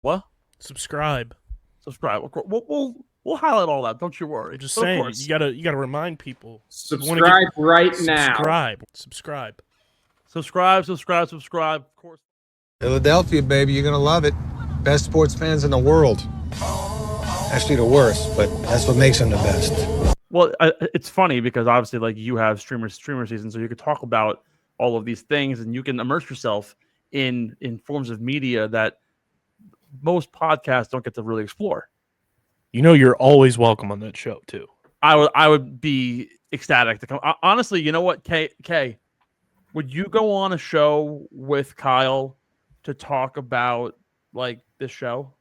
What? Subscribe. We'll highlight all that. Don't you worry. I'm just But of saying, course, you gotta remind people. Subscribe right now. Subscribe. Subscribe. Of course. Philadelphia, baby, you're gonna love it. Best sports fans in the world. Actually, the worst, but that's what makes them the best. Well, it's funny because obviously, like, you have streamer season, so you could talk about all of these things, and you can immerse yourself in forms of media that most podcasts don't get to really explore. You know, you're always welcome on that show too. I would be ecstatic to come. Honestly, you know what, K, would you go on a show with Kyle to talk about like this show?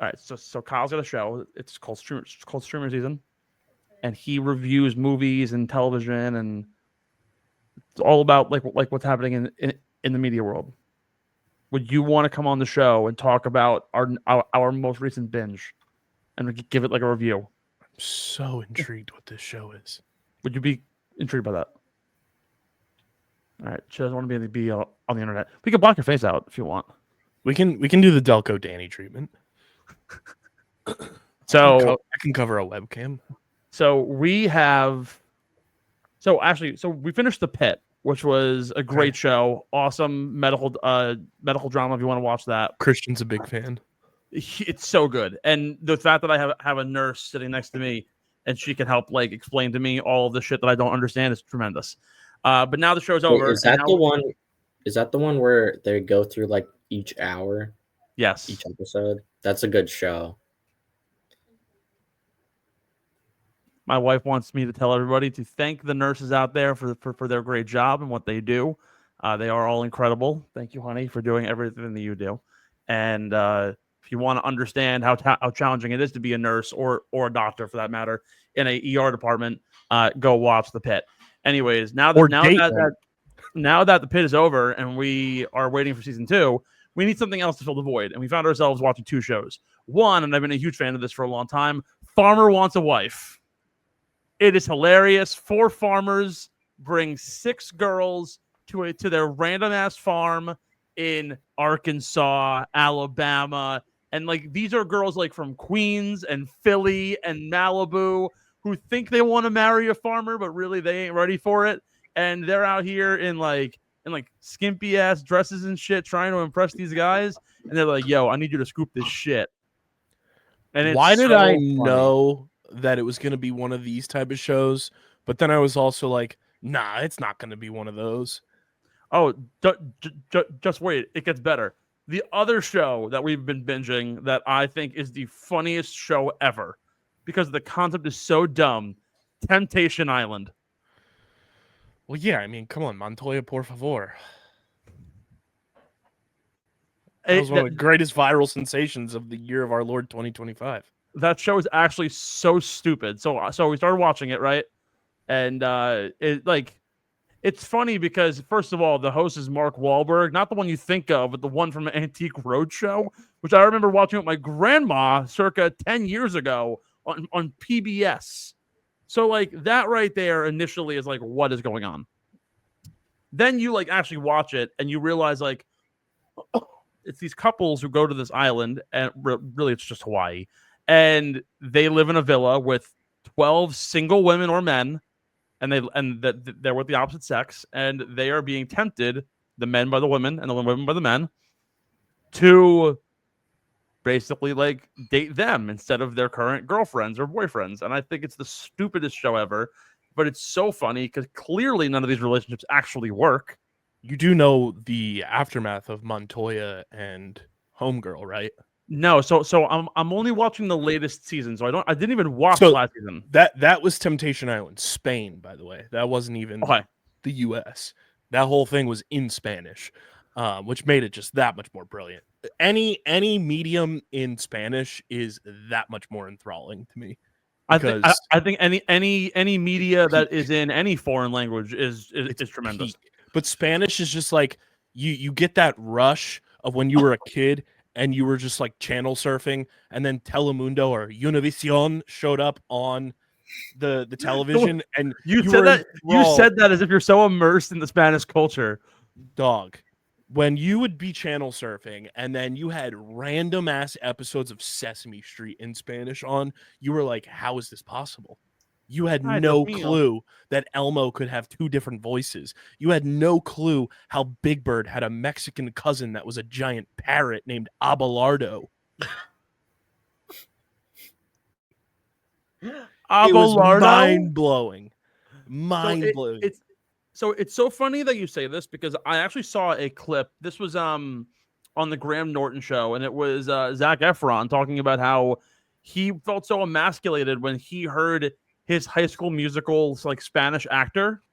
All right, so Kyle's got a show. It's called Streamer Season, and he reviews movies and television, and it's all about like what's happening in the media world. Would you want to come on the show and talk about our most recent binge, and give it like a review? I'm so intrigued what this show is. Would you be intrigued by that? All right, she doesn't want to be on the internet. We can block your face out if you want. We can do the Delco Danny treatment. So I can cover a webcam. So we finished The Pit, which was a great show. Awesome medical drama if you want to watch that. Christian's a big fan. It's so good. And the fact that I have a nurse sitting next to me and she can help like explain to me all of the shit that I don't understand is tremendous. But now the show's over. Is that the one where they go through like each hour? Yes. Each episode? That's a good show. My wife wants me to tell everybody to thank the nurses out there for their great job and what they do. They are all incredible. Thank you, honey, for doing everything that you do. And if you want to understand how challenging it is to be a nurse or a doctor, for that matter, in a ER department, go watch The Pit. Anyways, now that The Pit is over and we are waiting for season 2, we need something else to fill the void. And we found ourselves watching 2 shows. One, and I've been a huge fan of this for a long time, Farmer Wants a Wife. It is hilarious. 4 farmers bring 6 girls to their random ass farm in Arkansas, Alabama, and like these are girls like from Queens and Philly and Malibu who think they want to marry a farmer, but really they ain't ready for it, and they're out here in like skimpy ass dresses and shit trying to impress these guys, and they're like, "Yo, I need you to scoop this shit." And why did I know that it was going to be one of these type of shows, but then I was also like, nah, it's not going to be one of those. Oh, just wait. It gets better. The other show that we've been binging that I think is the funniest show ever because the concept is so dumb, Temptation Island. Well, yeah, I mean, come on, Montoya, por favor. That was one of the greatest viral sensations of the year of our Lord 2025. That show is actually so stupid. So we started watching it, right? And it's funny because first of all, the host is Mark Wahlberg, not the one you think of, but the one from Antique Roadshow, which I remember watching with my grandma circa 10 years ago on PBS. So like that right there initially is like, what is going on? Then you like actually watch it and you realize like it's these couples who go to this island, and really it's just Hawaii. And they live in a villa with 12 single women or men, and they're with the opposite sex, and they are being tempted, the men by the women and the women by the men, to basically like date them instead of their current girlfriends or boyfriends. And I think it's the stupidest show ever, but it's so funny because clearly none of these relationships actually work. You do know the aftermath of Montoya and Homegirl, right? No, so I'm only watching the latest season, so I didn't even watch last season. That was Temptation Island, Spain, by the way. That wasn't even the US. That whole thing was in Spanish, which made it just that much more brilliant. Any medium in Spanish is that much more enthralling to me. I think any media that is in any foreign language is tremendous. Peak. But Spanish is just like you get that rush of when you were a kid. And you were just like channel surfing, and then Telemundo or Univision showed up on the television, and you said that as if you're so immersed in the Spanish culture. Dog, when you would be channel surfing and then you had random ass episodes of Sesame Street in Spanish on, you were like, how is this possible? You had no clue that Elmo could have two different voices. You had no clue how Big Bird had a Mexican cousin that was a giant parrot named Abelardo. It was mind-blowing. Mind-blowing. So it's so funny that you say this because I actually saw a clip. This was on the Graham Norton show, and it was Zac Efron talking about how he felt so emasculated when he heard his High School Musical's like Spanish actor.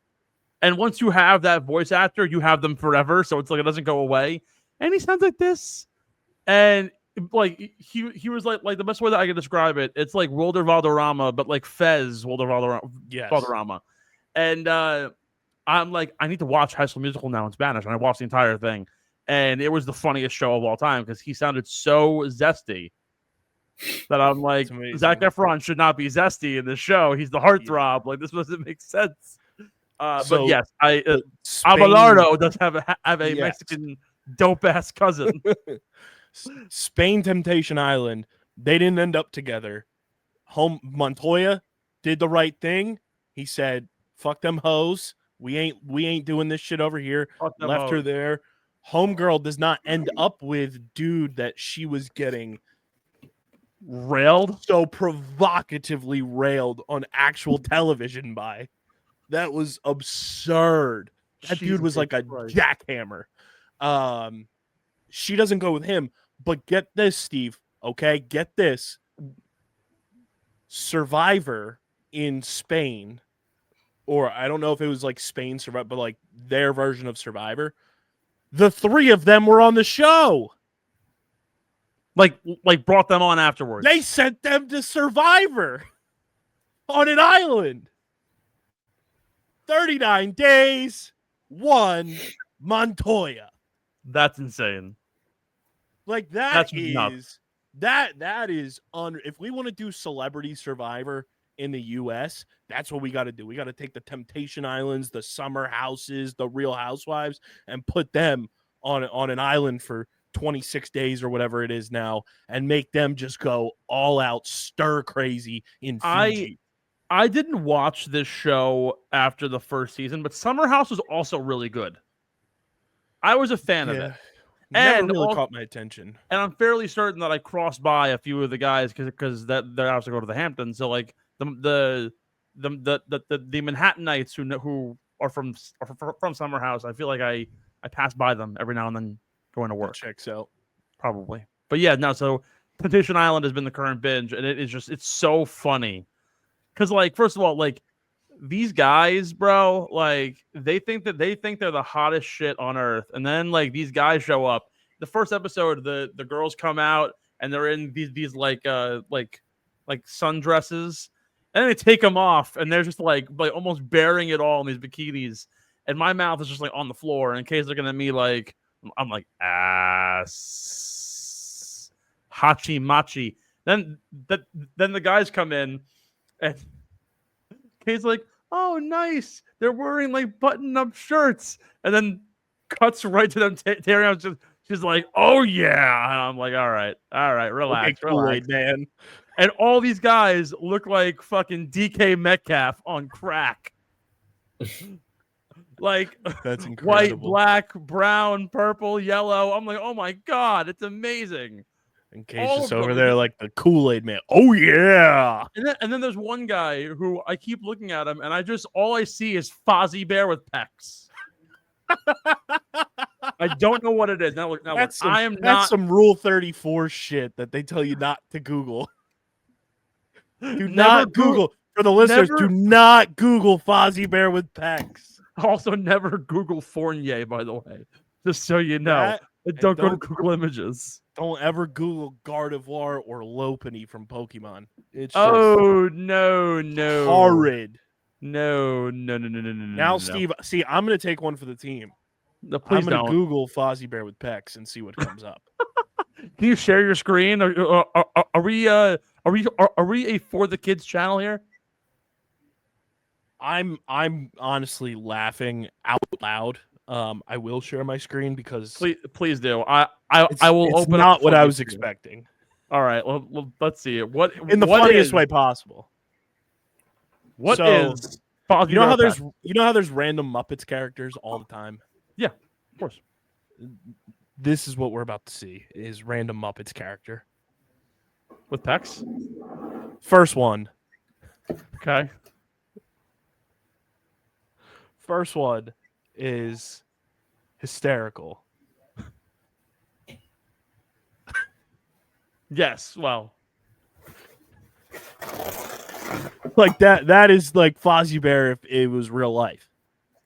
And once you have that voice actor, you have them forever. So it's like it doesn't go away. And he sounds like this. And like he was like the best way that I can describe it, it's like Wilder Valderrama, but like Fez Wilder Valderrama. And I'm like, I need to watch High School Musical now in Spanish. And I watched the entire thing. And it was the funniest show of all time because he sounded so zesty that I'm like, Zac Efron should not be zesty in this show. He's the heartthrob. Like, this doesn't make sense. But yes, Abelardo does have a Mexican dope-ass cousin. Spain Temptation Island, they didn't end up together. Montoya did the right thing. He said, fuck them hoes. We ain't doing this shit over here. Left her there. Homegirl does not end up with dude that she was getting railed, so provocatively railed on actual television by. That was absurd. That dude was like a jackhammer. She doesn't go with him, but get this, Steve. Okay, get this. Survivor in Spain, or I don't know if it was like Spain Survivor, but like their version of Survivor. The three of them were on the show. Like brought them on afterwards. They sent them to Survivor on an island. 39 days, one Montoya. That's insane. Like that is if we want to do Celebrity Survivor in the US, that's what we got to do. We got to take the Temptation Islands, the Summer Houses, the Real Housewives, and put them on an island for 26 days or whatever it is now, and make them just go all out stir crazy in Fiji. I didn't watch this show after the first season, but Summer House was also really good. I was a fan of it. Never really caught my attention. And I'm fairly certain that I crossed by a few of the guys because they're obviously go to the Hamptons. So like the Manhattanites who are from Summer House, I feel like I pass by them every now and then going to work. That checks out. Probably. But yeah, no, so Temptation Island has been the current binge, and it's so funny. Because, like, first of all, like, these guys, bro, like, they think they're the hottest shit on earth. And then, like, these guys show up. The first episode, the girls come out, and they're in these like sundresses. And then they take them off, and they're just, like almost bearing it all in these bikinis. And my mouth is just, like, on the floor. And in case they're looking at me, like, I'm like, ass. Hachi machi. Then the guys come in. And Kate's like, oh, nice. They're wearing like button-up shirts. And then cuts right to them tearing out. She's like, oh, yeah. And I'm like, all right, relax, relax, man. And all these guys look like fucking DK Metcalf on crack. Like, that's incredible. White, black, brown, purple, yellow. I'm like, oh, my God, it's amazing. In case just over there like the Kool-Aid man. Oh yeah. And then there's one guy who I keep looking at him, and all I see is Fozzie Bear with pecs. I don't know what it is. Now that's some Rule 34 shit that they tell you not to Google. Do not Google. For the listeners, do not Google Fozzie Bear with pecs. Also, never Google Fournier, by the way. Just so you know. Don't go to Google Images. Don't ever Google Gardevoir or Lopunny from Pokemon. It's no. Horrid. No. Now, Steve, see, I'm going to take one for the team. No, please I'm going to Google Fozzie Bear with pecs and see what comes up. Can you share your screen? Are we a For the Kids channel here? I'm honestly laughing out loud I will share my screen because please do. I will it's open not up what I the was screen. expecting. All right, well, let's see it. What In the what funniest is- way possible. What So, is Fozzie You know how Bear there's random Muppets characters all the time? Yeah, of course. This is what we're about to see is random Muppets character. With Pecs? First one. Okay. First one is hysterical. Yes, well. Like that is like Fozzie Bear if it was real life.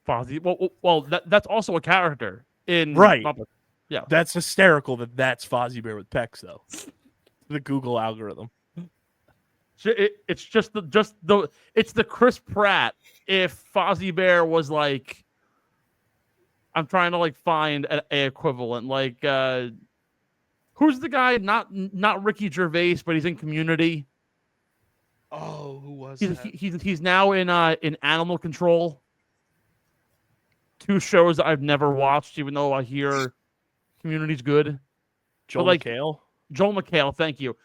Fozzie. Well, that's also a character in Right. Muppet. Yeah. That's hysterical that's Fozzie Bear with pecs though. The Google algorithm. It's just the Chris Pratt if Fozzie Bear was like, I'm trying to like find a equivalent, like who's the guy, not Ricky Gervais, but he's in Community. Oh, who was He's that? he's now in Animal Control. Two shows that I've never watched, even though I hear Community's good. Joel like, McHale? Joel McHale, thank you.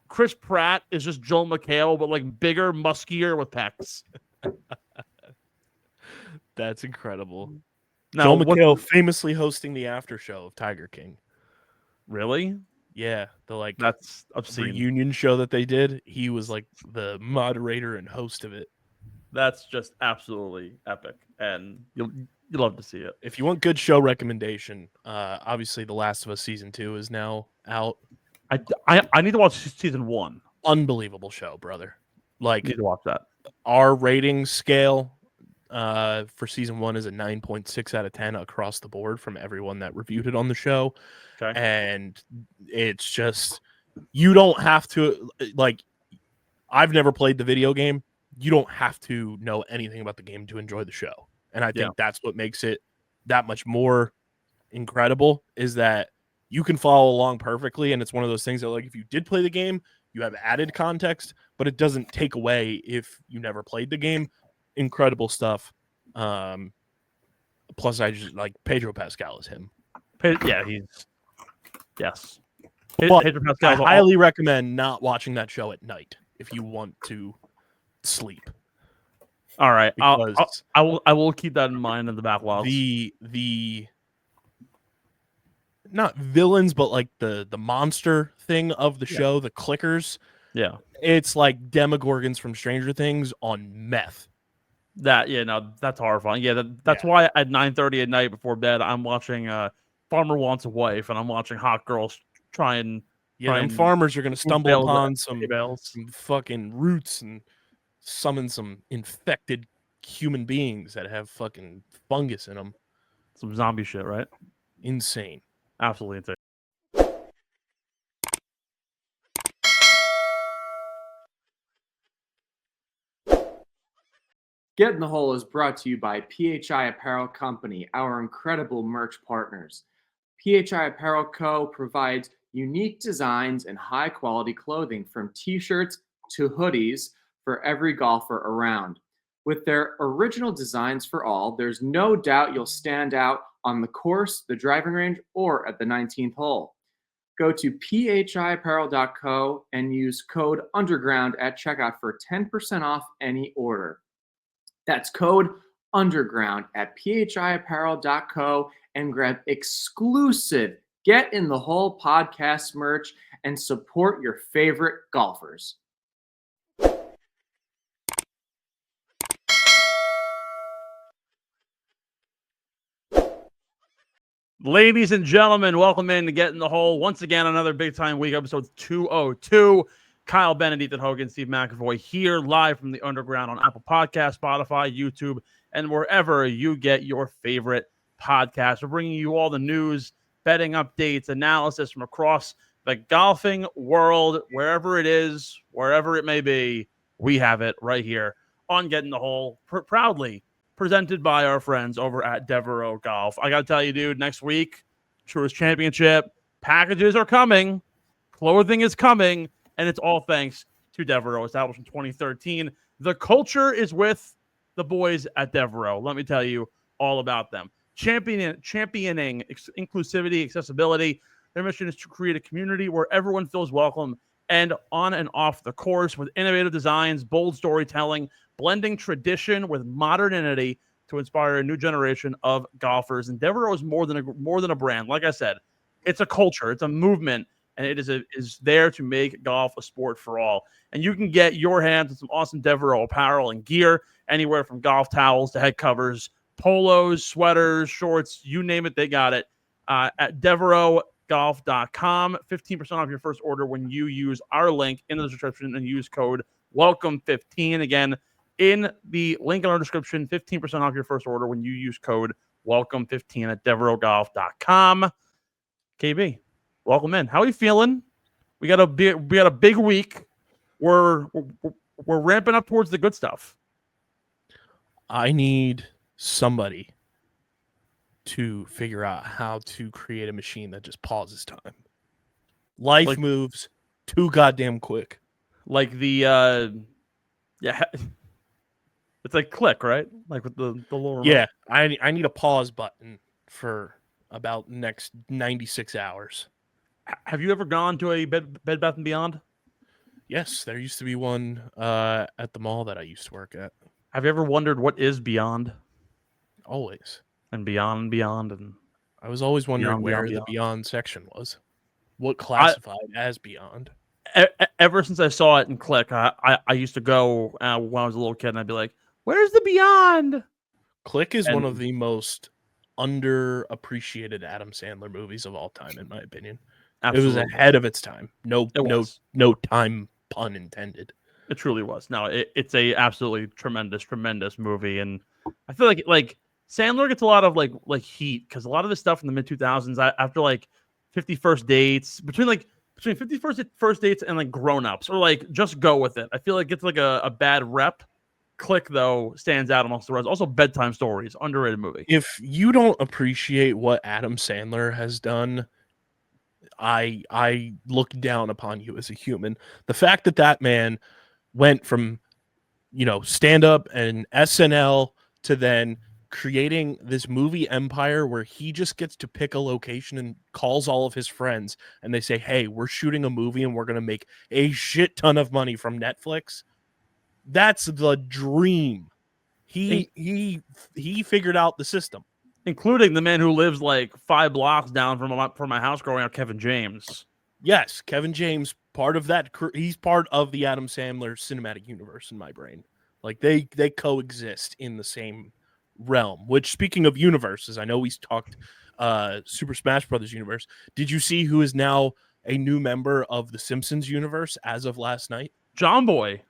Chris Pratt is just Joel McHale, but like bigger, muskier with pecs. That's incredible. Now, Joel McHale famously hosting the after show of Tiger King. Really? Yeah, the that's obscene reunion show that they did. He was like the moderator and host of it. That's just absolutely epic, and you'll love to see it. If you want good show recommendation, obviously The Last of Us season 2 is now out. I need to watch season 1. Unbelievable show, brother. Like, I need to watch that. Our rating scale for season 1 is a 9.6 out of 10 across the board from everyone that reviewed it on the show. Okay. And it's just, you don't have to, like, I've never played the video game. You don't have to know anything about the game to enjoy the show. And I think that's what makes it that much more incredible, is that you can follow along perfectly. And it's one of those things that, like, if you did play the game, you have added context, but it doesn't take away if you never played the game. Incredible stuff. Plus, I just like Pedro Pascal is him. Yeah, yes. But Pedro Pascal. I highly recommend not watching that show at night if you want to sleep. All right, because I will keep that in mind in the backlog. The not villains, but like the monster thing of the show, the clickers. Yeah, it's like Demogorgons from Stranger Things on meth. That's horrifying. Yeah, that's why at 9:30 at night before bed, I'm watching Farmer Wants a Wife, and I'm watching hot girls try and farmers are going to stumble upon some fucking roots and summon some infected human beings that have fucking fungus in them. Some zombie shit, right? Insane. Absolutely insane. Get in the Hole is brought to you by PHI Apparel Company, our incredible merch partners. PHI Apparel Co. provides unique designs and high-quality clothing from t-shirts to hoodies for every golfer around. With their original designs for all, there's no doubt you'll stand out on the course, the driving range, or at the 19th hole. Go to phiapparel.co and use code UNDERGROUND at checkout for 10% off any order. That's code UNDERGROUND at phiapparel.co and grab exclusive Get in the Hole podcast merch and support your favorite golfers. Ladies and gentlemen, welcome in to Get in the Hole. Once again, another big time week, episode 202. Kyle Bennett, Ethan Hogan, Steve McAvoy here live from the Underground on Apple Podcasts, Spotify, YouTube, and wherever you get your favorite podcasts. We're bringing you all the news, betting updates, analysis from across the golfing world, wherever it is, wherever it may be. We have it right here on Get in the Hole, proudly presented by our friends over at Devereux Golf. I got to tell you, dude, next week, Truist Championship, packages are coming, clothing is coming, and it's all thanks to Devereux, established in 2013. The culture is with the boys at Devereux. Let me tell you all about them. championing inclusivity, accessibility. Their mission is to create a community where everyone feels welcome and on and off the course, with innovative designs, bold storytelling, blending tradition with modernity to inspire a new generation of golfers. And Devereux is more than a brand. Like I said, it's a culture, it's a movement, and it is there to make golf a sport for all. And you can get your hands on some awesome Devereux apparel and gear, anywhere from golf towels to head covers, polos, sweaters, shorts, you name it, they got it. At DevereuxGolf.com, 15% off your first order when you use our link in the description and use code WELCOME15. Again, in the link in our description, 15% off your first order when you use code WELCOME15 at DevereuxGolf.com. KB, welcome in. How are you feeling? We got a big week. We're ramping up towards the good stuff. I need somebody to figure out how to create a machine that just pauses time. Life moves too goddamn quick. Like the it's like click, right? Like with the little remote. Yeah, I need a pause button for about next 96 hours. Have you ever gone to a Bed Bath & Beyond? Yes, there used to be one at the mall that I used to work at. Have you ever wondered what is beyond? Always. And beyond, and I was always wondering where the beyond section was. What classified as beyond? Ever since I saw it in Click, I used to go when I was a little kid, and I'd be like, "Where's the beyond?" Click is one of the most underappreciated Adam Sandler movies of all time, in my opinion. Absolutely. It was ahead of its time. No time pun intended. It truly was. No, it's a absolutely tremendous movie, and I feel like Sandler gets a lot of like heat because a lot of the stuff in the mid 2000s after like 50 First Dates, between 50 First Dates and like Grown Ups, or like Just Go With It, I feel like it's like a bad rep. Click, though, stands out amongst the rest. Also, Bedtime Stories, underrated movie. If you don't appreciate what Adam Sandler has done, I look down upon you as a human. The fact that man went from, stand up and SNL to then creating this movie empire where he just gets to pick a location and calls all of his friends and they say, "Hey, we're shooting a movie and we're going to make a shit ton of money from Netflix." That's the dream. He figured out the system, including the man who lives like 5 blocks down from my house growing up, Kevin James. Yes, Kevin James, part of that. He's part of the Adam Sandler cinematic universe in my brain. Like they coexist in the same realm. Which, speaking of universes, I know we talked Super Smash Brothers universe. Did you see who is now a new member of the Simpsons universe as of last night? John Boy.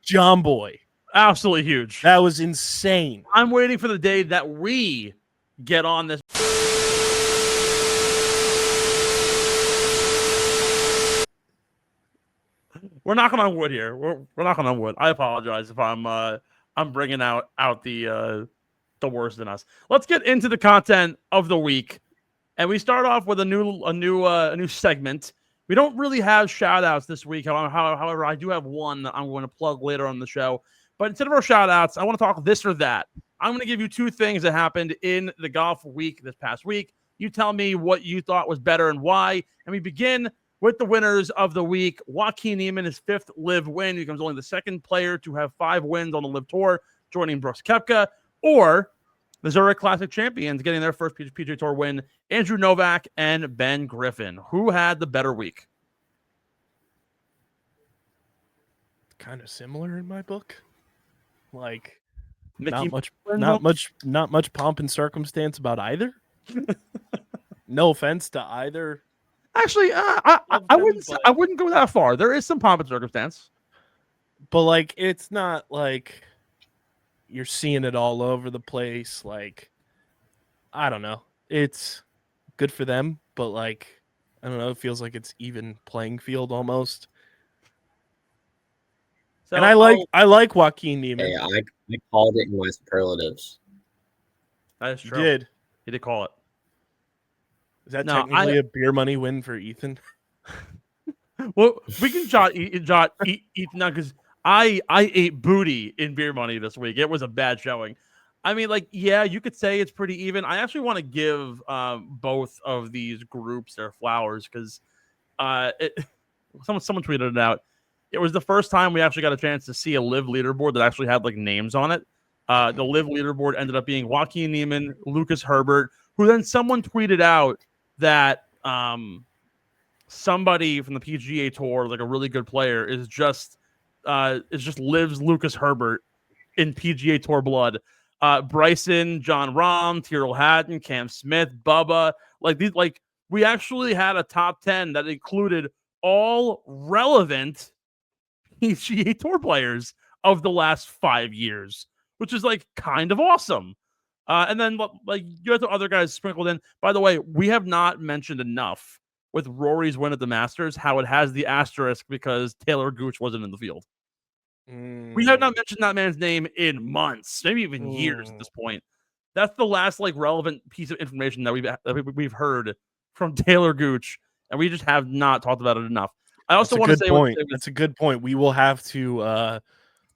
Absolutely huge. That was insane. I'm waiting for the day that we get on this. We're knocking on wood here. We're knocking on wood. I apologize if I'm bringing out the worst in us. Let's get into the content of the week, and we start off with a new segment. We don't really have shout outs this week. However, I do have one that I'm going to plug later on the show. But instead of our shout outs, I want to talk this or that. I'm going to give you 2 things that happened in the golf week this past week. You tell me what you thought was better and why. And we begin with the winners of the week. Joaquin Niemann, his 5th LIV win. He becomes only the 2nd player to have 5 wins on the LIV Tour, joining Brooks Koepka. Or the Zurich Classic champions getting their first PGA Tour win, Andrew Novak and Ben Griffin. Who had the better week? Kind of similar in my book. Like, Mickey, not much pomp and circumstance about either. No offense to either. Actually, I wouldn't go that far. There is some pomp and circumstance, but like, it's not like you're seeing it all over the place. Like, I don't know. It's good for them, but like, I don't know. It feels like it's even playing field almost. So, and I like Joaquin Niemann. Hey, I called it in my superlatives. That is true. He did call it. Is that technically a beer money win for Ethan? Well, we can jot Ethan now because I ate booty in beer money this week. It was a bad showing. I mean, like, yeah, you could say it's pretty even. I actually want to give both of these groups their flowers because someone tweeted it out. It was the first time we actually got a chance to see a live leaderboard that actually had like names on it. The live leaderboard ended up being Joaquin Niemann, Lucas Herbert, who then someone tweeted out that somebody from the PGA Tour, like a really good player, is just lives Lucas Herbert in PGA Tour blood. Bryson, John Rahm, Tyrrell Hatton, Cam Smith, Bubba, we actually had a top 10 that included all relevant PGA Tour players of the last 5 years, which is like kind of awesome. And then like you have the other guys sprinkled in. By the way, we have not mentioned enough with Rory's win at the Masters how it has the asterisk because Taylor Gooch wasn't in the field. We have not mentioned that man's name in months, maybe even years at this point. That's the last like relevant piece of information that we've heard from Taylor Gooch, and we just have not talked about it enough. I also want to say that's a good point. We will have to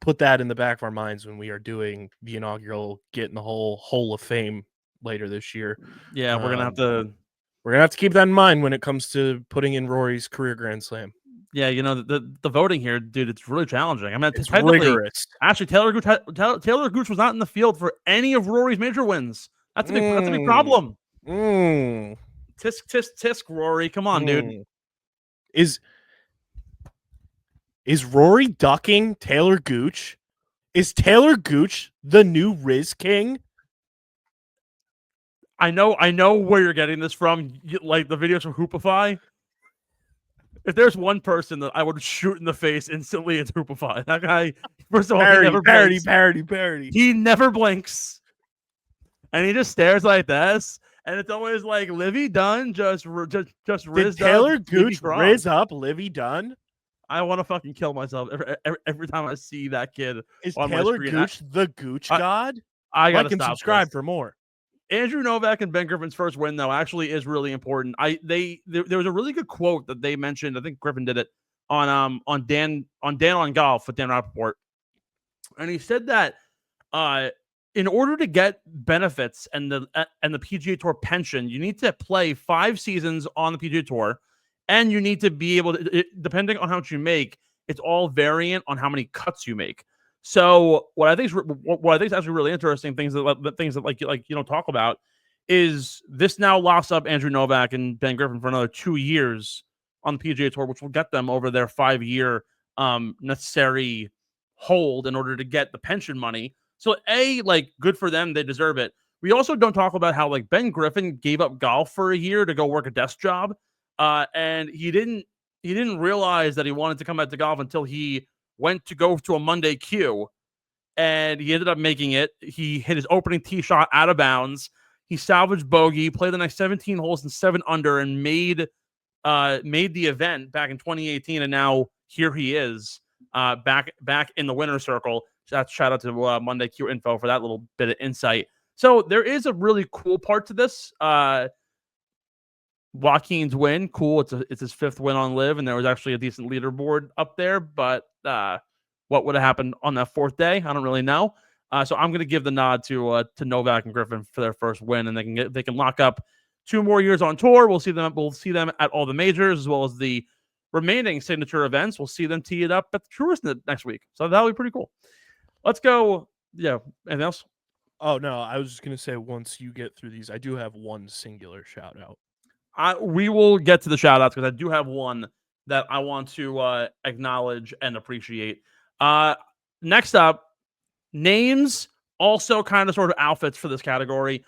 put that in the back of our minds when we are doing the inaugural Get in the Hall of Fame later this year. Yeah, we're gonna have to keep that in mind when it comes to putting in Rory's career Grand Slam. Yeah, you know, the voting here, dude, it's really challenging. I mean, it's rigorous. Actually, Taylor Gooch was not in the field for any of Rory's major wins. That's a big problem. Tisk, Rory. Come on, dude. Is Rory ducking Taylor Gooch? Is Taylor Gooch the new Riz King? I know where you're getting this from. Like the videos from Hoopify. If there's one person that I would shoot in the face instantly, it's Hoopify. That guy, first of all, parody. He never blinks. And he just stares like this. And it's always like, Livy done, just Riz Taylor Gooch Riz up Livy done? I want to fucking kill myself every time I see that kid. Is Taylor Gooch the Gooch God? I gotta like and subscribe for more. Andrew Novak and Ben Griffin's first win, though, actually is really important. There was a really good quote that they mentioned. I think Griffin did it on Dan on Golf with Dan Rappaport, and he said that in order to get benefits and the PGA Tour pension, you need to play 5 seasons on the PGA Tour, and you need to be able to, depending on how much you make, it's all variant on how many cuts you make. So what I think is actually really interesting, things that like you don't talk about, is this now locks up Andrew Novak and Ben Griffin for another 2 years on the PGA Tour, which will get them over their 5-year necessary hold in order to get the pension money. So good for them, they deserve it. We also don't talk about how like Ben Griffin gave up golf for a year to go work a desk job, and he didn't realize that he wanted to come back to golf until he went to go to a Monday queue, and he ended up making it. He hit his opening tee shot out of bounds. He salvaged bogey, played the next 17 holes in 7 under, and made the event back in 2018. And now here he is back in the winner's circle. Shout out to Monday Q Info for that little bit of insight. So there is a really cool part to this. Joaquin's win, cool. It's his 5th win on Live, and there was actually a decent leaderboard up there. But what would have happened on that 4th day, I don't really know. So I'm going to give the nod to Novak and Griffin for their first win, and they can lock up 2 more years on tour. We'll see them at all the majors as well as the remaining signature events. We'll see them tee it up at the Truist next week. So that'll be pretty cool. Let's go. Yeah. Anything else? Oh no, I was just going to say once you get through these, I do have one singular shout out. We will get to the shout outs because I do have one that I want to acknowledge and appreciate. Next up, names, also kind of sort of outfits for this category.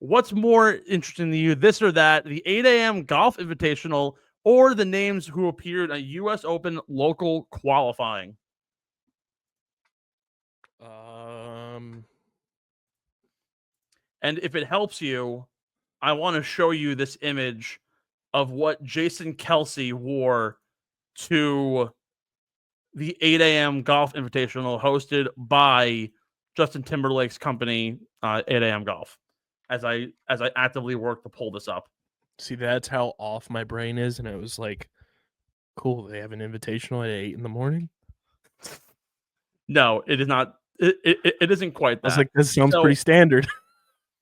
What's more interesting to you, this or that, the 8 a.m. Golf Invitational or the names who appeared at U.S. Open local qualifying? And if it helps you, I want to show you this image of what Jason Kelsey wore to the 8 a.m. Golf Invitational hosted by Justin Timberlake's company, 8 a.m. Golf, as I actively work to pull this up. See, that's how off my brain is, and it was like, cool, they have an invitational at 8 in the morning? No, it is not It isn't quite that. I was like, this sounds pretty standard.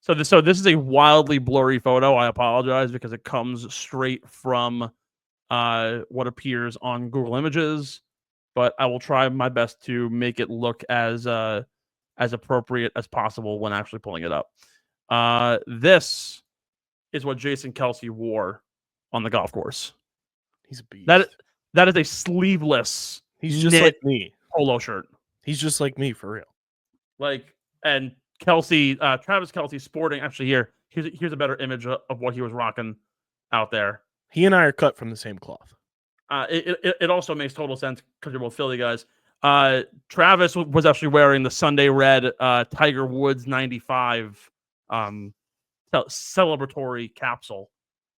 So this is a wildly blurry photo. I apologize because it comes straight from what appears on Google Images, but I will try my best to make it look as appropriate as possible when actually pulling it up. This is what Jason Kelce wore on the golf course. He's a beast. That is a sleeveless. He's just like me. Polo shirt. He's just like me for real. And Kelce, Travis Kelce sporting. Actually, here's a better image of what he was rocking out there. He and I are cut from the same cloth. It also makes total sense because you're both Philly guys. Travis was actually wearing the Sunday Red Tiger Woods 95 celebratory capsule,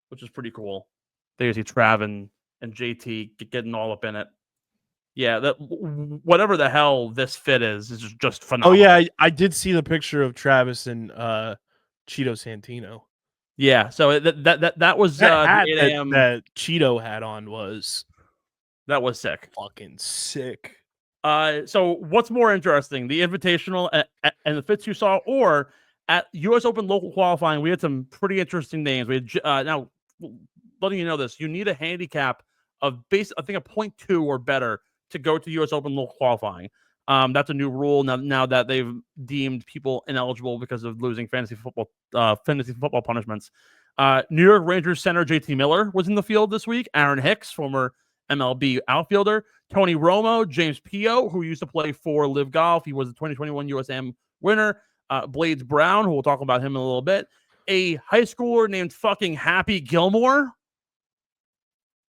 which is pretty cool. There you see Trav and JT getting all up in it. Yeah, that whatever the hell this fit is just phenomenal. Oh yeah, I did see the picture of Travis and Cheeto Santino. Yeah, so that was that the 8 a.m. that Cheeto had on was sick. Fucking sick. So what's more interesting, the Invitational and the fits you saw, or at U.S. Open local qualifying, we had some pretty interesting names. We had now letting you know this, you need a handicap of I think a 0.2 or better to go to U.S. Open local qualifying. That's a new rule now that they've deemed people ineligible because of losing fantasy football punishments. New York Rangers center JT Miller was in the field this week. Aaron Hicks, former MLB outfielder. Tony Romo, James Pio, who used to play for LIVGolf. He was the 2021 USM winner. Blades Brown, who we'll talk about him in a little bit. A high schooler named fucking Happy Gilmore.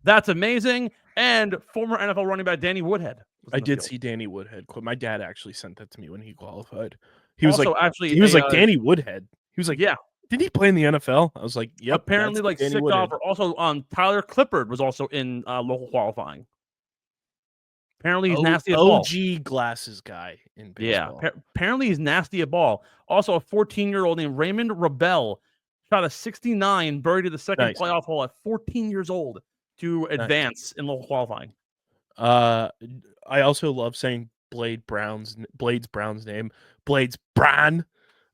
That's amazing. And former NFL running back Danny Woodhead. I did see Danny Woodhead. My dad actually sent that to me when he qualified. He was also, like Danny Woodhead. He was like, yeah. Did he play in the NFL? I was like, yep. Apparently, like sick golfer. Also, Tyler Clippard was also in local qualifying. Apparently, he's nasty at ball. OG glasses guy in baseball. Yeah, apparently he's nasty at ball. Also, a 14-year-old named Raymond Rebel shot a 69, buried to the second playoff hole at 14 years old to advance in local qualifying. I also love saying Blades Brown's name. Blades Brown.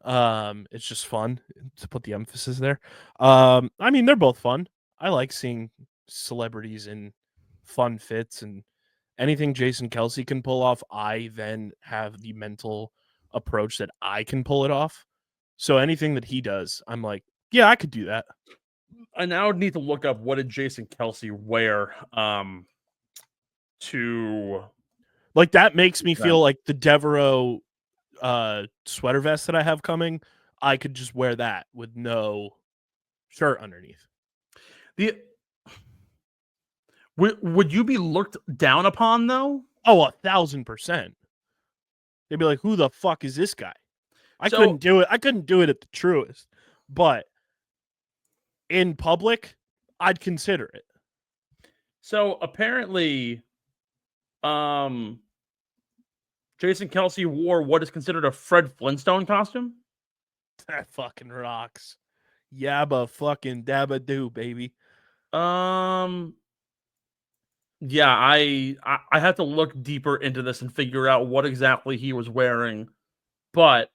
It's just fun to put the emphasis there. I mean, they're both fun. I like seeing celebrities in fun fits, and anything Jason Kelce can pull off, I then have the mental approach that I can pull it off. So anything that he does, I'm like, yeah, I could do that. I now need to look up what did Jason Kelce wear to like that makes me feel like the Devereux sweater vest that I have coming, I could just wear that with no shirt underneath. Would you be looked down upon though? Oh, 1,000%. They'd be like, "Who the fuck is this guy?" I couldn't do it. I couldn't do it at the Truist, but in public, I'd consider it. So apparently, Jason Kelce wore what is considered a Fred Flintstone costume. That fucking rocks. Yabba fucking dabba doo, baby. Yeah, I have to look deeper into this and figure out what exactly he was wearing. But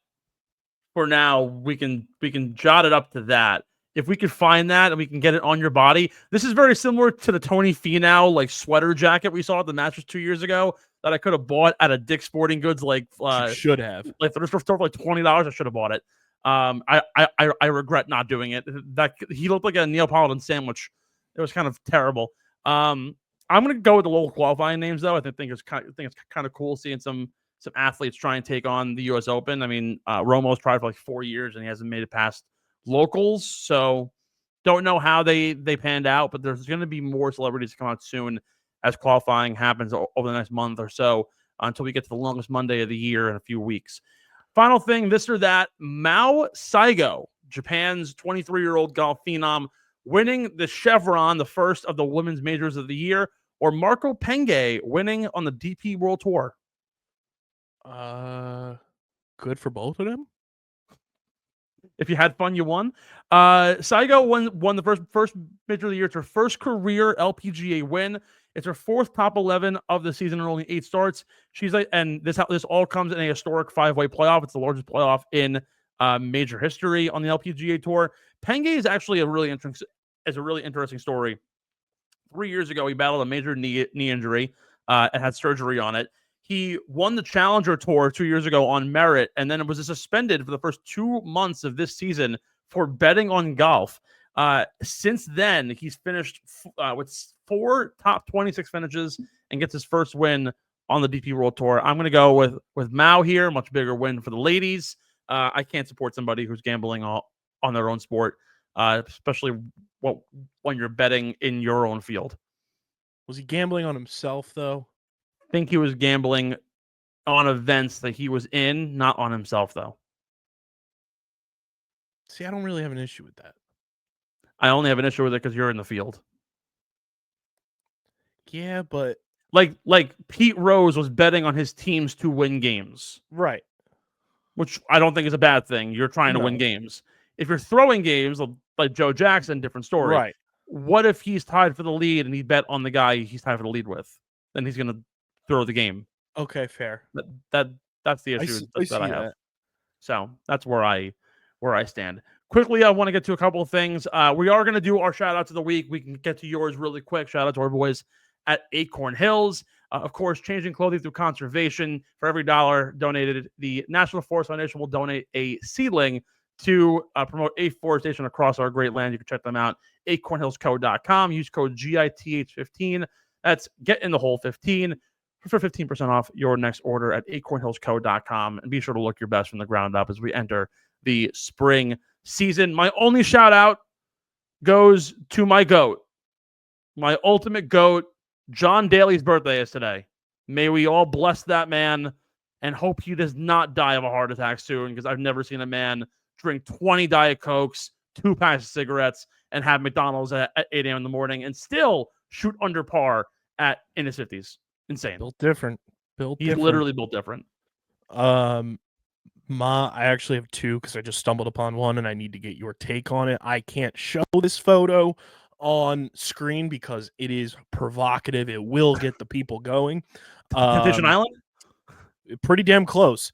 for now, we can jot it up to that. If we could find that and we can get it on your body, this is very similar to the Tony Finau like sweater jacket we saw at the Masters 2 years ago that I could have bought at a Dick's Sporting Goods. Like should have like thrift store for like $20. I should have bought it. I regret not doing it. That he looked like a Neapolitan sandwich. It was kind of terrible. I'm gonna go with the local qualifying names though. I think it's kind of cool seeing some athletes try and take on the U.S. Open. I mean, Romo's tried for like 4 years and he hasn't made it past locals, so don't know how they panned out, but there's going to be more celebrities to come out soon as qualifying happens over the next month or so until we get to the longest Monday of the year in a few weeks. Final thing, this or that, Mao Saigo, Japan's 23-year-old golf phenom, winning the Chevron, the first of the women's majors of the year, or Marco Penge winning on the DP World Tour. Good for both of them. If you had fun, you won. Saigo won the first major of the year. It's her first career LPGA win. It's her fourth top 11 of the season and only 8 starts. She's like, and this all comes in a historic 5-way playoff. It's the largest playoff in major history on the LPGA tour. Penge is actually a really interesting story. 3 years ago, he battled a major knee injury and had surgery on it. He won the Challenger Tour 2 years ago on merit, and then was suspended for the first 2 months of this season for betting on golf. Since then, he's finished with 4 top 26 finishes and gets his first win on the DP World Tour. I'm going to go with Mao here. Much bigger win for the ladies. I can't support somebody who's gambling on their own sport, especially when you're betting in your own field. Was he gambling on himself, though? I think he was gambling on events that he was in, not on himself, though. See, I don't really have an issue with that. I only have an issue with it because you're in the field. Yeah, but like Pete Rose was betting on his teams to win games. Right. Which I don't think is a bad thing. You're trying to win games. If you're throwing games like Joe Jackson, different story. Right. What if he's tied for the lead and he bet on the guy he's tied for the lead with? Then he's going to throw the game. Okay, fair. That's the issue that I have. That. So that's where I stand. Quickly, I want to get to a couple of things. We are going to do our shout outs of the week. We can get to yours really quick. Shout out to our boys at Acorn Hills. Of course, changing clothing through conservation. For every $1 donated, the National Forest Foundation will donate a seedling to promote afforestation across our great land. You can check them out, acornhillsco.com. Use code GITH15. That's get in the hole 15 for 15% off your next order at acornhillsco.com. And be sure to look your best from the ground up as we enter the spring season. My only shout out goes to my GOAT, my ultimate GOAT. John Daly's birthday is today. May we all bless that man and hope he does not die of a heart attack soon, because I've never seen a man drink 20 Diet Cokes, 2 packs of cigarettes, and have McDonald's at 8 a.m. in the morning and still shoot under par in his 50s. Insane. Built different. He's literally built different. I actually have 2 because I just stumbled upon one and I need to get your take on it. I can't show this photo on screen because it is provocative. It will get the people going. Temptation Island? Pretty damn close.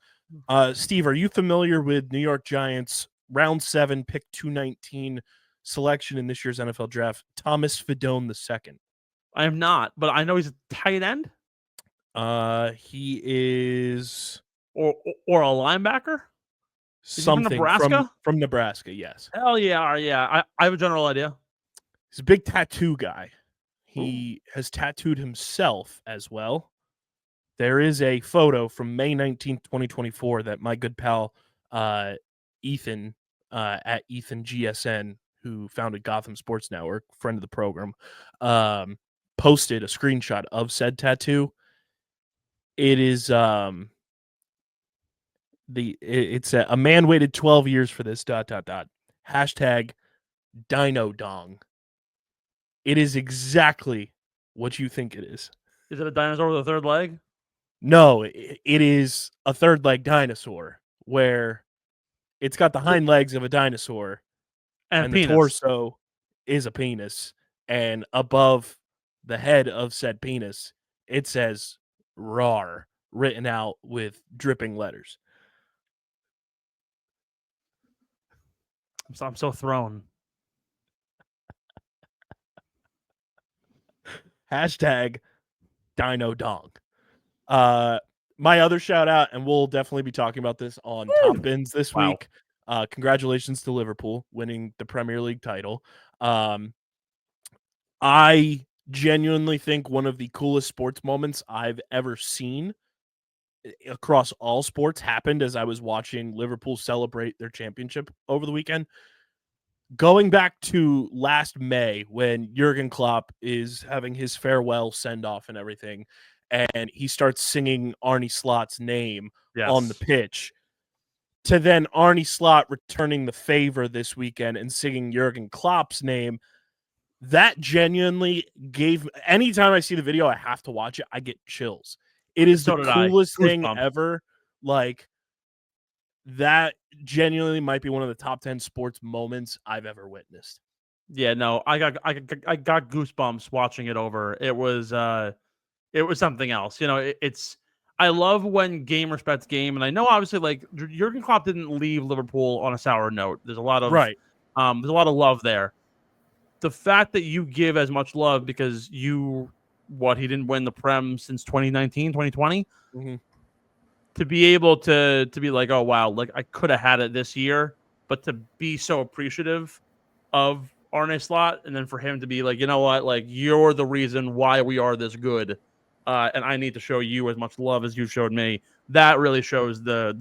Steve, are you familiar with New York Giants round 7 pick 219 selection in this year's NFL draft, Thomas Fidone II? I am not, but I know he's a tight end. He is or a linebacker. Something from Nebraska? From Nebraska, yes. Hell yeah. I have a general idea. He's a big tattoo guy. He has tattooed himself as well. There is a photo from May 19th, 2024 that my good pal Ethan at Ethan GSN, who founded Gotham Sports Network, friend of the program, posted a screenshot of said tattoo. It is it's a man waited 12 years for this ... Hashtag Dino Dong. It is exactly what you think it is. Is it a dinosaur with a third leg? No, it is a third leg dinosaur where it's got the hind legs of a dinosaur and the torso is a penis. And above the head of said penis, it says "RAR" written out with dripping letters. I'm so thrown. Hashtag Dino Dong. My other shout out, and we'll definitely be talking about this on Top Bins this week. Congratulations to Liverpool winning the Premier League title. I genuinely think one of the coolest sports moments I've ever seen across all sports happened as I was watching Liverpool celebrate their championship over the weekend. Going back to last May when Jurgen Klopp is having his farewell send-off and everything, and he starts singing Arne Slot's name on the pitch, to then Arne Slot returning the favor this weekend and singing Jurgen Klopp's name, that genuinely gave... Anytime I see the video, I have to watch it. I get chills. It is the coolest thing ever. Like, that genuinely might be one of the top 10 sports moments I've ever witnessed. Yeah, no, I got goosebumps watching it over. It was something else. You know, it's I love when game respects game, and I know obviously like Jurgen Klopp didn't leave Liverpool on a sour note. There's a lot of Right. There's a lot of love there. The fact that you give as much love because he didn't win the Prem since 2019, 2020. Mm-hmm. To be able to be like, oh wow, like I could have had it this year, but to be so appreciative of Arne Slot, and then for him to be like, you know what, like you're the reason why we are this good, and I need to show you as much love as you showed me. That really shows the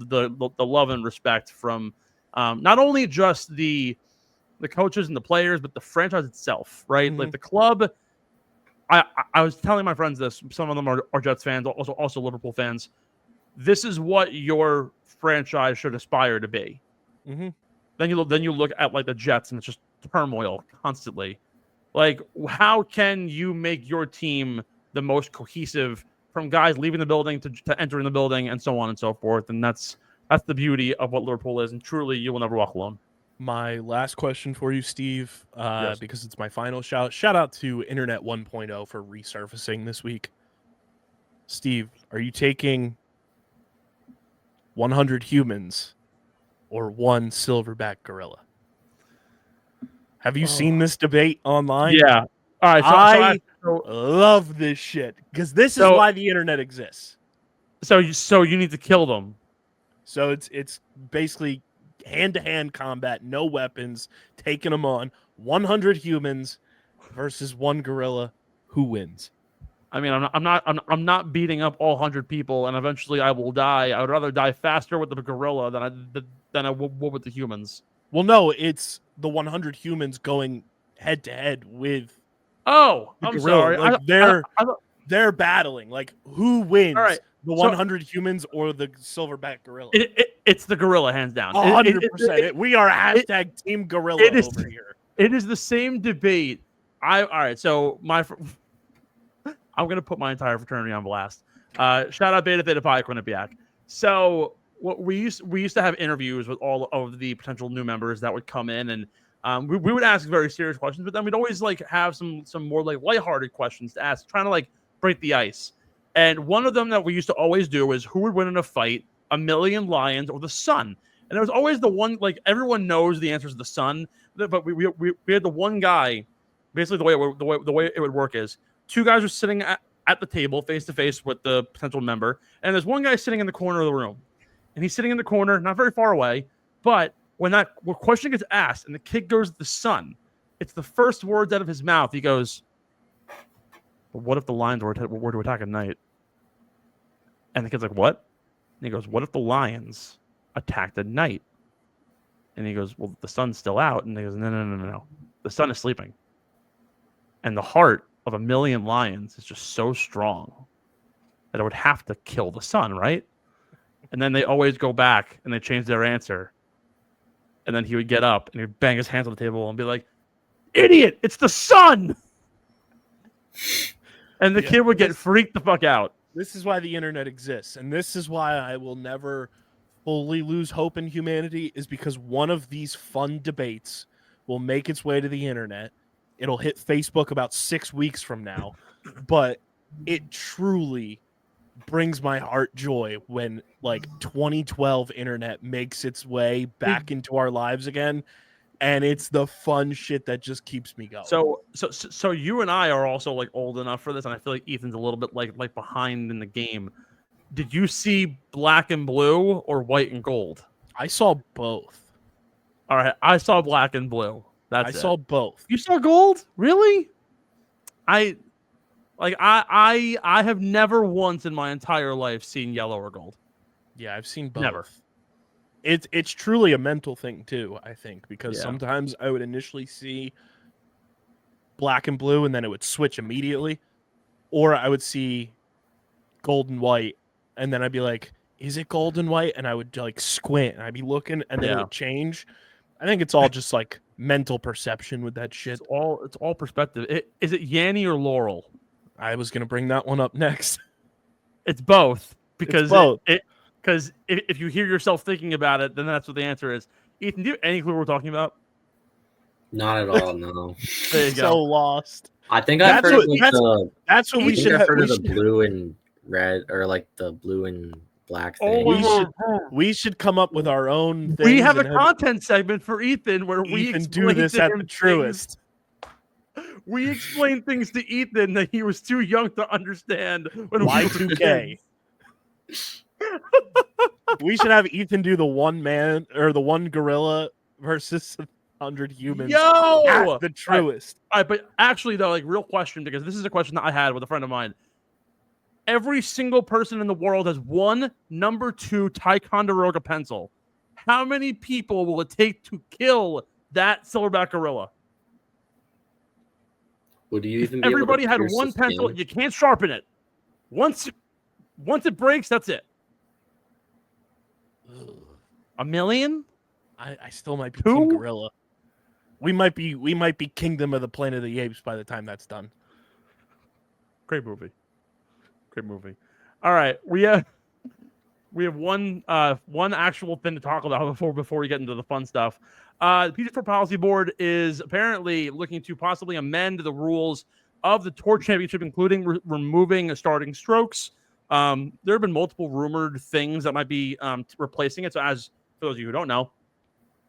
love and respect from not only just the coaches and the players, but the franchise itself, right? Mm-hmm. Like the club. I was telling my friends this. Some of them are Jets fans, also Liverpool fans. This is what your franchise should aspire to be. Mm-hmm. Then you look at like the Jets, and it's just turmoil constantly. Like, how can you make your team the most cohesive from guys leaving the building to entering the building and so on and so forth? And that's the beauty of what Liverpool is. And truly, you will never walk alone. My last question for you, Steve, Yes. because it's my final shout. Shout out to Internet 1.0 for resurfacing this week. Steve, are you taking 100 humans or one silverback gorilla? Have you seen this debate online? Yeah. All right. So I love this shit because this is why the internet exists. So you need to kill them. So it's basically hand-to-hand combat, no weapons, taking them on. 100 humans versus one gorilla. Who wins? I mean, I'm not beating up all 100 people, and eventually I will die. I would rather die faster with the gorilla than I would with the humans. Well, no, it's the 100 humans going head-to-head with. Oh, the I'm gorilla. sorry. Like they're battling. Like who wins? All right. The 100 humans or the silverback gorilla? It's the gorilla, hands down. 100%. We are hashtag Team Gorilla over here. It is the same debate. All right. So I'm gonna put my entire fraternity on blast. Shout out Beta Theta Pi Quinnipiac. So what we used to have interviews with all of the potential new members that would come in, and we would ask very serious questions, but then we'd always like have some more like lighthearted questions to ask, trying to like break the ice. And one of them that we used to always do is who would win in a fight, a million lions or the sun? And there was always the one, like everyone knows the answer is the sun, but we had the one guy. Basically, the way it would work is two guys are sitting at the table face to face with the potential member, and there's one guy sitting in the corner of the room, and he's sitting in the corner, not very far away. But when that question gets asked, and the kid goes the sun, it's the first words out of his mouth. He goes, "But what if the lions were to attack at night?" And the kid's like, "What?" And he goes, "What if the lions attacked at night?" And he goes, "Well, the sun's still out." And he goes, No. The sun is sleeping. And the heart of a million lions is just so strong that it would have to kill the sun, right? And then they always go back and they change their answer. And then he would get up and he'd bang his hands on the table and be like, "Idiot, it's the sun!" And the kid would get freaked the fuck out. This is why the internet exists, and this is why I will never fully lose hope in humanity, is because one of these fun debates will make its way to the internet. It'll hit Facebook about 6 weeks from now, but it truly brings my heart joy when like 2012 internet makes its way back into our lives again, and it's the fun shit that just keeps me going. So you and I are also like old enough for this, and I feel like Ethan's a little bit like behind in the game. Did you see Black and Blue or White and Gold? I saw both. All right, I saw Black and Blue. I saw both. You saw Gold? Really? I have never once in my entire life seen Yellow or Gold. Yeah, I've seen both. Never. It's truly a mental thing too, I think, because sometimes I would initially see Black and Blue and then it would switch immediately, or I would see Gold and White and then I'd be like, "Is it Gold and White?" And I would like squint and I'd be looking and then it would change. I think it's all just like mental perception with that shit. It's all perspective. Is it Yanny or Laurel? I was gonna bring that one up next. It's both because Because if you hear yourself thinking about it, then that's what the answer is. Ethan, do you have any clue what we're talking about? Not at all. No. There you go. So lost. I think I've heard of That's what we should I've have. heard of the blue and red, or like the blue and black thing. We should come up with our own things. We have a content segment for Ethan where we Ethan do this at the Truist. We explain things to Ethan that he was too young to understand. When Y2K. We should have Ethan do the one man or the one gorilla versus 100 humans. Yo, at the Truist. All right, but actually though, like real question, because this is a question that I had with a friend of mine. Every single person in the world has one number 2 Ticonderoga pencil. How many people will it take to kill that silverback gorilla? Would you even be Everybody able to had one pencil. skin? You can't sharpen it. Once it breaks, that's it. A million? I still might be 2? Team Gorilla. We might be Kingdom of the Planet of the Apes by the time that's done. Great movie. All right, we have one actual thing to talk about before we get into the fun stuff. The PGA Tour Policy Board is apparently looking to possibly amend the rules of the Tour Championship, including removing starting strokes. There have been multiple rumored things that might be replacing it. So, as for those of you who don't know,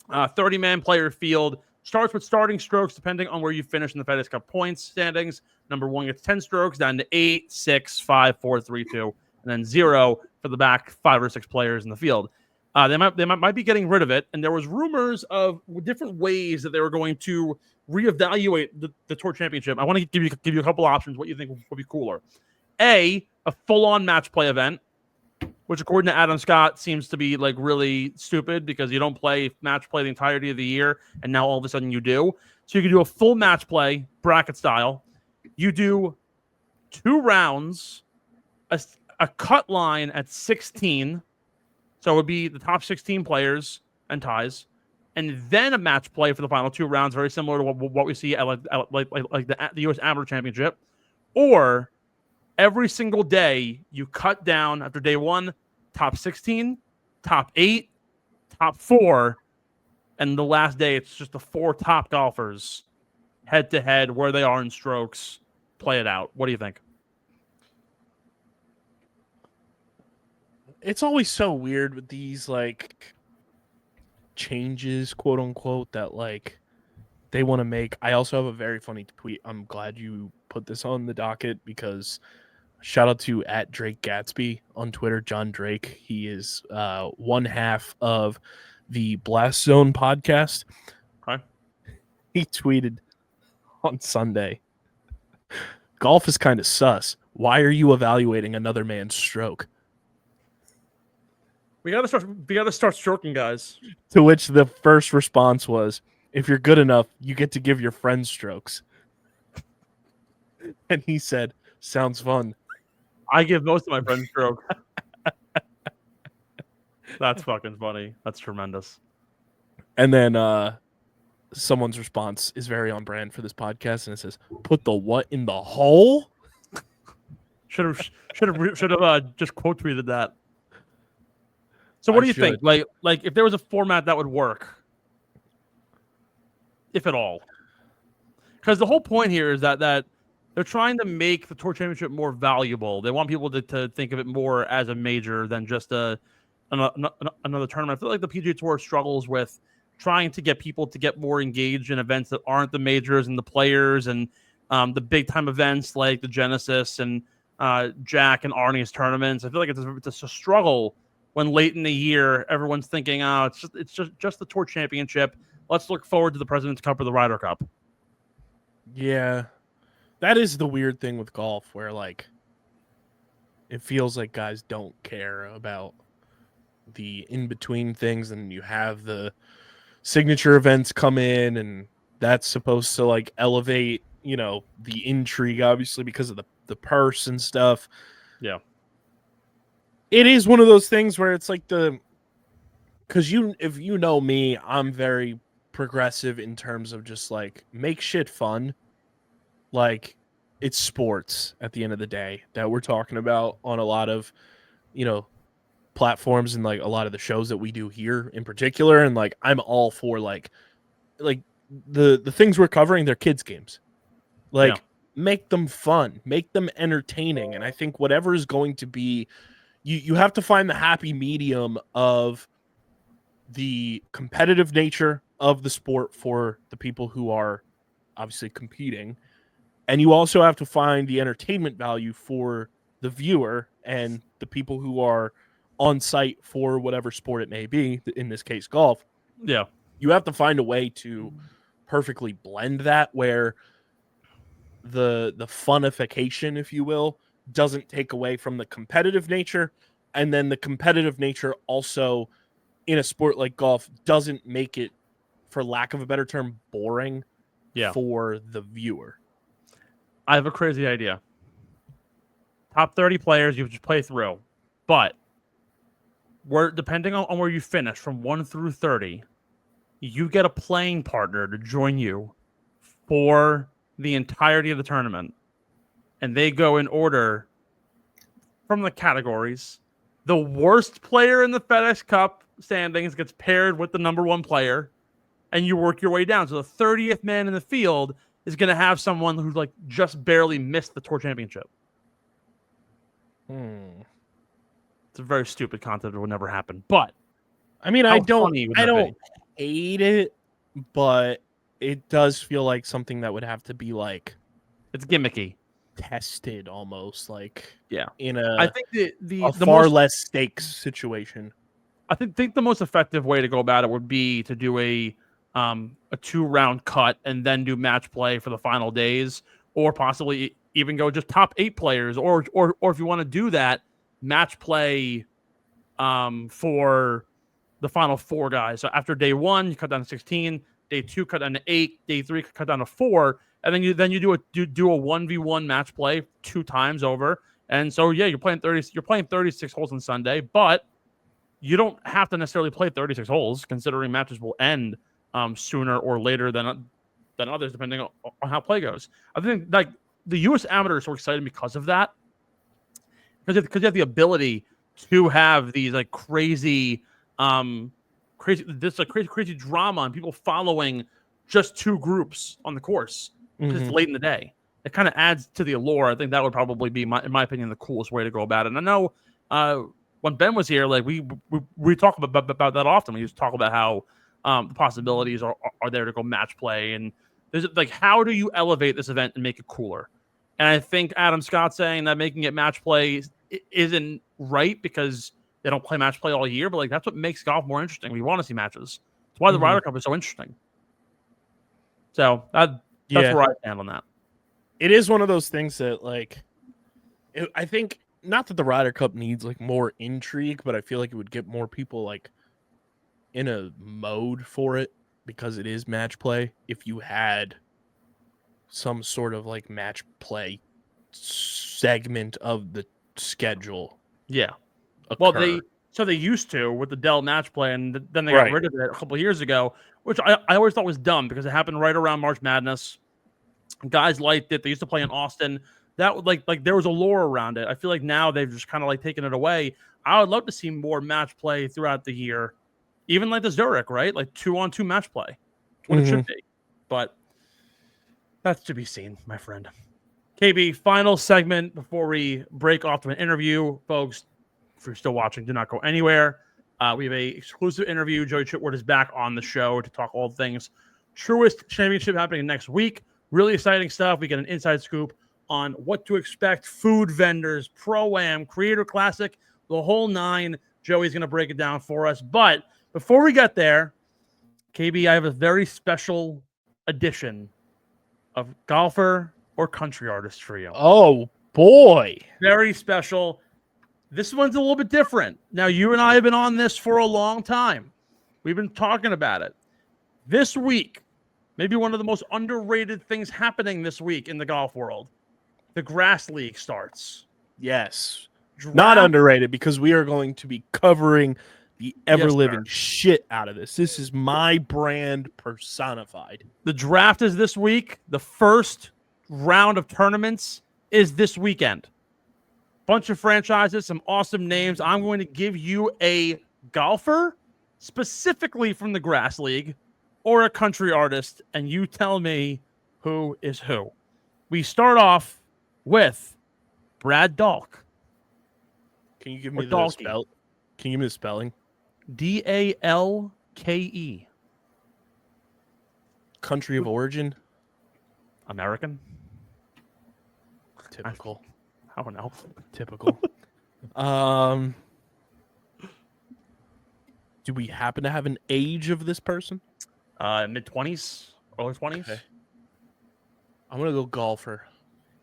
30-man player field starts with starting strokes depending on where you finish in the FedEx Cup points standings. Number 1 gets 10 strokes, down to 8, 6, 5, 4, 3, 2, and then 0 for the back 5 or 6 players in the field. They might be getting rid of it, and there was rumors of different ways that they were going to reevaluate the Tour Championship. I want to give you a couple options. What you think would be cooler? A full-on match play event, which according to Adam Scott seems to be like really stupid because you don't match play the entirety of the year, and now all of a sudden you do. So you can do a full match play bracket style. You do 2 rounds, a cut line at 16. So it would be the top 16 players and ties, and then a match play for the final 2 rounds, very similar to what we see at like the U.S. Amateur Championship. Or every single day you cut down after day 1, top 16, top 8, top 4, and the last day it's just the 4 top golfers head to head where they are in strokes. Play it out. What do you think? It's always so weird with these like changes, quote unquote, that like they want to make. I also have a very funny tweet. I'm glad you put this on the docket because shout out to @DrakeGatsby on Twitter, John Drake. He is one half of the Blast Zone podcast. Okay. He tweeted on Sunday, "Golf is kind of sus. Why are you evaluating another man's stroke?" We gotta start stroking, guys. To which the first response was, "If you're good enough, you get to give your friends strokes." And he said, "Sounds fun." I give most of my friends stroke. That's fucking funny. That's tremendous. And then someone's response is very on brand for this podcast, and it says, "Put the what in the hole?" Should have just quote tweeted that. So what do you think? Like if there was a format that would work, if at all? Because the whole point here is that they're trying to make the Tour Championship more valuable. They want people to think of it more as a major than just another tournament. I feel like the PGA Tour struggles with trying to get people to get more engaged in events that aren't the majors and the players and the big time events like the Genesis and Jack and Arnie's tournaments. I feel like it's a struggle when late in the year everyone's thinking, "Oh, it's just the Tour Championship. Let's look forward to the President's Cup or the Ryder Cup." Yeah, that is the weird thing with golf, where like it feels like guys don't care about the in between things, and you have the signature events come in, and that's supposed to like elevate, the intrigue, obviously because of the purse and stuff. Yeah. It is one of those things where it's like because if you know me, I'm very progressive in terms of just like make shit fun. Like it's sports at the end of the day that we're talking about on a lot of, platforms and like a lot of the shows that we do here in particular, and like I'm all for like the things we're covering, they're kids games. Like make them fun, make them entertaining, and I think whatever is going to be, you have to find the happy medium of the competitive nature of the sport for the people who are obviously competing, and you also have to find the entertainment value for the viewer and the people who are on site for whatever sport it may be, in this case golf. Yeah, you have to find a way to perfectly blend that where the funification, if you will, doesn't take away from the competitive nature, and then the competitive nature also in a sport like golf doesn't make it, for lack of a better term, boring for the viewer. I have a crazy idea. Top 30 players you just play through, but depending on where you finish from 1 through 30, you get a playing partner to join you for the entirety of the tournament, and they go in order from the categories. The worst player in the FedEx Cup standings gets paired with the number 1 player, and you work your way down. So the 30th man in the field is going to have someone who's like just barely missed the Tour Championship. It's a very stupid concept. It would never happen. But I mean, I don't hate it, but it does feel like something that would have to be like, it's gimmicky, tested almost, like in I think the far less stakes situation. I think the most effective way to go about it would be to do a 2-round cut and then do match play for the final days, or possibly even go just top 8 players, or if you want to do that, match play for the final 4 guys. So after day 1, you cut down to 16. Day 2, cut down to 8. Day 3, cut down to 4. And then you do a 1v1 match play 2 times over. And so you're playing 36 holes on Sunday, but you don't have to necessarily play 36 holes, considering matches will end sooner or later than others, depending on how play goes. I think like the U.S. Amateur is so exciting because of that, because you have the ability to have these like crazy drama and people following just 2 groups on the course because it's late in the day. It kind of adds to the allure. I think that would probably be, in my opinion, the coolest way to go about it. And I know when Ben was here, like we talk about that often. We used to talk about how the possibilities are there to go match play, and there's like, how do you elevate this event and make it cooler? And I think Adam Scott saying that making it match play isn't right because they don't play match play all year, but like that's what makes golf more interesting. We want to see matches. That's why the Ryder Cup is so interesting. So that's where I stand on that. It is one of those things that like I think, not that the Ryder Cup needs like more intrigue, but I feel like it would get more people like in a mode for it because it is match play. If you had some sort of like match play segment of the schedule. Yeah. Occur. Well, they used to with the Dell match play, and then they got rid of it a couple of years ago, which I always thought was dumb because it happened right around March Madness. Guys liked it. They used to play in Austin. That would like there was a lore around it. I feel like now they've just kind of like taken it away. I would love to see more match play throughout the year, even like the Zurich, right? Like 2-on-2 match play. That's what it should be. But that's to be seen, my friend. KB, final segment before we break off to an interview. Folks, if you're still watching, do not go anywhere. We have a exclusive interview. Joie Chitwood is back on the show to talk all things Truist Championship happening next week. Really exciting stuff. We get an inside scoop on what to expect, food vendors, Pro-Am, Creator Classic, the whole 9. Joey's going to break it down for us. But before we get there, KB, I have a very special edition of Golfer or Country Artist for you. Oh, boy. Very special. This one's a little bit different. Now, you and I have been on this for a long time. We've been talking about it. This week, maybe one of the most underrated things happening this week in the golf world, the Grass League starts. Yes. Not underrated, because we are going to be covering the ever-living shit out of this. This is my brand personified. The draft is this week. The first round of tournaments is this weekend. bunch of franchises, some awesome names. I'm going to give you a golfer specifically from the Grass League or a country artist, and you tell me who is who. We start off with Brad Dahlke. Can you give me the spell? Can you give me the spelling? Dalke. Country of origin? American. Typical. I don't know. Typical. Do we happen to have an age of this person? Mid-20s, early 20s. Okay. I'm gonna go golfer.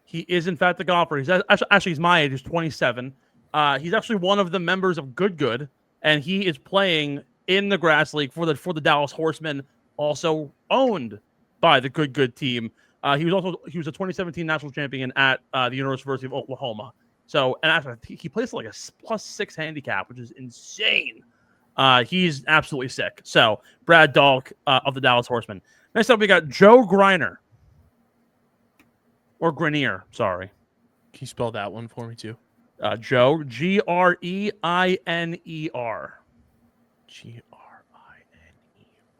He is in fact a golfer. He's actually he's my age. He's 27. He's actually one of the members of Good, and he is playing in the Grass League for the Dallas Horsemen, also owned by the Good team. He was a 2017 national champion at the University of Oklahoma. So, and actually, he plays like a +6 handicap, which is insane. He's absolutely sick. So, Brad Dahlke of the Dallas Horsemen. Next up, we got Joe Greiner. Or Grenier, sorry. Can you spell that one for me too? Joe, Greiner. Greiner.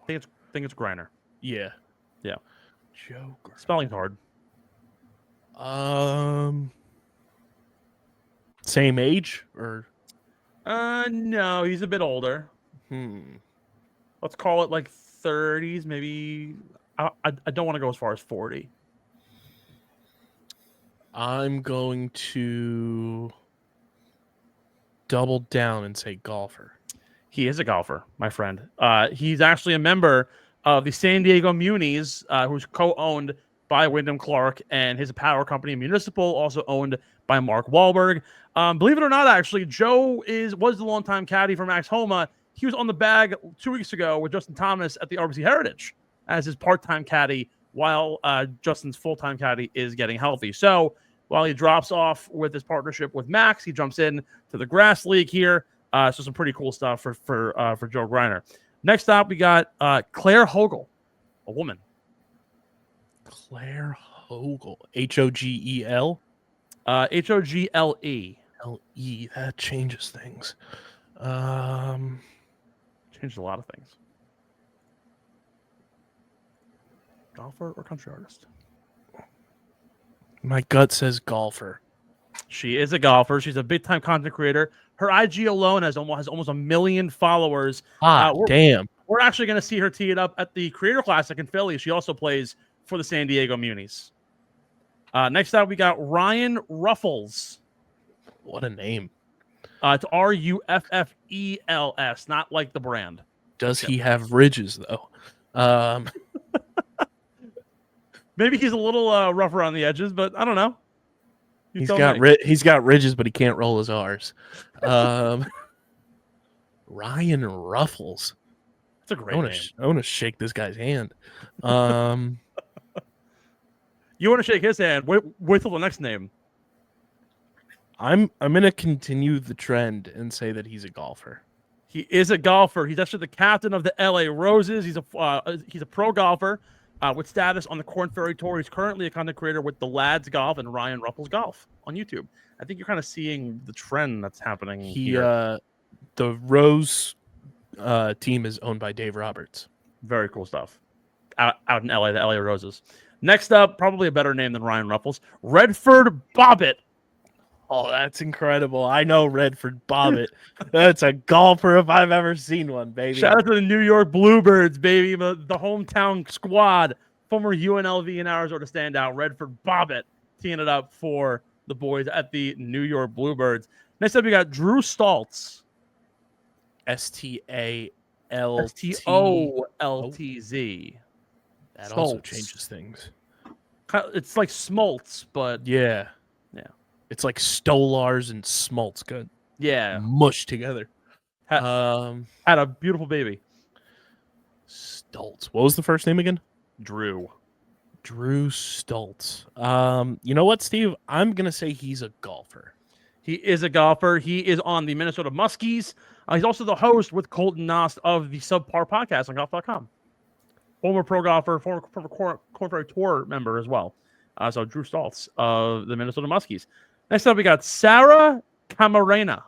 I think it's Greiner. Yeah. Yeah. Joe Greiner. Spelling's hard. Same age or? No, he's a bit older. Let's call it like 30s, maybe. I don't want to go as far as 40. I'm going to double down and say golfer. He is a golfer, my friend. He's actually a member of the San Diego Munis, who's co-owned by Wyndham Clark, and his power company, Municipal, also owned by Mark Wahlberg. Believe it or not, actually, Joe was the longtime caddy for Max Homa. He was on the bag 2 weeks ago with Justin Thomas at the RBC Heritage as his part-time caddy, while Justin's full-time caddy is getting healthy. So while he drops off with his partnership with Max, he jumps in to the Grass League here. So some pretty cool stuff for Joe Greiner. Next up, we got Claire Hogle, a woman. Claire Hogle. Hogel? Hogle. L-E. That changes things. Changed a lot of things. Golfer or country artist? My gut says golfer. She is a golfer. She's a big-time content creator. Her IG alone has almost 1 million followers. Damn. We're actually going to see her tee it up at the Creator Classic in Philly. She also plays for the San Diego Munis. Next up, we got Ryan Ruffles. What a name. It's Ruffels, not like the brand. Does he have ridges, though? Maybe he's a little rougher on the edges, but I don't know. He's got ridges, but he can't roll his R's. Ryan Ruffles. That's a great name. I want to shake this guy's hand. You want to shake his hand? Wait till the next name. I'm gonna continue the trend and say that he's a golfer. He is a golfer. He's actually the captain of the LA Roses. He's a pro golfer with status on the Korn Ferry Tour. He's currently a content creator with the Lads Golf and Ryan Ruffles Golf on YouTube. I think you're kind of seeing the trend that's happening here. The Rose team is owned by Dave Roberts. Very cool stuff. Out in LA, the LA Roses. Next up, probably a better name than Ryan Ruffles, Redford Bobbitt. Oh, that's incredible. I know Redford Bobbitt. That's a golfer if I've ever seen one, baby. Shout out to the New York Bluebirds, baby. The hometown squad. Former UNLV and Arizona standout, Redford Bobbitt, teeing it up for the boys at the New York Bluebirds. Next up, we got Drew Stoltz. Staltz. Stoltz. That also changes things. It's like smoltz, but yeah. It's like Stolars and Smoltz got mushed together. Had a beautiful baby. Stoltz. What was the first name again? Drew Stoltz. You know what, Steve? I'm gonna say he's a golfer. He is a golfer. He is on the Minnesota Muskies. He's also the host with Colton Nost of the Subpar podcast on golf.com. Former pro golfer, former Korn Ferry Tour member as well. So Drew Stoltz of the Minnesota Muskies. Next up, we got Sarah Camarena.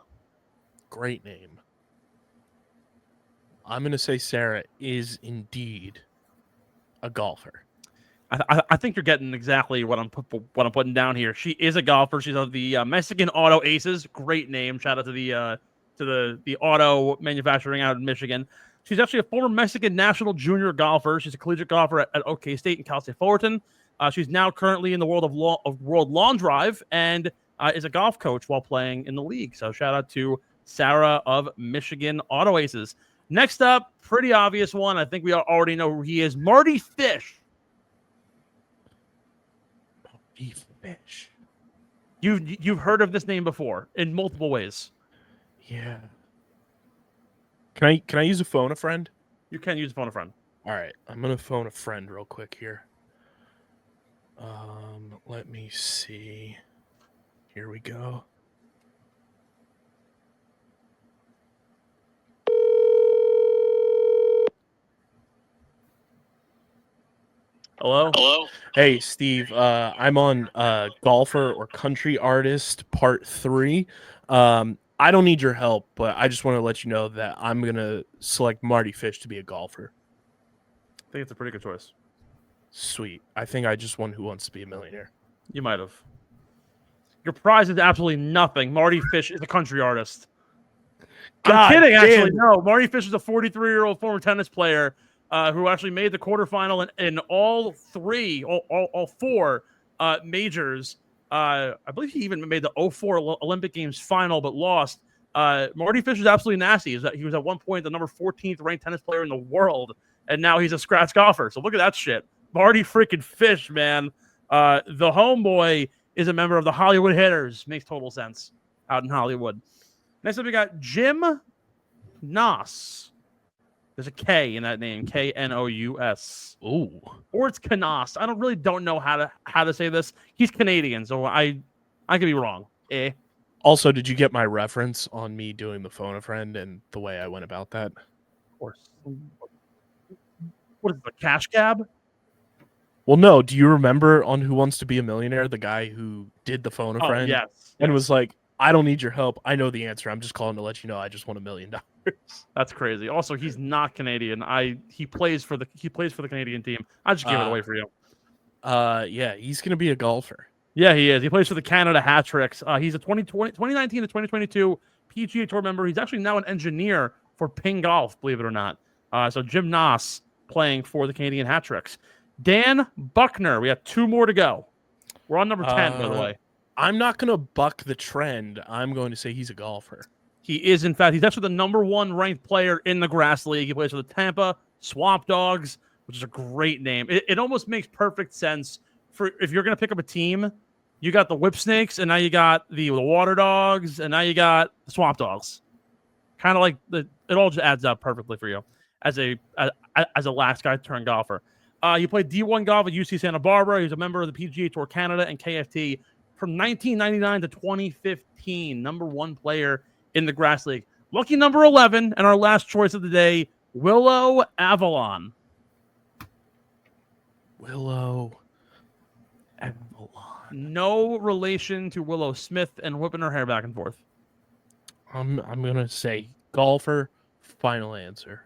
Great name. I'm going to say Sarah is indeed a golfer. I think you're getting exactly what I'm putting down here. She is a golfer. She's of the Mexican Auto Aces. Great name. Shout out to the auto manufacturing out in Michigan. She's actually a former Mexican national junior golfer. She's a collegiate golfer at OK State and Cal State Fullerton. She's now currently in the world of World Lawn Drive and is a golf coach while playing in the league. So shout out to Sarah of Michigan Auto Aces. Next up, pretty obvious one. I think we already know who he is. Marty Fish. Fish. You've heard of this name before in multiple ways. Yeah. Can I use a phone a friend? You can use a phone a friend. All right, I'm gonna phone a friend real quick here. Let me see. Here we go. Hello? Hey, Steve. I'm on Golfer or Country Artist Part 3. I don't need your help, but I just want to let you know that I'm going to select Marty Fish to be a golfer. I think it's a pretty good choice. Sweet. I think I just won Who Wants to Be a Millionaire. You might have. Your prize is absolutely nothing. Marty Fish is a country artist. I'm kidding, actually. No, Marty Fish is a 43-year-old former tennis player who actually made the quarterfinal in all four majors. I believe he even made the 2004 Olympic Games final, but lost. Marty Fish is absolutely nasty. He was at one point the number 14th ranked tennis player in the world, and now he's a scratch golfer. So look at that shit. Marty freaking Fish, man. The homeboy is a member of the Hollywood Hitters. Makes total sense out in Hollywood. Next up, we got Jim Knoss. There's a K in that name, Knous. Ooh. Or it's Knost. I don't know how to say this. He's Canadian, so I could be wrong. Also, did you get my reference on me doing the phone a friend and the way I went about that? Of course. What is it, a cash cab? Well, no. Do you remember on Who Wants to Be a Millionaire, the guy who did the phone a friend? Yes. And was like, I don't need your help. I know the answer. I'm just calling to let you know I just won $1 million. That's crazy. Also, he's not Canadian. He plays for the Canadian team. I just gave it away for you. Yeah, he's gonna be a golfer. Yeah, he is. He plays for the Canada Hat Tricks. He's a 2019 to 2022 PGA Tour member. He's actually now an engineer for Ping Golf, believe it or not. So Jim Knoss playing for the Canadian Hat Tricks. Dan Buckner. We have two more to go. We're on number 10, by the way. I'm not going to buck the trend. I'm going to say he's a golfer. He is, in fact. He's actually the number 1 ranked player in the Grass League. He plays for the Tampa Swamp Dogs, which is a great name. It almost makes perfect sense for if you're going to pick up a team. You got the Whip Snakes, and now you got the Water Dogs, and now you got the Swamp Dogs. Kind of like it all just adds up perfectly for you as a last guy turned golfer. He played D1 golf at UC Santa Barbara. He was a member of the PGA Tour Canada and KFT from 1999 to 2015. Number 1 player in the Grass League. Lucky number 11, and our last choice of the day, Willow Avalon. Willow Avalon. No relation to Willow Smith and whipping her hair back and forth. I'm gonna say golfer. Final answer.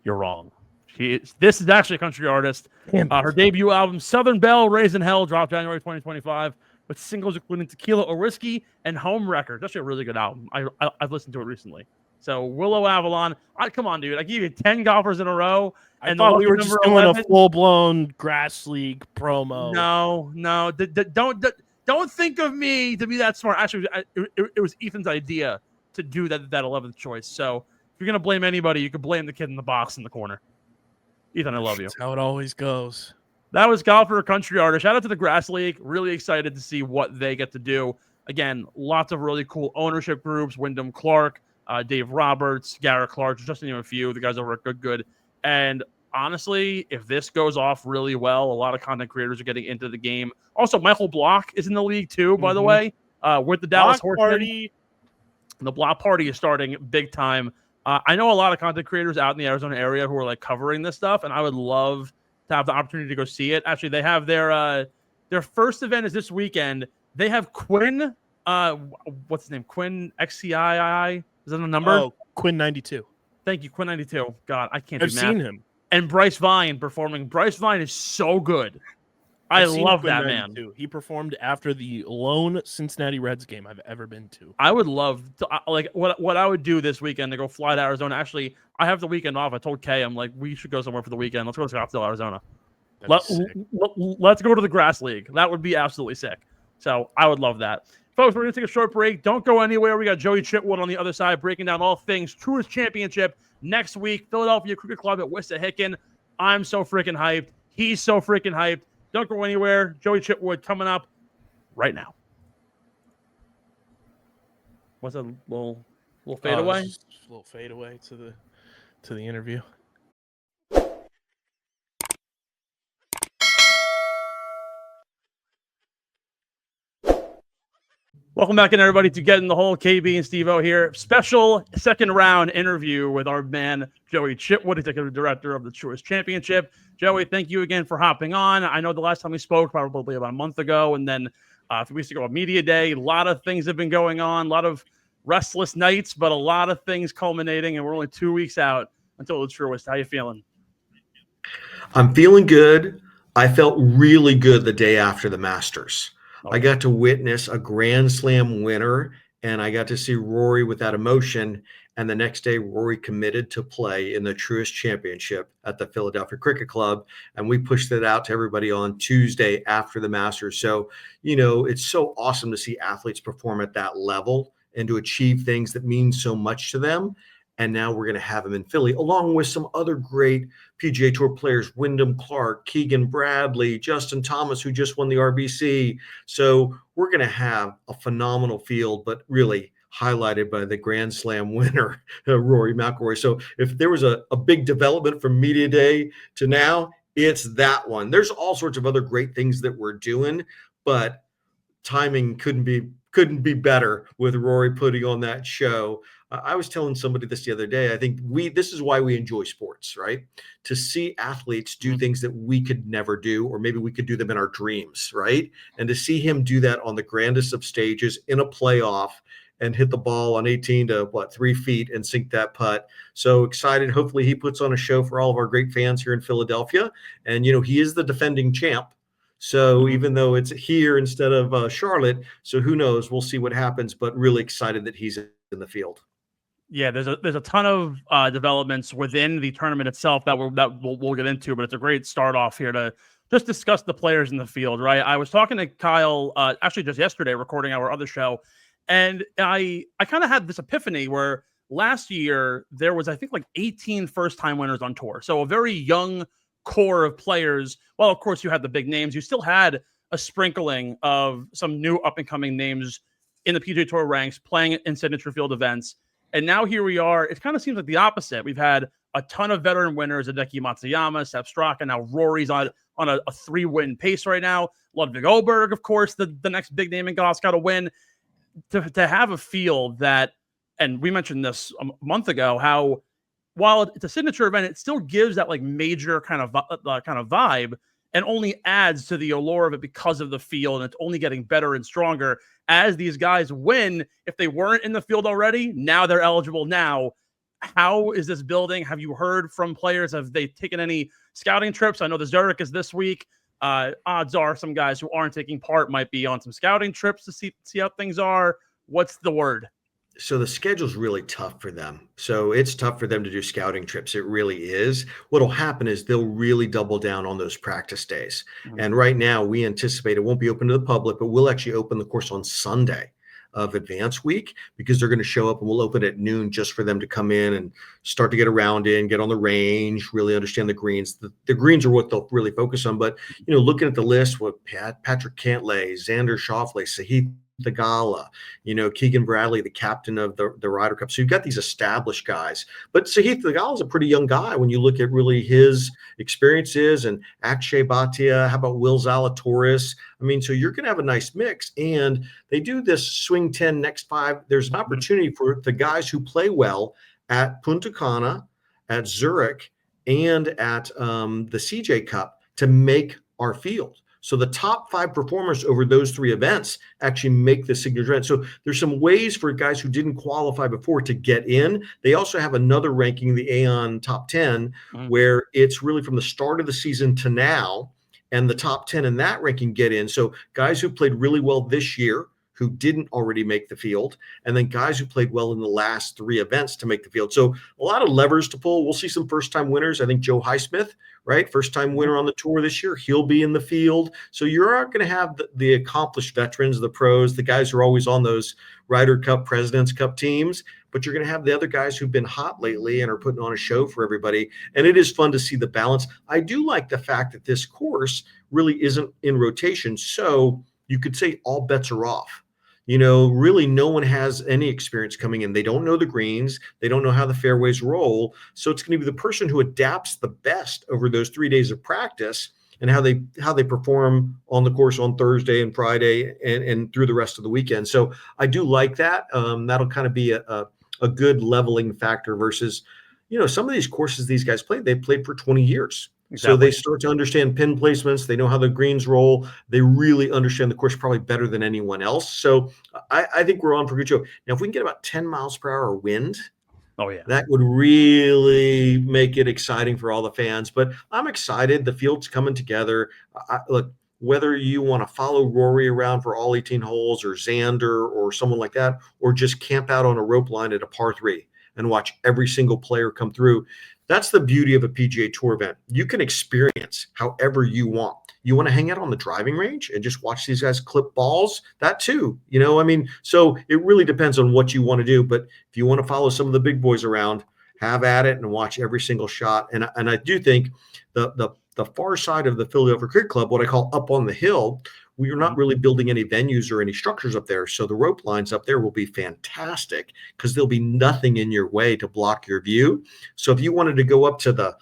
You're wrong. This is actually a country artist. Her debut album, Southern Belle, Raised in Hell, dropped January 2025 with singles including Tequila or Whiskey and Home Record. That's actually a really good album. I've listened to it recently. So Willow Avalon. Come on, dude. I gave you 10 golfers in a row. I thought we were just doing 11. A full-blown Grass League promo. No. Don't think of me to be that smart. Actually, it was Ethan's idea to do that 11th choice. So if you're going to blame anybody, you could blame the kid in the box in the corner. Ethan, I love you. That's how it always goes. That was Golfer Country Artist. Shout out to the Grass League. Really excited to see what they get to do. Again, lots of really cool ownership groups. Wyndham Clark, Dave Roberts, Garrett Clark, just to name a few. The guys over at Good. And honestly, if this goes off really well, a lot of content creators are getting into the game. Also, Michael Block is in the league too, by the way, with the Dallas Horse Party. The Block Party is starting big time. I know a lot of content creators out in the Arizona area who are like covering this stuff, and I would love to have the opportunity to go see it. Actually, they have their first event is this weekend. They have Quinn What's his name? Quinn XCII. Is that a number? Oh, Quinn 92. Thank you, Quinn 92. God, I can't. I've seen him. And Bryce Vine performing. Bryce Vine is so good. I love that man. He performed after the lone Cincinnati Reds game I've ever been to. I would love to, like, what I would do this weekend to go fly to Arizona. Actually, I have the weekend off. I told Kay, I'm like, we should go somewhere for the weekend. Let's go to Scottsdale, Arizona. Let's go to the Grass League. That would be absolutely sick. So I would love that. Folks, we're going to take a short break. Don't go anywhere. We got Joie Chitwood on the other side breaking down all things Truist Championship next week. Philadelphia Cricket Club at Wissahickon. I'm so freaking hyped. He's so freaking hyped. Don't go anywhere. Joie Chitwood coming up right now. What's a little fade away? Just a little fade away to the interview. Welcome back in, everybody, to Getting the Hole. KB and Steve-O here. Special second round interview with our man, Joie Chitwood, Executive Director of the Truist Championship. Joey, thank you again for hopping on. I know the last time we spoke, probably about a month ago, and then a few weeks ago, a media day. A lot of things have been going on, a lot of restless nights, but a lot of things culminating, and we're only 2 weeks out until the Truist. How you feeling? I'm feeling good. I felt really good the day after the Masters. I got to witness a Grand Slam winner, and I got to see Rory with that emotion. And the next day, Rory committed to play in the Truist Championship at the Philadelphia Cricket Club. And we pushed it out to everybody on Tuesday after the Masters. So, it's so awesome to see athletes perform at that level and to achieve things that mean so much to them. And now we're going to have him in Philly, along with some other great PGA Tour players, Wyndham Clark, Keegan Bradley, Justin Thomas, who just won the RBC. So we're going to have a phenomenal field, but really highlighted by the Grand Slam winner, Rory McIlroy. So if there was a big development from Media Day to now, it's that one. There's all sorts of other great things that we're doing, but timing couldn't be better with Rory putting on that show. I was telling somebody this the other day. I think this is why we enjoy sports, right? To see athletes do things that we could never do, or maybe we could do them in our dreams, right? And to see him do that on the grandest of stages in a playoff and hit the ball on 18 to 3 feet and sink that putt. So excited. Hopefully he puts on a show for all of our great fans here in Philadelphia. And, he is the defending champ. So even though it's here instead of Charlotte, so who knows? We'll see what happens, but really excited that he's in the field. Yeah, there's a ton of developments within the tournament itself that we'll get into, but it's a great start off here to just discuss the players in the field, right? I was talking to Kyle actually just yesterday, recording our other show, and I kind of had this epiphany where last year there was, I think, like 18 first-time winners on tour, so a very young core of players. Well, of course, you had the big names. You still had a sprinkling of some new up-and-coming names in the PGA Tour ranks playing in signature field events. And now here we are. It kind of seems like the opposite. We've had a ton of veteran winners, Hideki Matsuyama, Sepp Straka. Now Rory's on a 3-win pace right now. Ludvig, of course, the next big name in golf's got to win. To have a field that, and we mentioned this a month ago, how while it's a signature event, it still gives that like major kind of vibe, and only adds to the allure of it because of the field, and it's only getting better and stronger as these guys win. If they weren't in the field already, now they're eligible. Now, how is this building? Have you heard from players? Have they taken any scouting trips? I know the Zurich is this week. Odds are some guys who aren't taking part might be on some scouting trips to see how things are. What's the word? So the schedule's really tough for them. So it's tough for them to do scouting trips. It really is. What'll happen is they'll really double down on those practice days. Mm-hmm. And right now we anticipate it won't be open to the public, but we'll actually open the course on Sunday of Advance Week, because they're going to show up, and we'll open at noon just for them to come in and start to get around in, get on the range, really understand the greens. The greens are what they'll really focus on. But, looking at the list with Patrick Cantlay, Xander Schauffele, Sahith Theegala, Keegan Bradley, the captain of the Ryder Cup. So you've got these established guys, but Sahith Theegala is a pretty young guy when you look at really his experiences, and Akshay Bhatia. How about Will Zalatoris? So you're going to have a nice mix, and they do this swing 10 next 5. There's an opportunity for the guys who play well at Punta Cana, at Zurich, and at the CJ Cup to make our field. So the top 5 performers over those 3 events actually make the signature event. So there's some ways for guys who didn't qualify before to get in. They also have another ranking, the Aon Top 10, where it's really from the start of the season to now, and the top 10 in that ranking get in. So guys who played really well this year who didn't already make the field, and then guys who played well in the last 3 events to make the field. So a lot of levers to pull. We'll see some first-time winners. I think Joe Highsmith, right? First-time winner on the tour this year. He'll be in the field. So you're going to have the accomplished veterans, the pros, the guys who are always on those Ryder Cup, President's Cup teams, but you're going to have the other guys who've been hot lately and are putting on a show for everybody. And it is fun to see the balance. I do like the fact that this course really isn't in rotation. So you could say all bets are off. Really no one has any experience coming in. They don't know the greens. They don't know how the fairways roll. So it's going to be the person who adapts the best over those 3 days of practice and how they perform on the course on Thursday and Friday and through the rest of the weekend. So I do like that. That'll kind of be a good leveling factor versus, some of these courses these guys played, they played for 20 years. Exactly. So they start to understand pin placements. They know how the greens roll. They really understand the course probably better than anyone else. So I think we're on for a good show. Now, if we can get about 10 miles per hour wind, that would really make it exciting for all the fans. But I'm excited. The field's coming together. Look, whether you want to follow Rory around for all 18 holes or Xander or someone like that, or just camp out on a rope line at a par 3 and watch every single player come through. That's the beauty of a PGA Tour event. You can experience however you want. You want to hang out on the driving range and just watch these guys clip balls? That too, so it really depends on what you want to do. But if you want to follow some of the big boys around, have at it and watch every single shot. And I do think the far side of the Philadelphia Cricket Club, what I call up on the hill, we are not really building any venues or any structures up there. So the rope lines up there will be fantastic because there'll be nothing in your way to block your view. So if you wanted to go up to the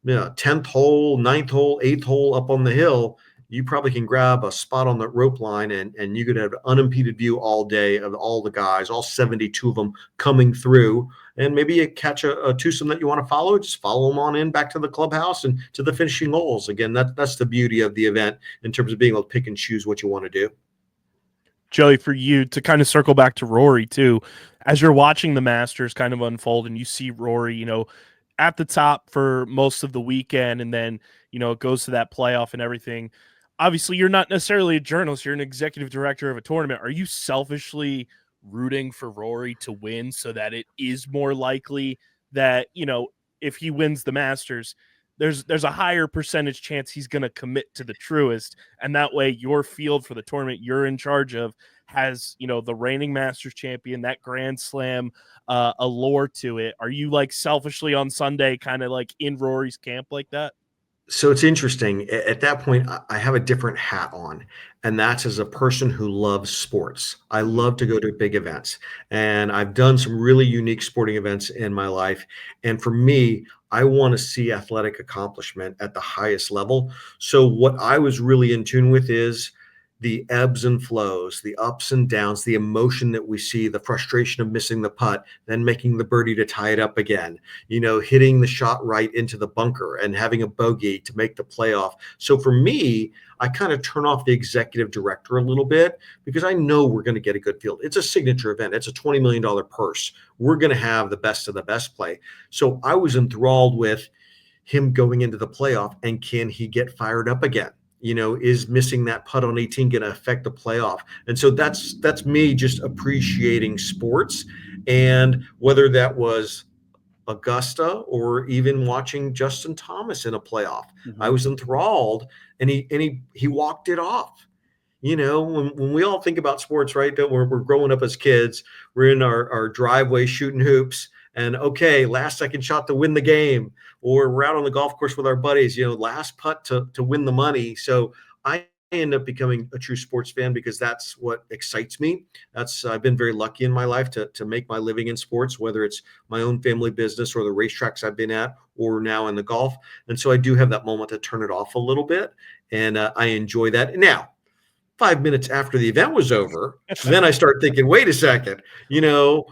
10th hole, 9th hole, 8th hole up on the hill, you probably can grab a spot on the rope line and you could have an unimpeded view all day of all the guys, all 72 of them coming through. And maybe you catch a twosome that you want to follow, just follow them on in back to the clubhouse and to the finishing holes. Again, that's the beauty of the event in terms of being able to pick and choose what you want to do. Joey, for you to kind of circle back to Rory too, as you're watching the Masters kind of unfold and you see Rory, at the top for most of the weekend, and then, it goes to that playoff and everything. Obviously, you're not necessarily a journalist. You're an executive director of a tournament. Are you selfishly rooting for Rory to win so that it is more likely that, if he wins the Masters, there's a higher percentage chance he's going to commit to the Truist, and that way your field for the tournament you're in charge of has, the reigning Masters champion, that Grand Slam allure to it? Are you selfishly on Sunday kind of in Rory's camp like that? So it's interesting. At that point, I have a different hat on, and that's as a person who loves sports. I love to go to big events, and I've done some really unique sporting events in my life. And for me, I want to see athletic accomplishment at the highest level. So what I was really in tune with is the ebbs and flows, the ups and downs, the emotion that we see, the frustration of missing the putt, then making the birdie to tie it up again, hitting the shot right into the bunker and having a bogey to make the playoff. So for me, I kind of turn off the executive director a little bit because I know we're going to get a good field. It's a signature event. It's a $20 million purse. We're going to have the best of the best play. So I was enthralled with him going into the playoff, and can he get fired up again? Is missing that putt on 18 going to affect the playoff? And so that's me just appreciating sports. And whether that was Augusta or even watching Justin Thomas in a playoff, I was enthralled, and he walked it off. When we all think about sports, right? We're growing up as kids, we're in our driveway shooting hoops, and okay, last second shot to win the game, or we're out on the golf course with our buddies, last putt to win the money. So I end up becoming a true sports fan because that's what excites me. I've been very lucky in my life to make my living in sports, whether it's my own family business or the racetracks I've been at, or now in the golf. And so I do have that moment to turn it off a little bit, and I enjoy that. Now, 5 minutes after the event was over, then I start thinking, wait a second,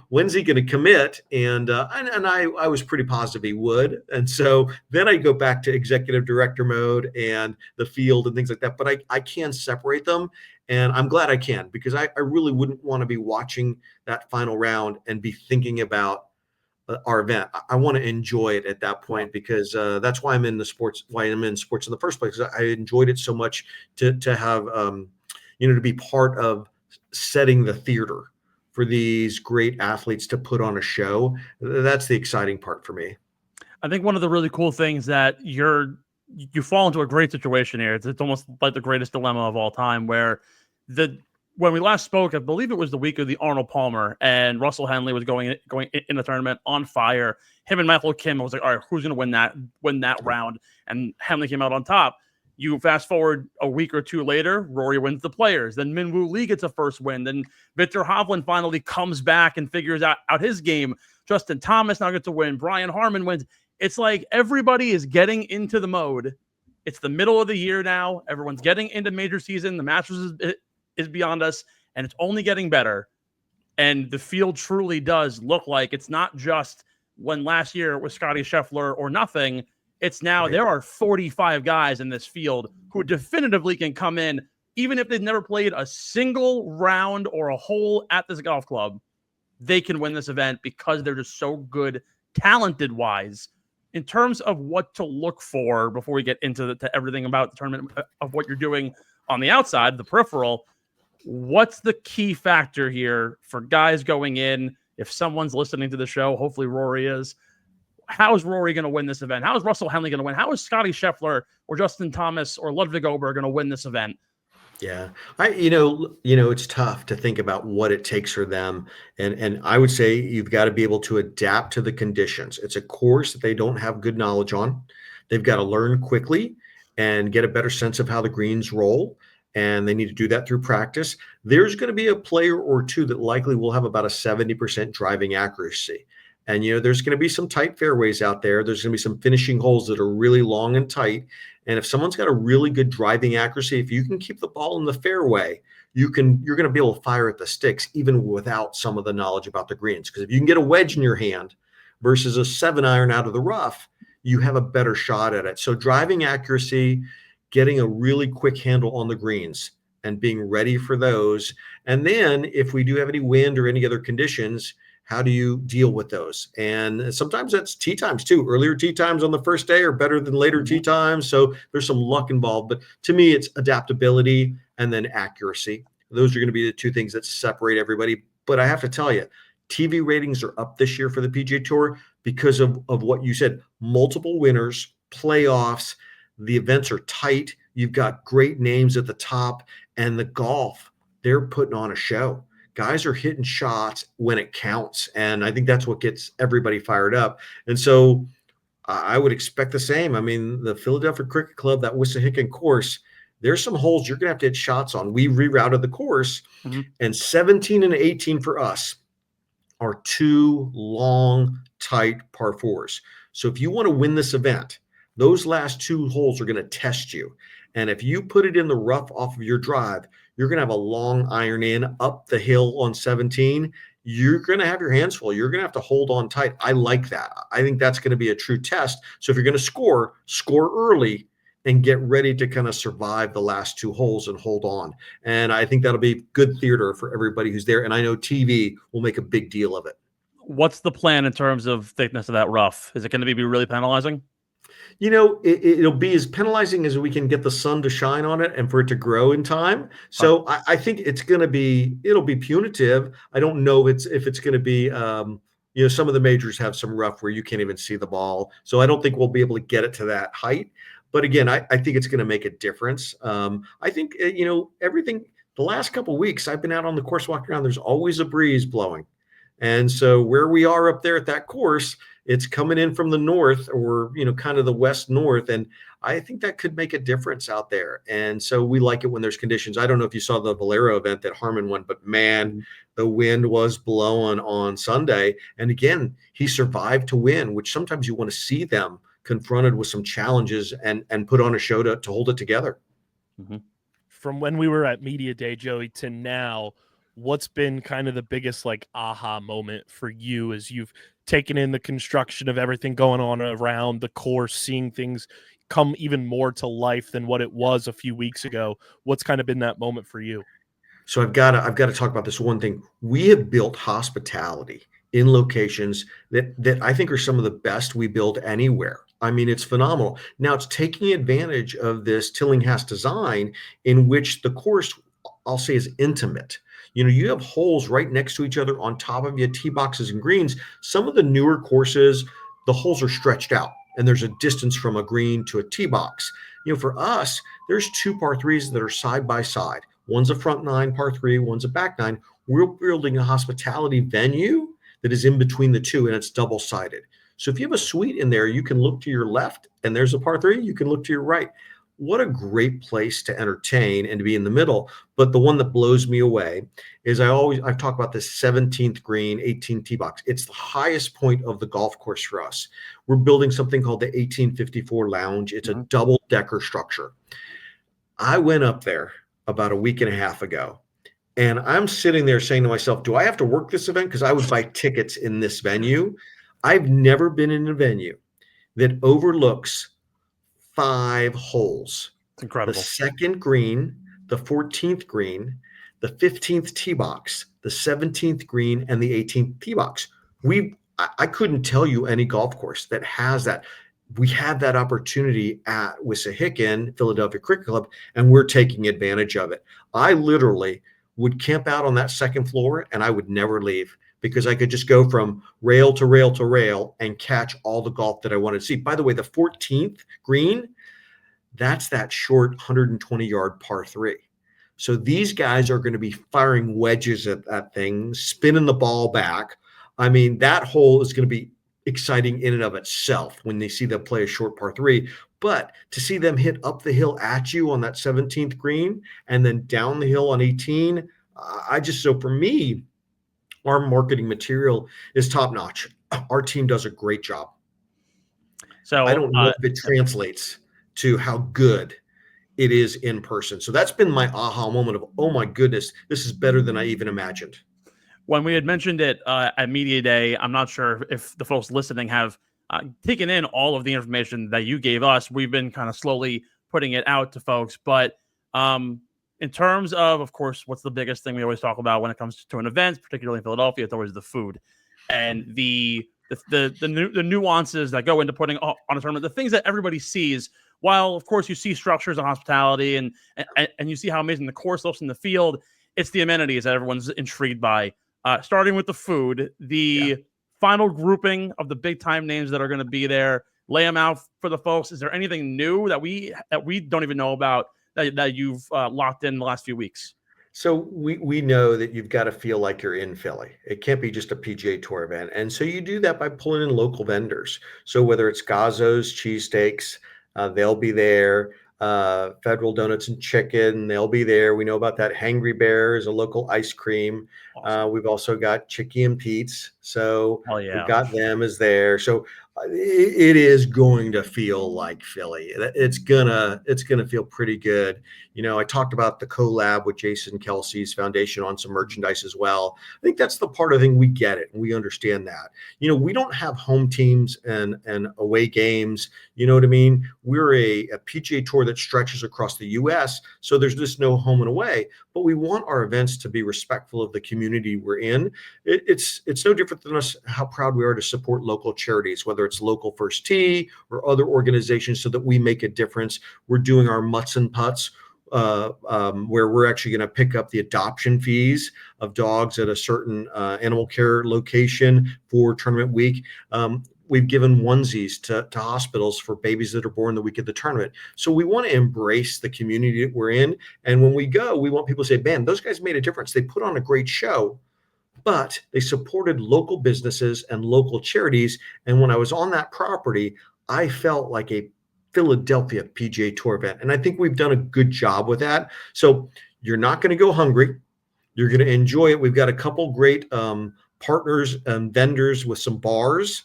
when's he going to commit? And I was pretty positive he would. And so then I go back to executive director mode and the field and things like that. But I can separate them. And I'm glad I can, because I really wouldn't want to be watching that final round and be thinking about our event. I want to enjoy it at that point, because that's why I'm in sports in the first place. I enjoyed it so much to have, to be part of setting the theater for these great athletes to put on a show. That's the exciting part for me. I think one of the really cool things that you fall into a great situation here. It's almost like the greatest dilemma of all time, where when we last spoke, I believe it was the week of the Arnold Palmer, and Russell Henley was going in the tournament on fire. Him and Michael Kim was like, all right, who's going to win that round? And Henley came out on top. You fast forward a week or two later, Rory wins the Players. Then Min-Woo Lee gets a first win. Then Viktor Hovland finally comes back and figures out his game. Justin Thomas now gets a win. Brian Harman wins. It's like everybody is getting into the mode. It's the middle of the year now. Everyone's getting into major season. The Masters is beyond us, and it's only getting better. And the field truly does look like it's not just when last year it was Scotty Scheffler or nothing. It's now there are 45 guys in this field who definitively can come in, even if they've never played a single round or a hole at this golf club. They can win this event because they're just so good, talented wise. In terms of what to look for before we get into to everything about the tournament, of what you're doing on the outside, the peripheral, what's the key factor here for guys going in? If someone's listening to the show, hopefully Rory is. How is Rory going to win this event? How is Russell Henley going to win? How is Scotty Scheffler or Justin Thomas or Ludwig Oberg going to win this event? Yeah, it's tough to think about what it takes for them. And I would say you've got to be able to adapt to the conditions. It's a course that they don't have good knowledge on. They've got to learn quickly and get a better sense of how the greens roll. And they need to do that through practice. There's going to be a player or two that likely will have about a 70% driving accuracy. And, there's going to be some tight fairways out there. There's going to be some finishing holes that are really long and tight. And if someone's got a really good driving accuracy, if you can keep the ball in the fairway, you're going to be able to fire at the sticks, even without some of the knowledge about the greens. Because if you can get a wedge in your hand versus a 7-iron out of the rough, you have a better shot at it. So driving accuracy, getting a really quick handle on the greens and being ready for those. And then if we do have any wind or any other conditions, how do you deal with those? And sometimes that's tee times too. Earlier tee times on the first day are better than later tee times. So there's some luck involved. But to me, it's adaptability and then accuracy. Those are going to be the two things that separate everybody. But I have to tell you, TV ratings are up this year for the PGA Tour because of what you said. Multiple winners, playoffs, the events are tight. You've got great names at the top, and the golf, they're putting on a show. Guys are hitting shots when it counts. And I think that's what gets everybody fired up. And so I would expect the same. I mean, the Philadelphia Cricket Club, that Wissahickon course, there's some holes you're going to have to hit shots on. We rerouted the course, and 17 and 18 for us are two long, tight par fours. So if you want to win this event, those last two holes are going to test you. And if you put it in the rough off of your drive, you're going to have a long iron in up the hill on 17. You're going to have your hands full. You're going to have to hold on tight. I like that. I think that's going to be a true test. So if you're going to score early and get ready to kind of survive the last two holes and hold on. And I think that'll be good theater for everybody who's there. And I know TV will make a big deal of it. What's the plan in terms of thickness of that rough? Is it going to be really penalizing? It'll be as penalizing as we can get the sun to shine on it and for it to grow in time. So I think it'll be punitive. I don't know if it's going to be, some of the majors have some rough where you can't even see the ball. So I don't think we'll be able to get it to that height. But again, I think it's going to make a difference. I think, everything, the last couple of weeks I've been out on the course walking around, there's always a breeze blowing. And so where we are up there at that course, it's coming in from the north or, kind of the west north. And I think that could make a difference out there. And so we like it when there's conditions. I don't know if you saw the Valero event that Harman won, but man, the wind was blowing on Sunday. And again, he survived to win, which sometimes you want to see them confronted with some challenges and put on a show to hold it together. from when we were at Media Day, Joey, to now, what's been kind of the biggest like aha moment for you as you've taken in the construction of everything going on around the course, seeing things come even more to life than what it was a few weeks ago? What's kind of been that moment for you? So I've got to talk about this one thing. We have built hospitality in locations that I think are some of the best we build anywhere. I mean, it's phenomenal. Now it's taking advantage of this Tillinghast design in which the course, I'll say, is intimate. You know, you have holes right next to each other on top of you, tee boxes and greens. Some of the newer courses, the holes are stretched out and there's a distance from a green to a tee box. You know, for us, there's 2 par 3s that are side by side. One's a front 9 par 3, one's a back 9. We're building a hospitality venue that is in between the two, and it's double-sided. So if you have a suite in there, you can look to your left and there's a par 3, you can look to your right. What a great place to entertain and to be in the middle. But the one that blows me away is I've talked about this 17th green, 18th tee box. It's the highest point of the golf course for us. We're building something called the 1854 Lounge. It's a double-decker structure. I went up there about a week and a half ago, and I'm sitting there saying to myself, do I have to work this event? Because I would buy tickets in this venue. I've never been in a venue that overlooks 5 holes. It's incredible. The second green, the 14th green, the 15th tee box, the 17th green, and the 18th tee box. I couldn't tell you any golf course that has that. We had that opportunity at Wissahickon, Philadelphia Cricket Club, and we're taking advantage of it. I literally would camp out on that second floor and I would never leave because I could just go from rail to rail to rail and catch all the golf that I wanted to see. By the way, the 14th green, that's that short 120-yard par 3. So these guys are going to be firing wedges at that thing, spinning the ball back. I mean, that hole is going to be exciting in and of itself when they see them play a short par 3. But to see them hit up the hill at you on that 17th green and then down the hill on 18, so for me, our marketing material is top notch. Our team does a great job. So I don't know if it translates to how good it is in person. So that's been my aha moment of, oh my goodness, this is better than I even imagined. When we had mentioned it at Media Day, I'm not sure if the folks listening have taken in all of the information that you gave us. We've been kind of slowly putting it out to folks. But in terms of course, what's the biggest thing we always talk about when it comes to an event, particularly in Philadelphia, it's always the food and the nuances that go into putting on a tournament, the things that everybody sees. While, of course, you see structures and hospitality and you see how amazing the course looks in the field, it's the amenities that everyone's intrigued by. Starting with the food, the final grouping of the big-time names that are going to be there, lay them out for the folks. Is there anything new that we don't even know about that you've locked in the last few weeks? So we know that you've got to feel like you're in Philly. It can't be just a PGA Tour event. And so you do that by pulling in local vendors. So whether it's Gazzo's cheesesteaks, they'll be there. Federal Donuts and Chicken, they'll be there. We know about that. Hangry Bear is a local ice cream. Awesome. We've also got Chicky and Pete's. So we've got them as there. So it is going to feel like Philly. It's gonna feel pretty good. You know, I talked about the collab with Jason Kelsey's foundation on some merchandise as well. I think that's the part of the thing. We get it and we understand that. You know, we don't have home teams and away games. You know what I mean? We're a PGA Tour that stretches across the U.S., so there's just no home and away. But we want our events to be respectful of the community we're in. It's no different than us, how proud we are to support local charities, whether it's Local First Tee or other organizations, so that we make a difference. We're doing our mutts and putts, where we're actually going to pick up the adoption fees of dogs at a certain animal care location for tournament week. We've given onesies to hospitals for babies that are born the week of the tournament. So we want to embrace the community that we're in. And when we go, we want people to say, man, those guys made a difference. They put on a great show, but they supported local businesses and local charities. And when I was on that property, I felt like a Philadelphia PGA Tour event. And I think we've done a good job with that. So you're not going to go hungry. You're going to enjoy it. We've got a couple great partners and vendors with some bars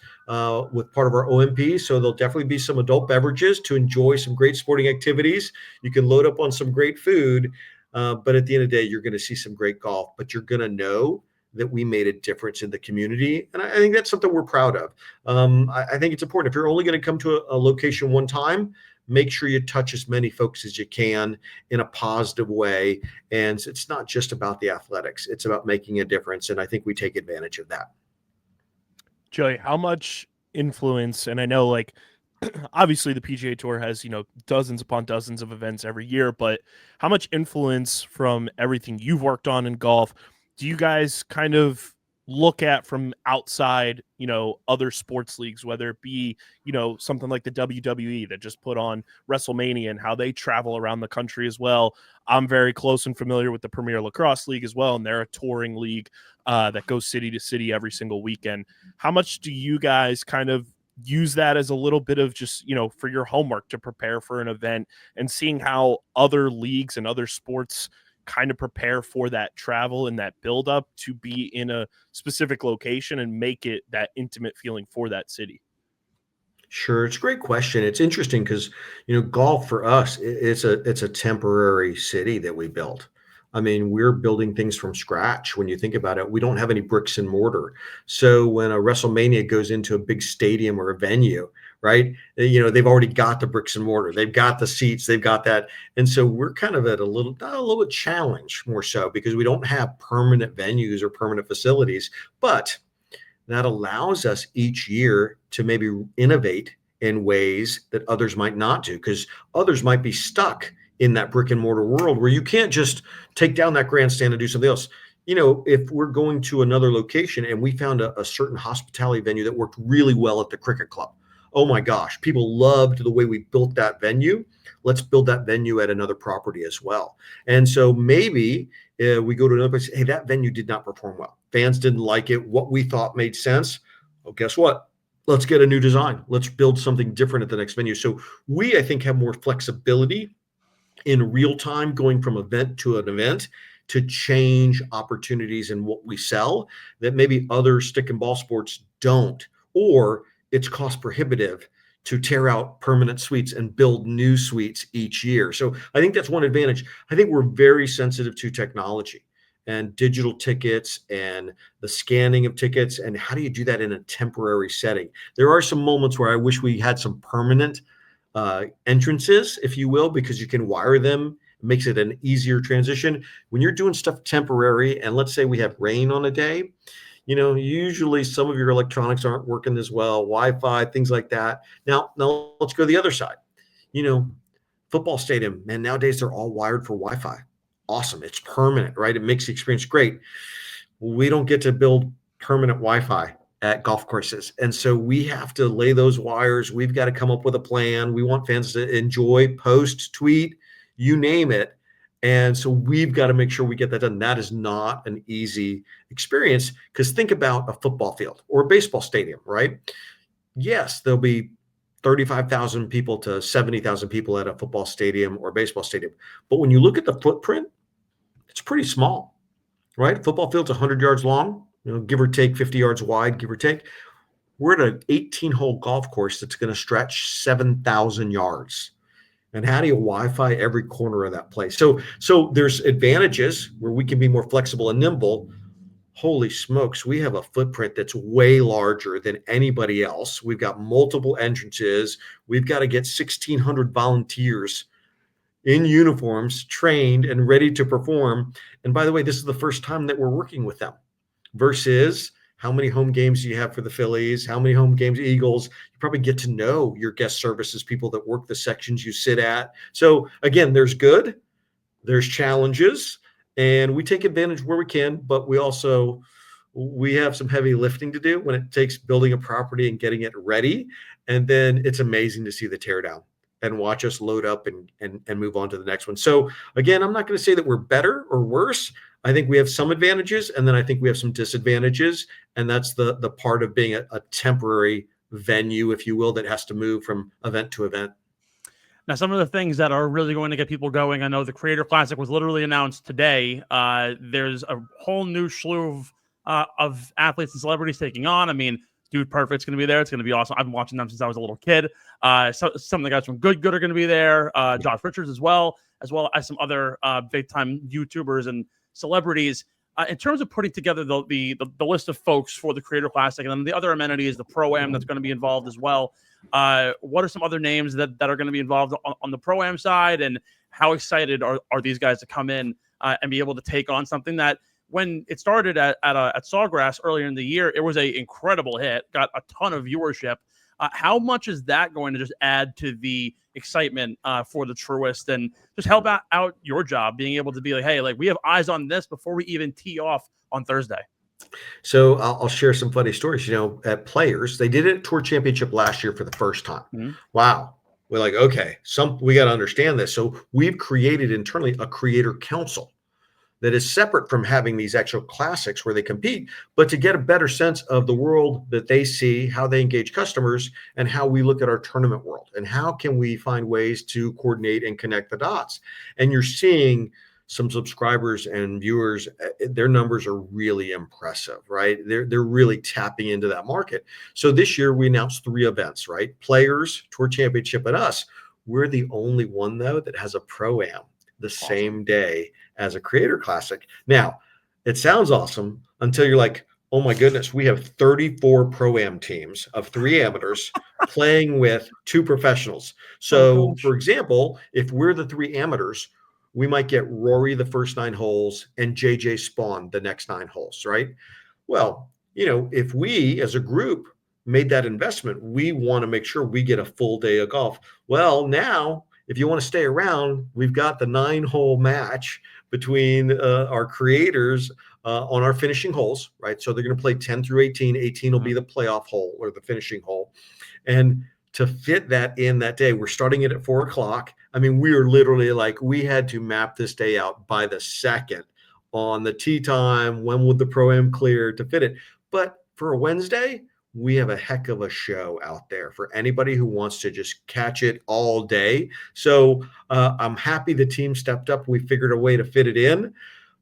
with part of our OMP. So there'll definitely be some adult beverages to enjoy some great sporting activities. You can load up on some great food, but at the end of the day, you're going to see some great golf, but you're going to know that we made a difference in the community. And I think that's something we're proud of. I think it's important. If you're only going to come to a location one time, make sure you touch as many folks as you can in a positive way. And it's not just about the athletics. It's about making a difference. And I think we take advantage of that. Joey, how much influence, and I know like obviously the PGA Tour has, dozens upon dozens of events every year, but how much influence from everything you've worked on in golf do you guys kind of look at from outside, other sports leagues, whether it be, something like the WWE that just put on WrestleMania and how they travel around the country as well. I'm very close and familiar with the Premier Lacrosse League as well, and they're a touring league that goes city to city every single weekend. How much do you guys kind of use that as a little bit of just, for your homework to prepare for an event and seeing how other leagues and other sports kind of prepare for that travel and that build up to be in a specific location and make it that intimate feeling for that city? Sure. It's a great question. It's interesting because, golf for us, it's a temporary city that we built. I mean, we're building things from scratch. When you think about it, we don't have any bricks and mortar. So when a WrestleMania goes into a big stadium or a venue, right, they've already got the bricks and mortar. They've got the seats. They've got that. And so we're kind of at a little bit challenge more so because we don't have permanent venues or permanent facilities, but that allows us each year to maybe innovate in ways that others might not do, because others might be stuck in that brick and mortar world where you can't just take down that grandstand and do something else. If we're going to another location and we found a certain hospitality venue that worked really well at the cricket club, oh my gosh, people loved the way we built that venue. Let's build that venue at another property as well. And so maybe we go to another place, hey, that venue did not perform well. Fans didn't like it. What we thought made sense. Well, guess what? Let's get a new design. Let's build something different at the next venue. So we, I think, have more flexibility in real time going from event to an event to change opportunities in what we sell that maybe other stick and ball sports don't, or it's cost prohibitive to tear out permanent suites and build new suites each year. So I think that's one advantage. I think we're very sensitive to technology and digital tickets and the scanning of tickets. And how do you do that in a temporary setting? There are some moments where I wish we had some permanent entrances, if you will, because you can wire them. It makes it an easier transition. When you're doing stuff temporary, and let's say we have rain on a day, usually some of your electronics aren't working as well, Wi-Fi, things like that. Now let's go to the other side. Football stadium, man, nowadays they're all wired for Wi-Fi. Awesome. It's permanent, right? It makes the experience great. We don't get to build permanent Wi-Fi at golf courses. And so we have to lay those wires. We've got to come up with a plan. We want fans to enjoy, post, tweet, you name it. And so we've got to make sure we get that done. That is not an easy experience, because think about a football field or a baseball stadium, right? Yes, there'll be 35,000 people to 70,000 people at a football stadium or baseball stadium. But when you look at the footprint, it's pretty small, right? Football field's 100 yards long, give or take 50 yards wide, give or take. We're at an 18-hole golf course that's going to stretch 7,000 yards. And how do you Wi-Fi every corner of that place? So there's advantages where we can be more flexible and nimble. Holy smokes, we have a footprint that's way larger than anybody else. We've got multiple entrances. We've got to get 1,600 volunteers in uniforms, trained and ready to perform. And by the way, this is the first time that we're working with them, versus how many home games do you have for the Phillies? How many home games, Eagles? You probably get to know your guest services people that work the sections you sit at. So again, there's good, there's challenges, and we take advantage where we can, but we have some heavy lifting to do when it takes building a property and getting it ready. And then it's amazing to see the teardown and watch us load up and move on to the next one. So again, I'm not going to say that we're better or worse. I think we have some advantages, and then I think we have some disadvantages. And that's the part of being a temporary venue, if you will, that has to move from event to event. Now, some of the things that are really going to get people going, I know the Creator Classic was literally announced today. There's a whole new slew of of athletes and celebrities taking on. I mean, Dude Perfect's going to be there. It's going to be awesome. I've been watching them since I was a little kid. So some of the guys from Good are going to be there. Josh Richards as well as some other big time YouTubers and celebrities. In terms of putting together the list of folks for the Creator Classic, and then the other amenities, the Pro-Am that's going to be involved as well. What are some other names that are going to be involved on the Pro-Am side, and how excited are these guys to come in and be able to take on something that, when it started at Sawgrass earlier in the year, it was an incredible hit, got a ton of viewership. How much is that going to just add to the excitement for the Truist, and just help out your job, being able to be like, hey, like, we have eyes on this before we even tee off on Thursday? So I'll share some funny stories. At Players, they did it at Tour Championship last year for the first time. Mm-hmm. Wow. We're like, okay, we got to understand this. So we've created internally a creator council that is separate from having these actual classics where they compete, but to get a better sense of the world that they see, how they engage customers, and how we look at our tournament world, and how can we find ways to coordinate and connect the dots. And you're seeing some subscribers and viewers, their numbers are really impressive, right? They're really tapping into that market. So this year we announced 3 events, right? Players, Tour Championship, and us. We're the only one, though, that has a Pro-Am the same day as a Creator Classic. Now, it sounds awesome until you're like, oh my goodness, we have 34 Pro-Am teams of 3 amateurs playing with 2 professionals. So, for example, if we're the 3 amateurs, we might get Rory the first 9 holes and JJ Spawn the next 9 holes, right? Well, if we as a group made that investment, we want to make sure we get a full day of golf. Well, now, if you want to stay around, we've got the 9-hole match between our creators on our finishing holes, right? So they're going to play 10 through 18. 18 will be the playoff hole or the finishing hole. And to fit that in that day, we're starting it at 4:00. I mean, we are literally like, we had to map this day out by the second on the tee time. When would the Pro-Am clear to fit it? But for a Wednesday, we have a heck of a show out there for anybody who wants to just catch it all day. So I'm happy the team stepped up. We figured a way to fit it in.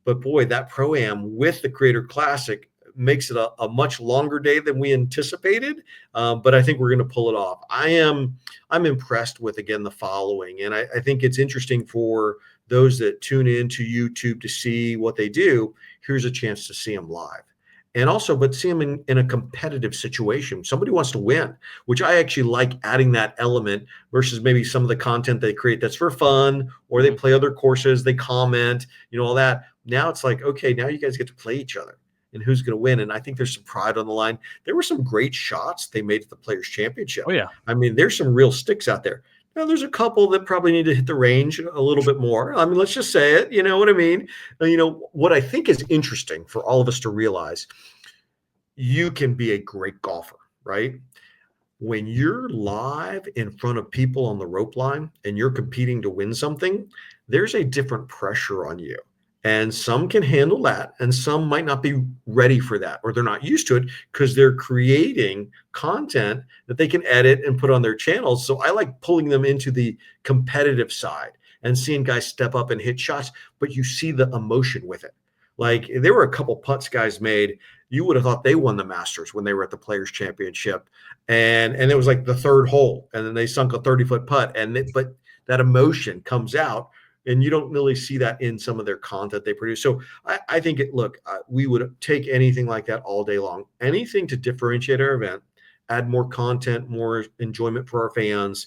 But boy, that Pro-Am with the Creator Classic makes it a much longer day than we anticipated. But I think we're going to pull it off. I'm impressed with, again, the following. And I think it's interesting for those that tune in to YouTube to see what they do. Here's a chance to see them live. And also, but see them in a competitive situation. Somebody wants to win, which I actually like adding that element versus maybe some of the content they create that's for fun, or they play other courses, they comment, all that. Now it's like, okay, now you guys get to play each other and who's going to win. And I think there's some pride on the line. There were some great shots they made at the Players Championship. Oh, yeah. I mean, there's some real sticks out there. Now, there's a couple that probably need to hit the range a little bit more. I mean, let's just say it. You know what I mean? What I think is interesting for all of us to realize, you can be a great golfer, right? When you're live in front of people on the rope line and you're competing to win something, there's a different pressure on you. And some can handle that, and some might not be ready for that, or they're not used to it because they're creating content that they can edit and put on their channels. So I like pulling them into the competitive side and seeing guys step up and hit shots, but you see the emotion with it. Like, there were a couple putts guys made. You would have thought they won the Masters when they were at the Players Championship, and it was like the 3rd hole, and then they sunk a 30-foot putt, but that emotion comes out. And you don't really see that in some of their content they produce. So I think we would take anything like that all day long. Anything to differentiate our event, add more content, more enjoyment for our fans,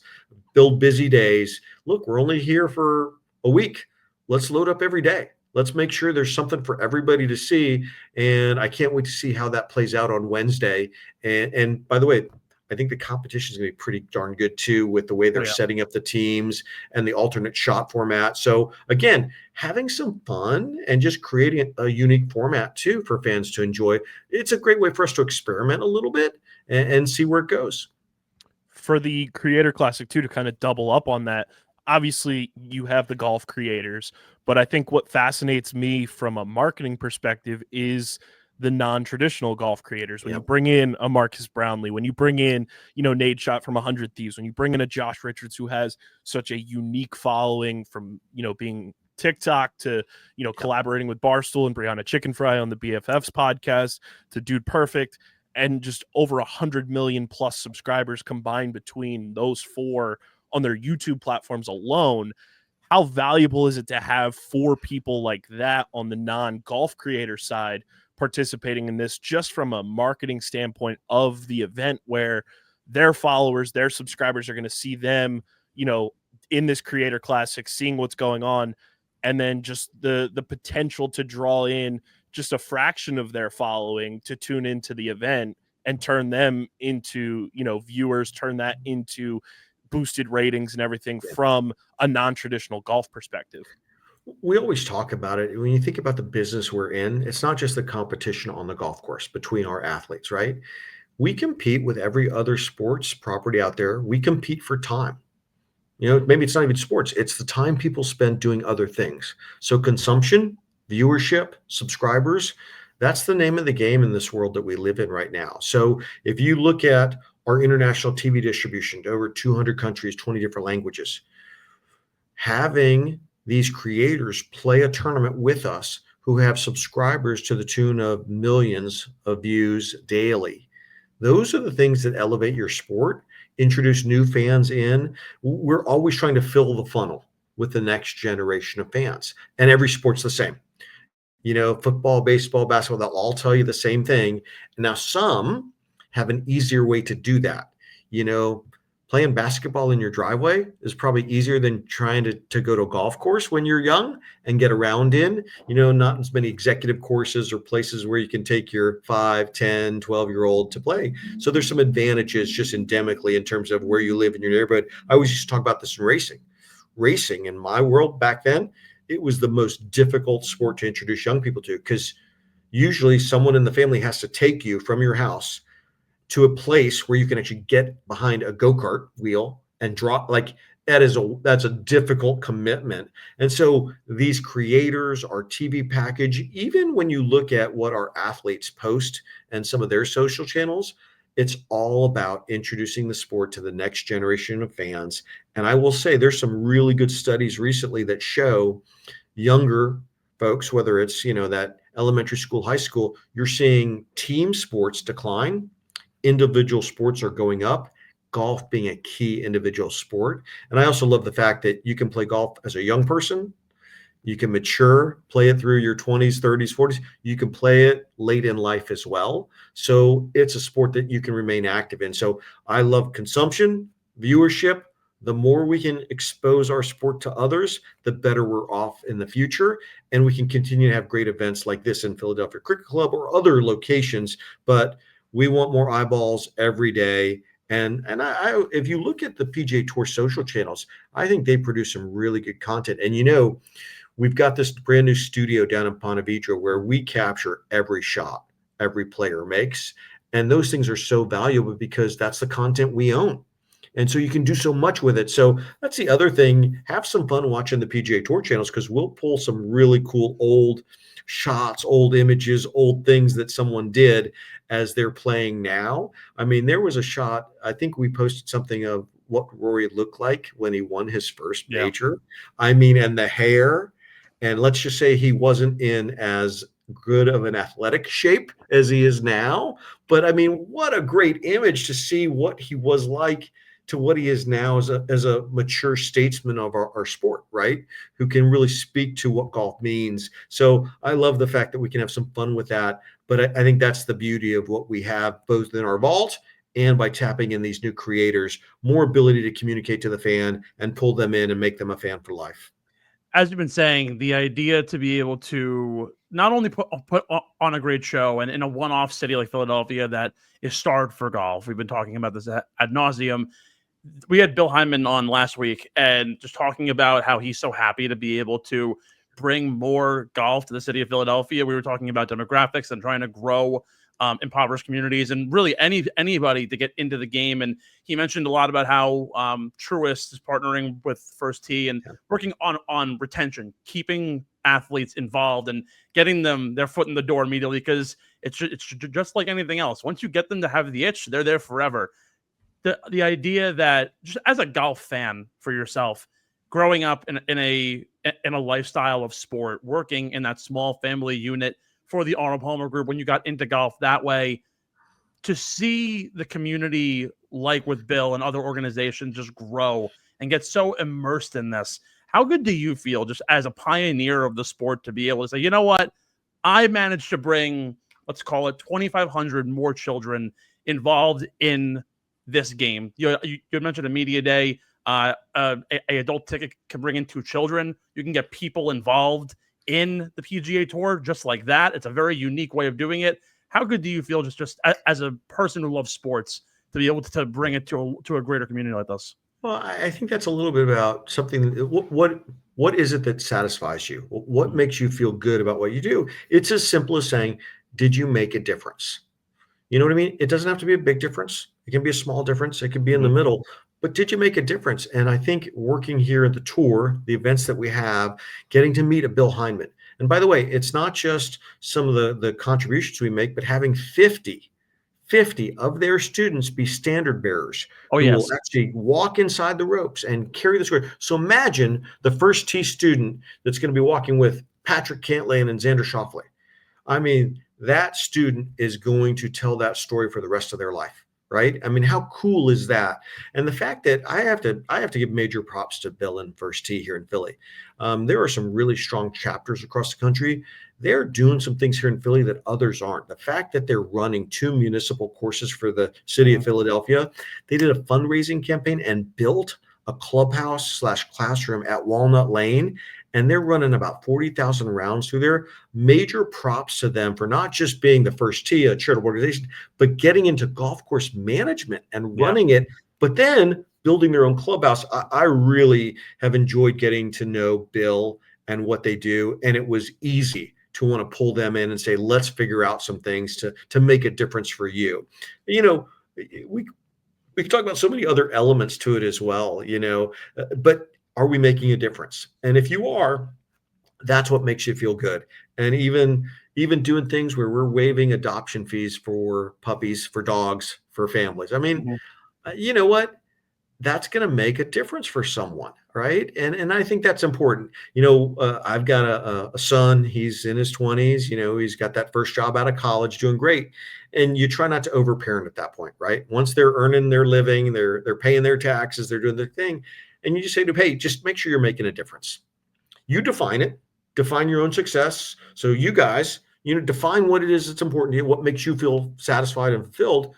build busy days. Look, we're only here for a week. Let's load up every day. Let's make sure there's something for everybody to see. And I can't wait to see how that plays out on Wednesday. And by the way, I think the competition is going to be pretty darn good too, with the way they're setting up the teams and the alternate shot format. So again, having some fun and just creating a unique format too for fans to enjoy. It's a great way for us to experiment a little bit and see where it goes. For the Creator Classic too, to kind of double up on that, obviously you have the golf creators, but I think what fascinates me from a marketing perspective is the non-traditional golf creators. When you bring in a Marcus Brownlee, when you bring in, Nate Shot from 100 Thieves, when you bring in a Josh Richards who has such a unique following from, being TikTok to, collaborating with Barstool and Brianna Chicken Fry on the BFFs podcast to Dude Perfect, and just over 100 million plus subscribers combined between those 4 on their YouTube platforms alone. How valuable is it to have 4 people like that on the non-golf creator side participating in this, just from a marketing standpoint of the event, where their followers, their subscribers are going to see them, in this creator classic, seeing what's going on, and then just the potential to draw in just a fraction of their following to tune into the event and turn them into, viewers, turn that into boosted ratings and everything from a non-traditional golf perspective. We always talk about it. When you think about the business we're in, it's not just the competition on the golf course between our athletes, right? We compete with every other sports property out there. We compete for time. Maybe it's not even sports. It's the time people spend doing other things. So consumption, viewership, subscribers, that's the name of the game in this world that we live in right now. So if you look at our international TV distribution to over 200 countries, 20 different languages, having these creators play a tournament with us who have subscribers to the tune of millions of views daily, those are the things that elevate your sport, introduce new fans in. We're always trying to fill the funnel with the next generation of fans, and every sport's the same. Football, baseball, basketball, they'll all tell you the same thing. Now, some have an easier way to do that. Playing basketball in your driveway is probably easier than trying to go to a golf course when you're young and get around in, not as many executive courses or places where you can take your 5, 10, 12-year-old to play. So there's some advantages just endemically in terms of where you live in your neighborhood. I always used to talk about this in racing. Racing in my world back then, it was the most difficult sport to introduce young people to, because usually someone in the family has to take you from your house to a place where you can actually get behind a go-kart wheel and draw. That's a difficult commitment. And so these creators, our TV package, even when you look at what our athletes post and some of their social channels, it's all about introducing the sport to the next generation of fans. And I will say there's some really good studies recently that show younger folks, whether it's, that elementary school, high school, you're seeing team sports decline. Individual sports are going up, golf being a key individual sport. And I also love the fact that you can play golf as a young person. You can mature, play it through your 20s, 30s, 40s. You can play it late in life as well. So it's a sport that you can remain active in. So I love consumption, viewership. The more we can expose our sport to others, the better we're off in the future. And we can continue to have great events like this in Philadelphia Cricket Club or other locations. But we want more eyeballs every day. And I if you look at the PGA Tour social channels, I think they produce some really good content. And we've got this brand new studio down in Ponte Vedra where we capture every shot every player makes. And those things are so valuable because that's the content we own. And so you can do so much with it. So that's the other thing. Have some fun watching the PGA Tour channels, because we'll pull some really cool old shots, old images, old things that someone did as they're playing now. I mean, there was a shot, I think we posted something of what Rory looked like when he won his first major. I mean, and the hair, and let's just say he wasn't in as good of an athletic shape as he is now. But I mean, what a great image to see what he was like to what he is now as a mature statesman of our sport, right? Who can really speak to what golf means. So I love the fact that we can have some fun with that. But I think that's the beauty of what we have both in our vault and by tapping in these new creators, more ability to communicate to the fan and pull them in and make them a fan for life. As you've been saying, the idea to be able to not only put on a great show and in a one-off city like Philadelphia that is starved for golf. We've been talking about this ad nauseum. We had Bill Hyman on last week and just talking about how he's so happy to be able to bring more golf to the city of Philadelphia. We were talking about demographics and trying to grow impoverished communities and really anybody to get into the game. And he mentioned a lot about how Truist is partnering with First Tee and working on retention, keeping athletes involved and getting them their foot in the door immediately, because it's just like anything else. Once you get them to have the itch, they're there forever. The idea that just as a golf fan for yourself, growing up in in a lifestyle of sport, working in that small family unit for the Arnold Palmer Group when you got into golf that way, to see the community, like with Bill and other organizations, just grow and get so immersed in this. How good do you feel just as a pioneer of the sport to be able to say, you know what, I managed to bring, let's call it 2,500 more children involved in this game? You mentioned a media day. A adult ticket can bring in 2 children. You can get people involved in the PGA Tour just like that. It's a very unique way of doing it. How good do you feel just as a person who loves sports to be able to bring it to a greater community like this? Well, I think that's a little bit about something. What is it that satisfies you? What makes you feel good about what you do? It's as simple as saying, did you make a difference? You know what I mean? It doesn't have to be a big difference. It can be a small difference. It can be in the middle. But did you make a difference? And I think working here at the tour, the events that we have, getting to meet a Bill Hindman. And by the way, it's not just some of the contributions we make, but having 50 of their students be standard bearers who will actually walk inside the ropes and carry the square. So imagine the first tee student that's going to be walking with Patrick Cantlay and Xander Schauffele. I mean, that student is going to tell that story for the rest of their life, right? I mean, how cool is that? And the fact that I have to give major props to Bill and First Tee here in Philly. There are some really strong chapters across the country. They're doing some things here in Philly that others aren't. The fact that they're running 2 municipal courses for the city of Philadelphia, they did a fundraising campaign and built a clubhouse/classroom at Walnut Lane, and they're running about 40,000 rounds through there. Major props to them for not just being the First Tee, a charitable organization, but getting into golf course management and running it, but then building their own clubhouse. I really have enjoyed getting to know Bill and what they do, and it was easy to want to pull them in and say, let's figure out some things to make a difference for you. You know, we can talk about so many other elements to it as well, you know, but are we making a difference? And if you are, that's what makes you feel good. And even doing things where we're waiving adoption fees for puppies, for dogs, for families. I mean, you know what? That's going to make a difference for someone, right? And I think that's important. You know, I've got a son. He's in his 20s. You know, he's got that first job out of college, doing great. And you try not to overparent at that point, right? Once they're earning their living, they're paying their taxes, they're doing their thing, and you just say to them, hey, just make sure you're making a difference. You define it, define your own success. So you guys, you know, define what it is that's important to you, what makes you feel satisfied and fulfilled,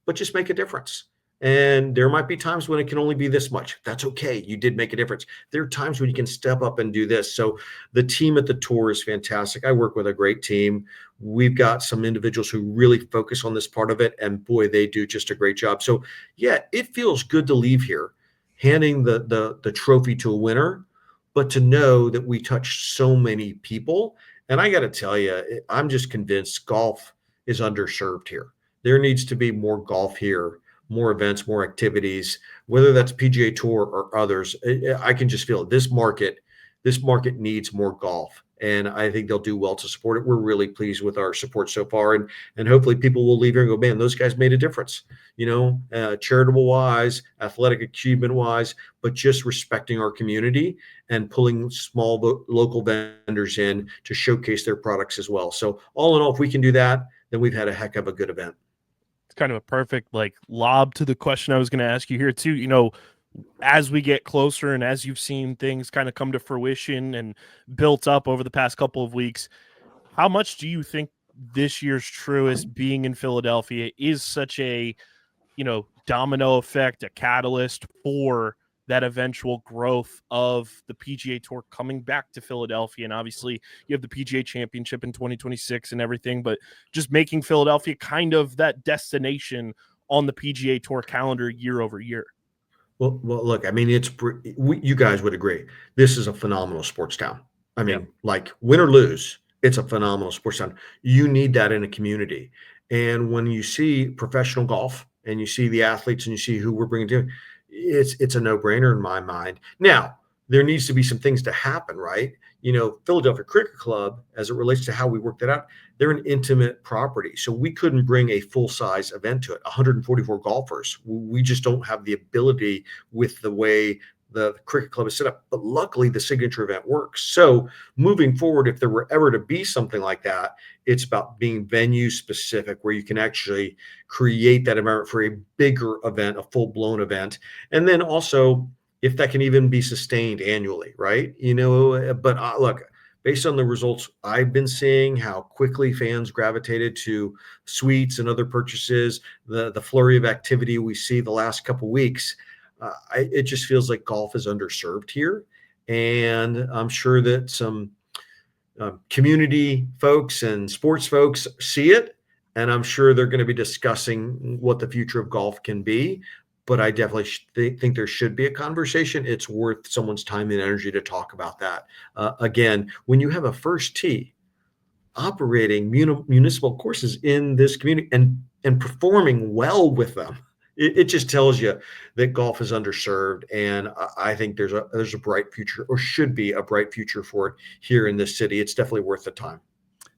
but just make a difference. And there might be times when it can only be this much. That's okay. You did make a difference. There are times when you can step up and do this. So the team at the tour is fantastic. I work with a great team. We've got some individuals who really focus on this part of it. And boy, they do just a great job. So yeah, it feels good to leave here handing the trophy to a winner, but to know that we touched so many people. And I got to tell you, I'm just convinced golf is underserved here. There needs to be more golf here, more events, more activities, whether that's PGA Tour or others. I can just feel it. This market needs more golf, and I think they'll do well to support it. We're really pleased with our support so far, and hopefully people will leave here and go, man, those guys made a difference, you know, charitable wise, athletic achievement wise, but just respecting our community and pulling small local vendors in to showcase their products as well. So all in all, if we can do that, then we've had a heck of a good event. Kind of a perfect like lob to the question I was going to ask you here too. You know, as we get closer and as you've seen things kind of come to fruition and built up over the past couple of weeks, how much do you think this year's Truist being in Philadelphia is such a, you know, domino effect, a catalyst for that eventual growth of the PGA Tour coming back to Philadelphia? And obviously you have the PGA Championship in 2026 and everything, but just making Philadelphia kind of that destination on the PGA Tour calendar year over year. Well, look, I mean, you guys would agree. This is a phenomenal sports town. I mean, like win or lose, it's a phenomenal sports town. You need that in a community. And when you see professional golf and you see the athletes and you see who we're bringing to, it's a no-brainer in my mind. Now, there needs to be some things to happen, right? You know, Philadelphia Cricket Club, as it relates to how we work that out, they're an intimate property. So we couldn't bring a full-size event to it, 144 golfers. We just don't have the ability with the way the cricket club is set up. But luckily, the signature event works. So moving forward, if there were ever to be something like that, it's about being venue specific, where you can actually create that environment for a bigger event, a full blown event, and then also if that can even be sustained annually, right? But look, based on the results I've been seeing, how quickly fans gravitated to suites and other purchases, the flurry of activity we see the last couple weeks, it just feels like golf is underserved here. And I'm sure that some community folks and sports folks see it, and I'm sure they're going to be discussing what the future of golf can be. But I definitely think there should be a conversation. It's worth someone's time and energy to talk about that. Again, when you have a first tee operating municipal courses in this community and performing well with them, it just tells you that golf is underserved. And I think there's a bright future, or should be a bright future for it here in this city. It's definitely worth the time.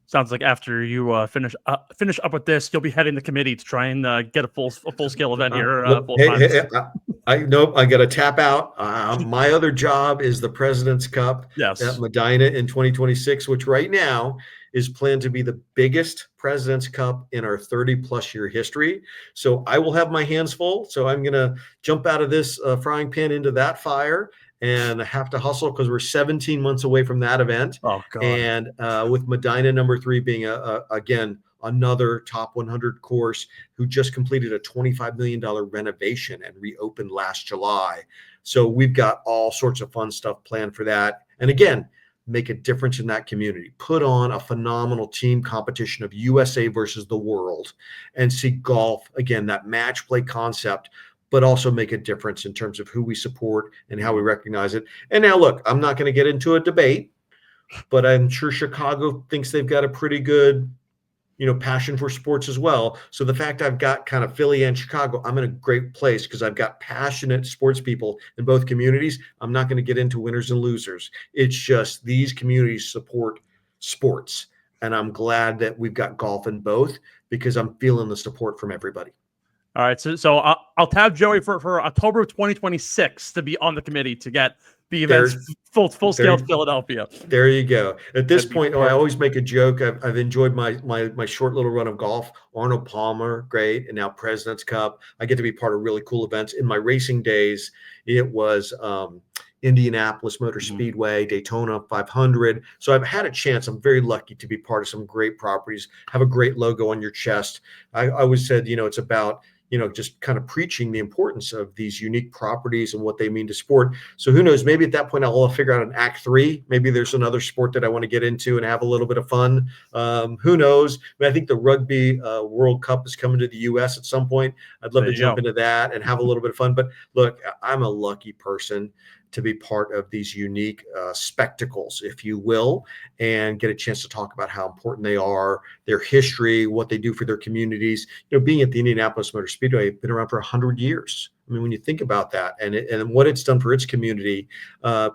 Sounds like after you finish up with this, you'll be heading the committee to try and get a full scale event here. Nope, I got to tap out. My other job is the President's Cup at Medina in 2026, which right now is planned to be the biggest President's Cup in our 30-plus year history. So I will have my hands full. So I'm going to jump out of this frying pan into that fire and have to hustle because we're 17 months away from that event. Oh, God. And with Medina number 3 being, again, another top 100 course who just completed a $25 million renovation and reopened last July. So we've got all sorts of fun stuff planned for that. And again, make a difference in that community. Put on a phenomenal team competition of USA versus the world and see golf, again, that match play concept, but also make a difference in terms of who we support and how we recognize it. And now, look, I'm not going to get into a debate, but I'm sure Chicago thinks they've got a pretty good, passion for sports as well. So the fact I've got kind of Philly and Chicago, I'm in a great place because I've got passionate sports people in both communities. I'm not going to get into winners and losers. It's just these communities support sports. And I'm glad that we've got golf in both because I'm feeling the support from everybody. All right, so I'll tab Joey for October of 2026 to be on the committee to get the events full scale to Philadelphia. There you go. At this point, I always make a joke. I've enjoyed my short little run of golf. Arnold Palmer, great, and now President's Cup. I get to be part of really cool events. In my racing days, it was Indianapolis Motor Speedway, Daytona 500. So I've had a chance. I'm very lucky to be part of some great properties. Have a great logo on your chest. I always said, it's about just kind of preaching the importance of these unique properties and what they mean to sport. So who knows, maybe at that point I'll figure out an act 3. Maybe there's another sport that I want to get into and have a little bit of fun. Who knows? I think the Rugby World Cup is coming to the U.S. at some point. I'd love to jump into that and have a little bit of fun. But look, I'm a lucky person to be part of these unique spectacles, if you will, and get a chance to talk about how important they are, their history, what they do for their communities. Being at the Indianapolis Motor Speedway, been around for 100 years. I mean, when you think about that and what it's done for its community,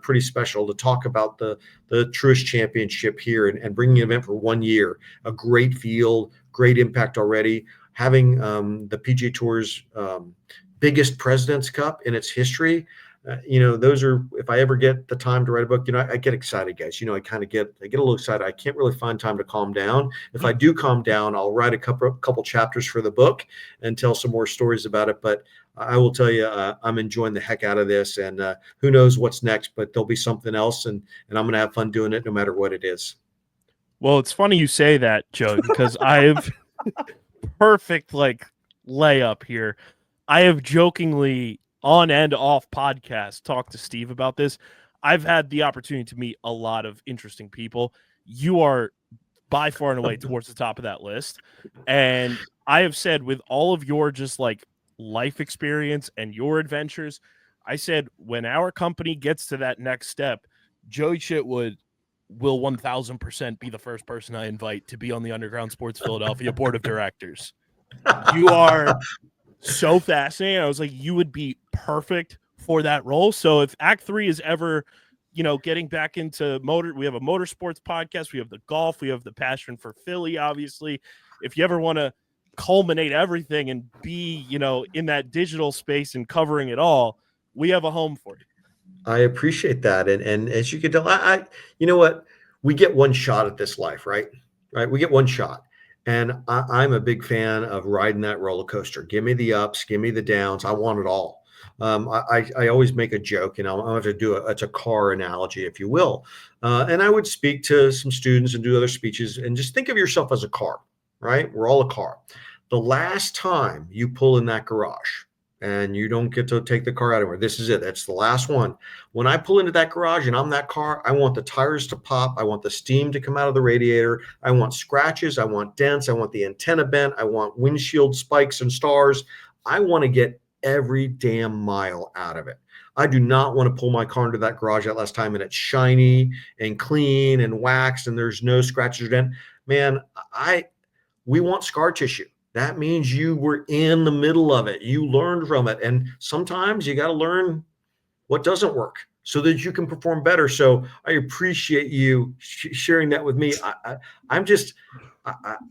pretty special to talk about the Truist Championship here and bringing an event for 1 year, a great field, great impact already, having the PGA Tour's biggest President's Cup in its history. Those are, if I ever get the time to write a book, I get excited, guys. I get a little excited. I can't really find time to calm down. If I do calm down, I'll write a couple chapters for the book and tell some more stories about it. But I will tell you, I'm enjoying the heck out of this, and who knows what's next, but there'll be something else, and I'm going to have fun doing it no matter what it is. Well, it's funny you say that, Joe, because I've perfect layup here. I have jokingly on and off podcast talk to Steve about this. I've had the opportunity to meet a lot of interesting people. You are by far and away towards the top of that list. And I have said, with all of your just life experience and your adventures, I said, when our company gets to that next step, Joie Chitwood will 1000% be the first person I invite to be on the Underground Sports Philadelphia board of directors. You are so fascinating. I was like, you would be perfect for that role. So if Act 3 is ever, getting back into we have a motorsports podcast, we have the golf, we have the passion for Philly, obviously. If you ever want to culminate everything and be, in that digital space and covering it all, we have a home for you. I appreciate that. And as you can tell, you know what? We get one shot at this life, right? Right. We get one shot. And I'm a big fan of riding that roller coaster. Give me the ups, give me the downs. I want it all. I always make a joke, and I'll have to do it's a car analogy, if you will. And I would speak to some students and do other speeches and just think of yourself as a car, right? We're all a car. The last time you pull in that garage, and you don't get to take the car out anywhere. This is it. That's the last one. When I pull into that garage and I'm that car, I want the tires to pop. I want the steam to come out of the radiator. I want scratches. I want dents. I want the antenna bent. I want windshield spikes and stars. I want to get every damn mile out of it. I do not want to pull my car into that garage that last time and it's shiny and clean and waxed and there's no scratches or dent. Man, we want scar tissue. That means you were in the middle of it. You learned from it. And sometimes you got to learn what doesn't work so that you can perform better. So I appreciate you sharing that with me. I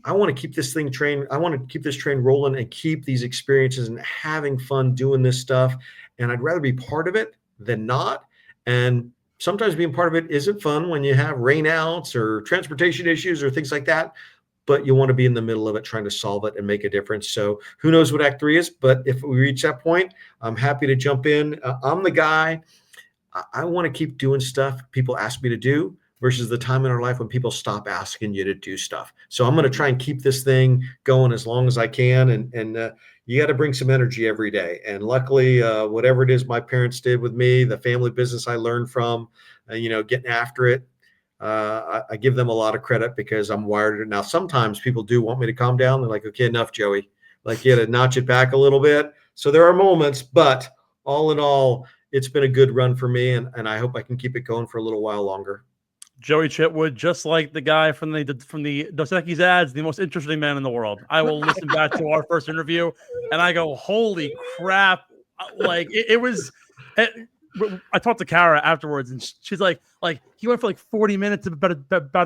want to keep this thing trained. I want to keep this train rolling and keep these experiences and having fun doing this stuff. And I'd rather be part of it than not. And sometimes being part of it isn't fun when you have rainouts or transportation issues or things like that. But you want to be in the middle of it, trying to solve it and make a difference. So who knows what Act 3 is, but if we reach that point, I'm happy to jump in. I'm the guy. I want to keep doing stuff people ask me to do versus the time in our life when people stop asking you to do stuff. So I'm going to try and keep this thing going as long as I can. And you got to bring some energy every day. And luckily, whatever it is my parents did with me, the family business I learned from, getting after it, I give them a lot of credit because I'm wired. Now, sometimes people do want me to calm down. They're like, okay, enough, Joey. Like, you got to notch it back a little bit. So there are moments, but all in all, it's been a good run for me. And I hope I can keep it going for a little while longer. Joie Chitwood, just like the guy from the Dos Equis ads, the most interesting man in the world. I will listen back to our first interview and I go, holy crap. Like it was, I talked to Kara afterwards and she's like he went for like 40 minutes about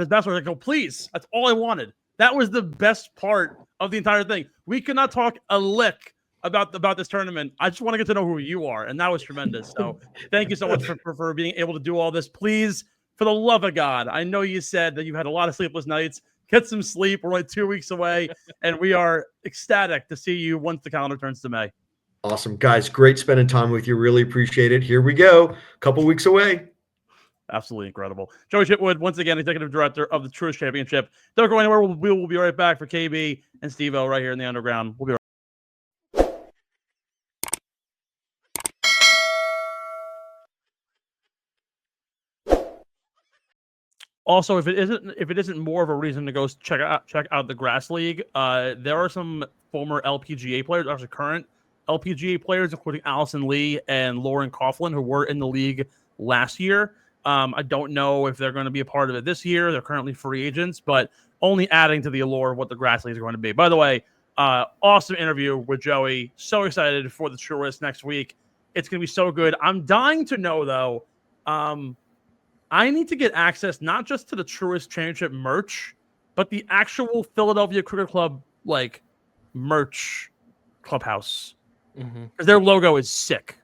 his basketball. I go, please, that's all I wanted. That was the best part of the entire thing. We could not talk a lick about this tournament. I just want to get to know who you are. And that was tremendous. So thank you so much for being able to do all this. Please, for the love of God, I know you said that you had a lot of sleepless nights. Get some sleep. We're only 2 weeks away, and we are ecstatic to see you once the calendar turns to May. Awesome. Guys, great spending time with you. Really appreciate it. Here we go. A couple weeks away. Absolutely incredible. Joie Chitwood, once again, Executive Director of the Truist Championship. Don't go anywhere. We will be right back for KB and Steve-O right here in the Underground. We'll be right back. Also, if it isn't more of a reason to go check out the Grass League, there are some former LPGA players, actually current LPGA players, including Allison Lee and Lauren Coughlin, who were in the league last year. I don't know if they're going to be a part of it this year. They're currently free agents, but only adding to the allure of what the Grass League is going to be. By the way, awesome interview with Joey. So excited for the Truist next week. It's going to be so good. I'm dying to know, though, I need to get access not just to the Truist Championship merch, but the actual Philadelphia Cricket Club merch clubhouse. Because their logo is sick.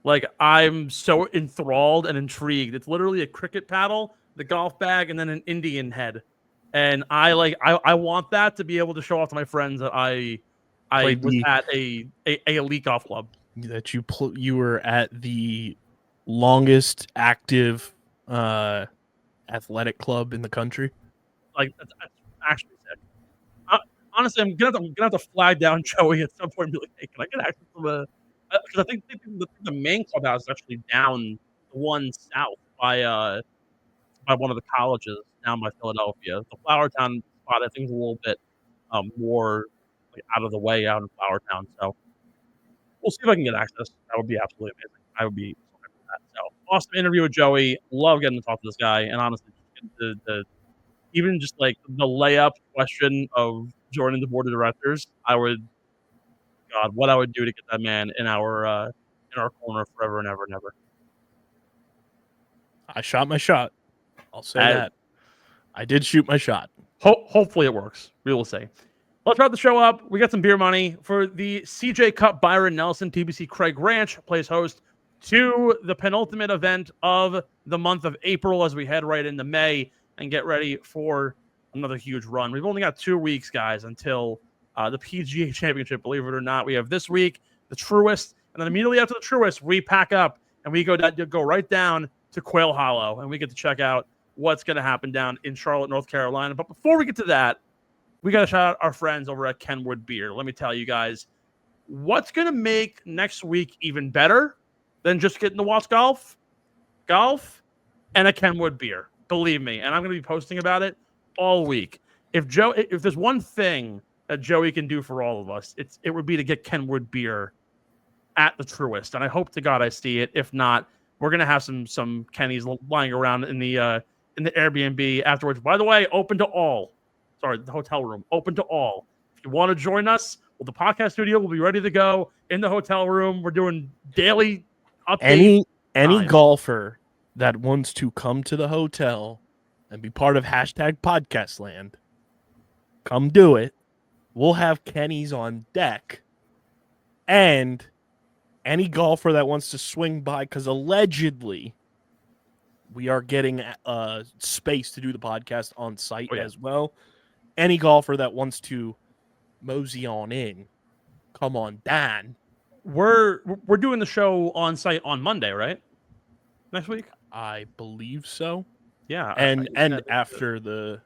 Like, I'm so enthralled and intrigued. It's literally a cricket paddle, the golf bag, and then an Indian head. And I want that to be able to show off to my friends that I was at a elite golf club. That you were at the longest active athletic club in the country. Like, that's actually sick. Honestly, I'm gonna have to flag down Joey at some point and be like, hey, can I get access to the? Because I think the main clubhouse is actually down the one south by one of the colleges down by Philadelphia. The Flowertown spot, I think, is a little bit more out of the way out in Flowertown. So we'll see if I can get access. That would be absolutely amazing. I would be so happy with that. So awesome interview with Joey. Love getting to talk to this guy. And honestly, even just like the layup question of joining the board of directors, what I would do to get that man in our corner forever and ever and ever. I shot my shot. I'll say that. I did shoot my shot. Hopefully it works. We will see. Let's wrap the show up. We got some beer money for the CJ Cup Byron Nelson. TBC Craig Ranch plays host to the penultimate event of the month of April as we head right into May and get ready for another huge run. We've only got 2 weeks, guys, until the PGA Championship. Believe it or not, we have this week the Truist, and then immediately after the Truist, we pack up and we go right down to Quail Hollow, and we get to check out what's going to happen down in Charlotte, North Carolina. But before we get to that, we got to shout out our friends over at Kenwood Beer. Let me tell you guys, what's going to make next week even better than just getting to watch golf, and a Kenwood beer. Believe me, and I'm going to be posting about it all week. If there's one thing that Joey can do for all of us, it would be to get Kenwood beer at the Truist, and I hope to God I see it. If not, we're going to have some Kennies lying around in the Airbnb afterwards. By the way, open to all. Sorry, the hotel room open to all. If you want to join us, well, the podcast studio will be ready to go in the hotel room. We're doing daily updates. Any golfer that wants to come to the hotel and be part of #podcastland, come do it. We'll have Kenny's on deck. And any golfer that wants to swing by, because allegedly we are getting space to do the podcast on site as well. Any golfer that wants to mosey on in, come on down. We're doing the show on site on Monday, right? Next week? I believe so. Yeah. And after the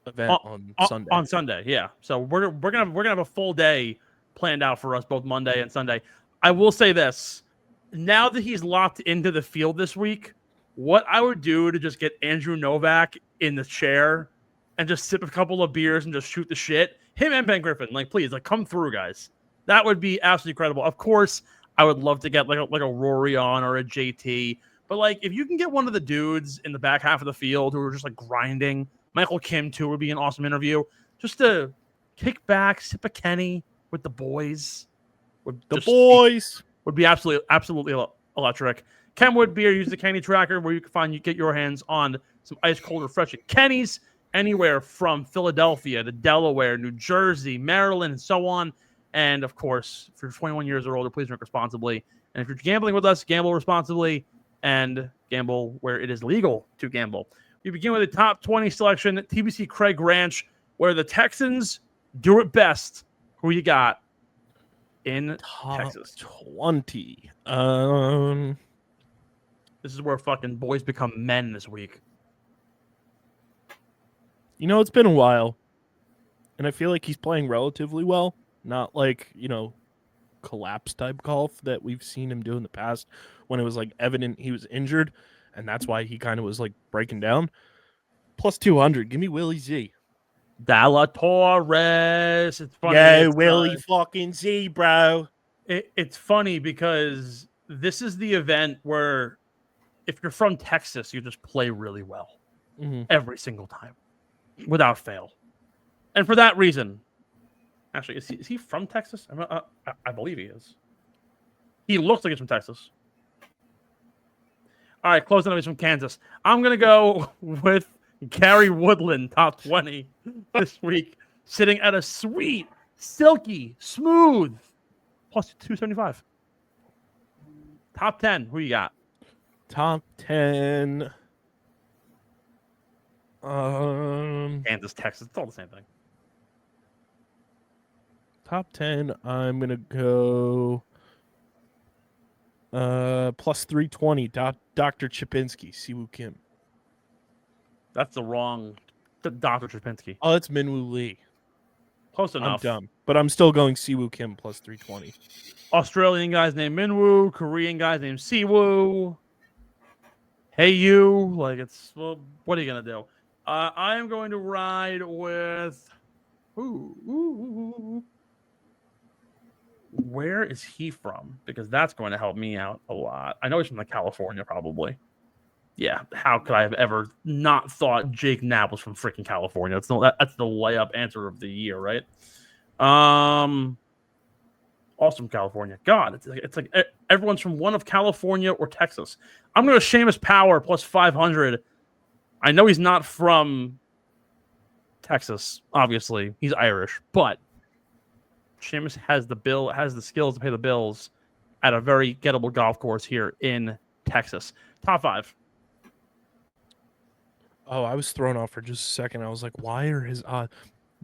event on Sunday. On Sunday, yeah. So we're gonna have a full day planned out for us both Monday and Sunday. I will say this. Now that he's locked into the field this week, what I would do to just get Andrew Novak in the chair and just sip a couple of beers and just shoot the shit. Him and Ben Griffin, please, come through, guys. That would be absolutely incredible. Of course, I would love to get like a Rory on or a JT. But if you can get one of the dudes in the back half of the field who are just grinding, Michael Kim too would be an awesome interview. Just to kick back, sip a Kenny with the boys. Would be absolutely electric. Kenwood Beer, use the Kenny tracker where you can get your hands on some ice cold refreshing Kenny's anywhere from Philadelphia to Delaware, New Jersey, Maryland, and so on. And of course, if you're 21 years or older, please drink responsibly. And if you're gambling with us, gamble responsibly and gamble where it is legal to gamble. We begin with the top 20 selection at TBC Craig Ranch, where the Texans do it best. Who you got in Texas? 20. This is where fucking boys become men this week. It's been a while, and I feel like he's playing relatively well. Not collapse type golf that we've seen him do in the past when it was evident he was injured, and that's why he kind of was breaking down. Plus 200. Give me Willie Z. Dalla Torres. It's funny. Yeah, Willie fucking Z, bro. It's funny because this is the event where if you're from Texas, you just play really well every single time without fail. And for that reason, actually, is he from Texas? I believe he is. He looks like he's from Texas. All right, closing up, he's from Kansas. I'm going to go with Gary Woodland, top 20 this week, sitting at a sweet, silky, smooth, plus 275. Top 10, who you got? Top 10. Kansas, Texas, it's all the same thing. Top 10, I'm going to go plus 320, Dr. Chipinski, Siwoo Kim. That's the wrong Dr. Chipinski. Oh, it's Minwoo Lee. Close enough. I'm dumb, but I'm still going Siwoo Kim plus 320. Australian guys named Minwoo, Korean guys named Siwoo. Hey, you. What are you going to do? I am going to ride with... Where is he from? Because that's going to help me out a lot. I know he's from California, probably. Yeah, how could I have ever not thought Jake Knapp was from freaking California? That's the layup answer of the year, right? Awesome, California. God, it's like everyone's from one of California or Texas. I'm going to Seamus Power plus 500. I know he's not from Texas, obviously. He's Irish, but Seamus has the skills to pay the bills, at a very gettable golf course here in Texas. Top 5. Oh, I was thrown off for just a second. I was like, why are his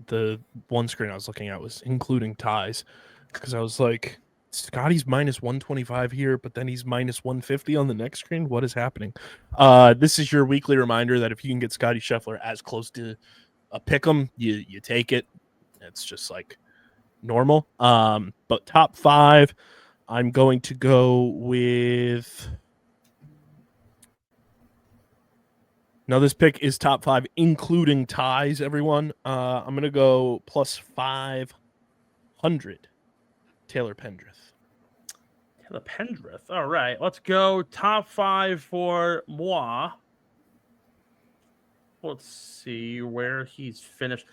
the one screen I was looking at was including ties, because I was like, Scotty's minus 125 here, but then he's minus 150 on the next screen. What is happening? This is your weekly reminder that if you can get Scotty Scheffler as close to a pick'em, you take it. It's just like normal. But top 5, I'm going to go with. Now, this pick is top 5, including ties, everyone. I'm going to go plus 500, Taylor Pendrith. Taylor Pendrith. All right. Let's go top 5 for moi. Let's see where he's finished.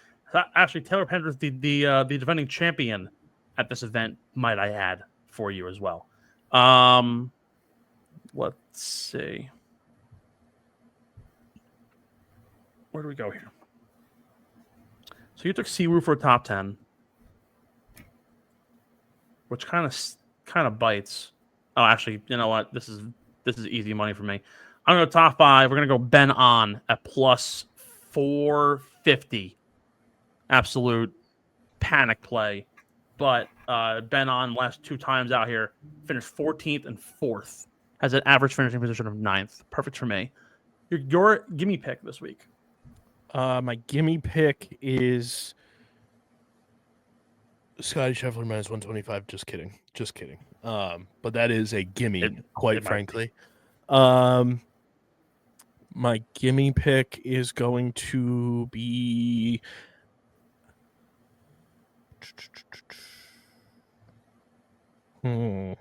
Actually, Taylor Pendrith, the defending champion at this event, might I add, for you as well. Let's see. Where do we go here? So you took Siwoo for a top 10, which kind of bites. Oh, actually, you know what? This is easy money for me. I'm going to go top 5. We're going to go Ben On at plus 450. Absolute panic play. But Ben On last 2 times out here finished 14th and 4th. Has an average finishing position of 9th. Perfect for me. Your gimme pick this week. My gimme pick is Scotty Scheffler minus 125. Just kidding. But that is a gimme, quite frankly. My gimme pick is going to be I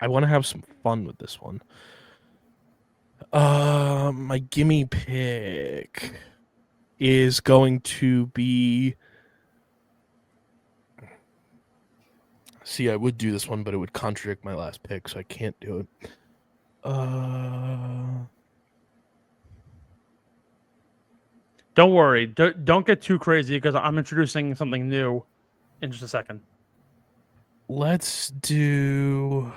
want to have some fun with this one. My gimme pick is going to be. See, I would do this one, but it would contradict my last pick, so I can't do it. Don't worry. Don't get too crazy because I'm introducing something new in just a second. Let's do.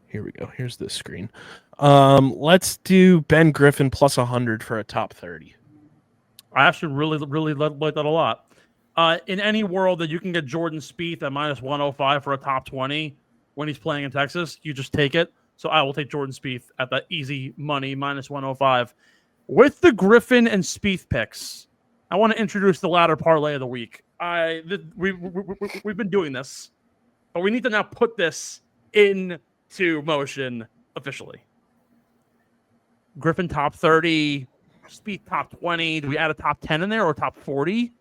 Here we go. Here's this screen. Let's do Ben Griffin plus 100 for a top 30. I actually really like that a lot. In any world that you can get Jordan Spieth at minus 105 for a top 20 when he's playing in Texas, you just take it. So I will take Jordan Spieth at that easy money minus 105. With the Griffin and Spieth picks, I want to introduce the ladder parlay of the week. We've been doing this, but we need to now put this into motion officially. Griffin top 30, Spieth top 20. Do we add a top 10 in there or top 40?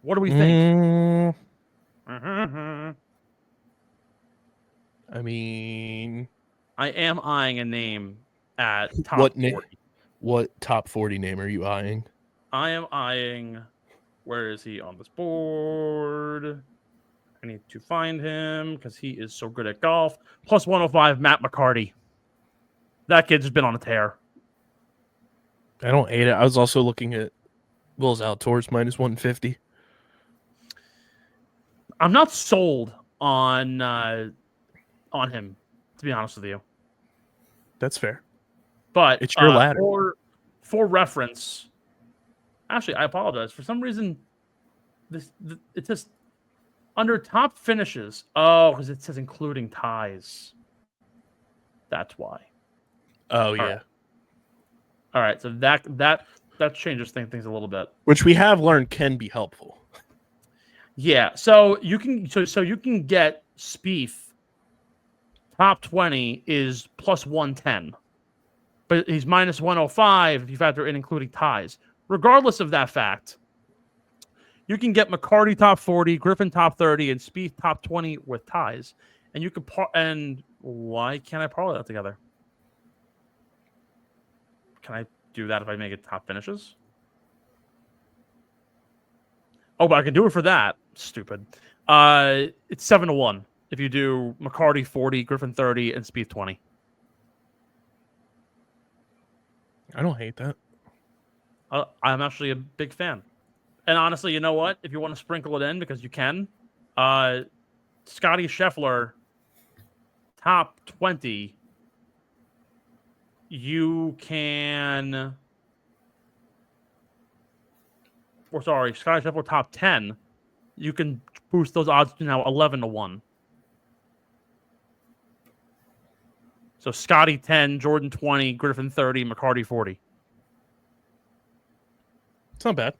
What do we think? I mean, I am eyeing a name at top 40. What top 40 name are you eyeing? I am eyeing. Where is he on this board? I need to find him because he is so good at golf. Plus 105, Matt McCarty. That kid's been on a tear. I don't hate it. I was also looking at Will's Outdoors minus 150. I'm not sold on him, to be honest with you. That's fair. But it's your ladder. For reference, actually, I apologize. For some reason, it says under top finishes. Oh, because it says including ties. That's why. Oh, yeah. All right. So that changes things a little bit. Which we have learned can be helpful. Yeah. So you can get Spieth top 20 is plus 110. But he's minus 105 if you factor in including ties. Regardless of that fact, you can get McCarty top 40, Griffin top 30, and Spieth top 20 with ties. And you can and why can't I parlay that together? Can I do that if I make it top finishes? Oh, but I can do it for that. Stupid. It's 7-1 if you do McCarty 40, Griffin 30, and Spieth 20. I don't hate that. I'm actually a big fan. And honestly, you know what? If you want to sprinkle it in, because you can, Scotty Scheffler, top 20, you can... Or sorry, Scotty Scheffler, top 10, you can boost those odds to now 11-1. So Scotty 10, Jordan 20, Griffin 30, McCarty 40. It's not bad.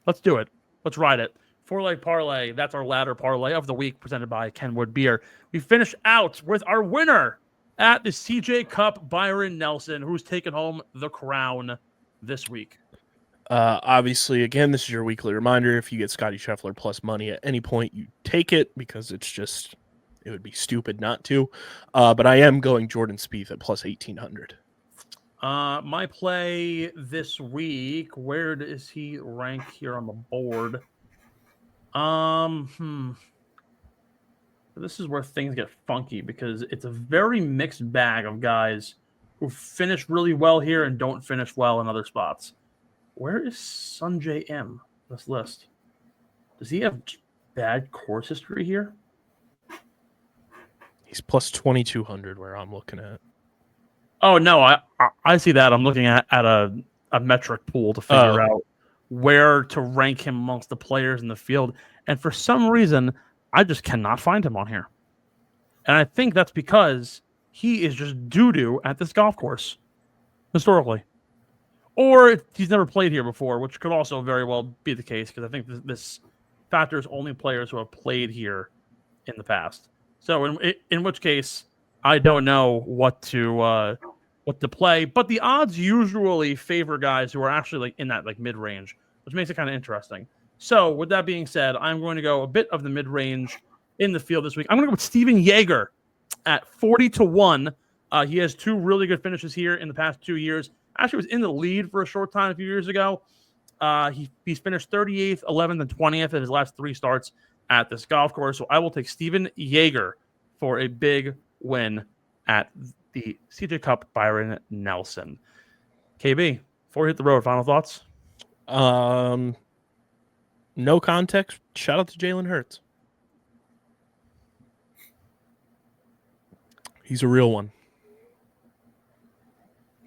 Let's do it. Let's ride it. 4-leg parlay. That's our ladder parlay of the week, presented by Kenwood Beer. We finish out with our winner at the CJ Cup, Byron Nelson, who's taken home the crown this week. Obviously, again, this is your weekly reminder. If you get Scotty Scheffler plus money at any point, you take it, because it's just, it would be stupid not to. But I am going Jordan Spieth at plus 1,800. My play this week, where does he rank here on the board? This is where things get funky, because it's a very mixed bag of guys who finish really well here and don't finish well in other spots. Where is Sunjay M on this list? Does he have bad course history here? He's plus 2,200 where I'm looking at. Oh, no, I see that. I'm looking at a metric pool to figure out where to rank him amongst the players in the field. And for some reason, I just cannot find him on here. And I think that's because he is just doo-doo at this golf course, historically. Or he's never played here before, which could also very well be the case, because I think this factors only players who have played here in the past. So in which case, I don't know what to play. But the odds usually favor guys who are actually like in that like mid-range, which makes it kind of interesting. So with that being said, I'm going to go a bit of the mid-range in the field this week. I'm going to go with Steven Yeager at 40-1. He has two really good finishes here in the past 2 years. Actually was in the lead for a short time a few years ago. He's finished 38th, 11th, and 20th at his last 3 starts at this golf course. So I will take Steven Yeager for a big win at the CJ Cup Byron Nelson. KB, before we hit the road, final thoughts? No context. Shout out to Jalen Hurts. He's a real one.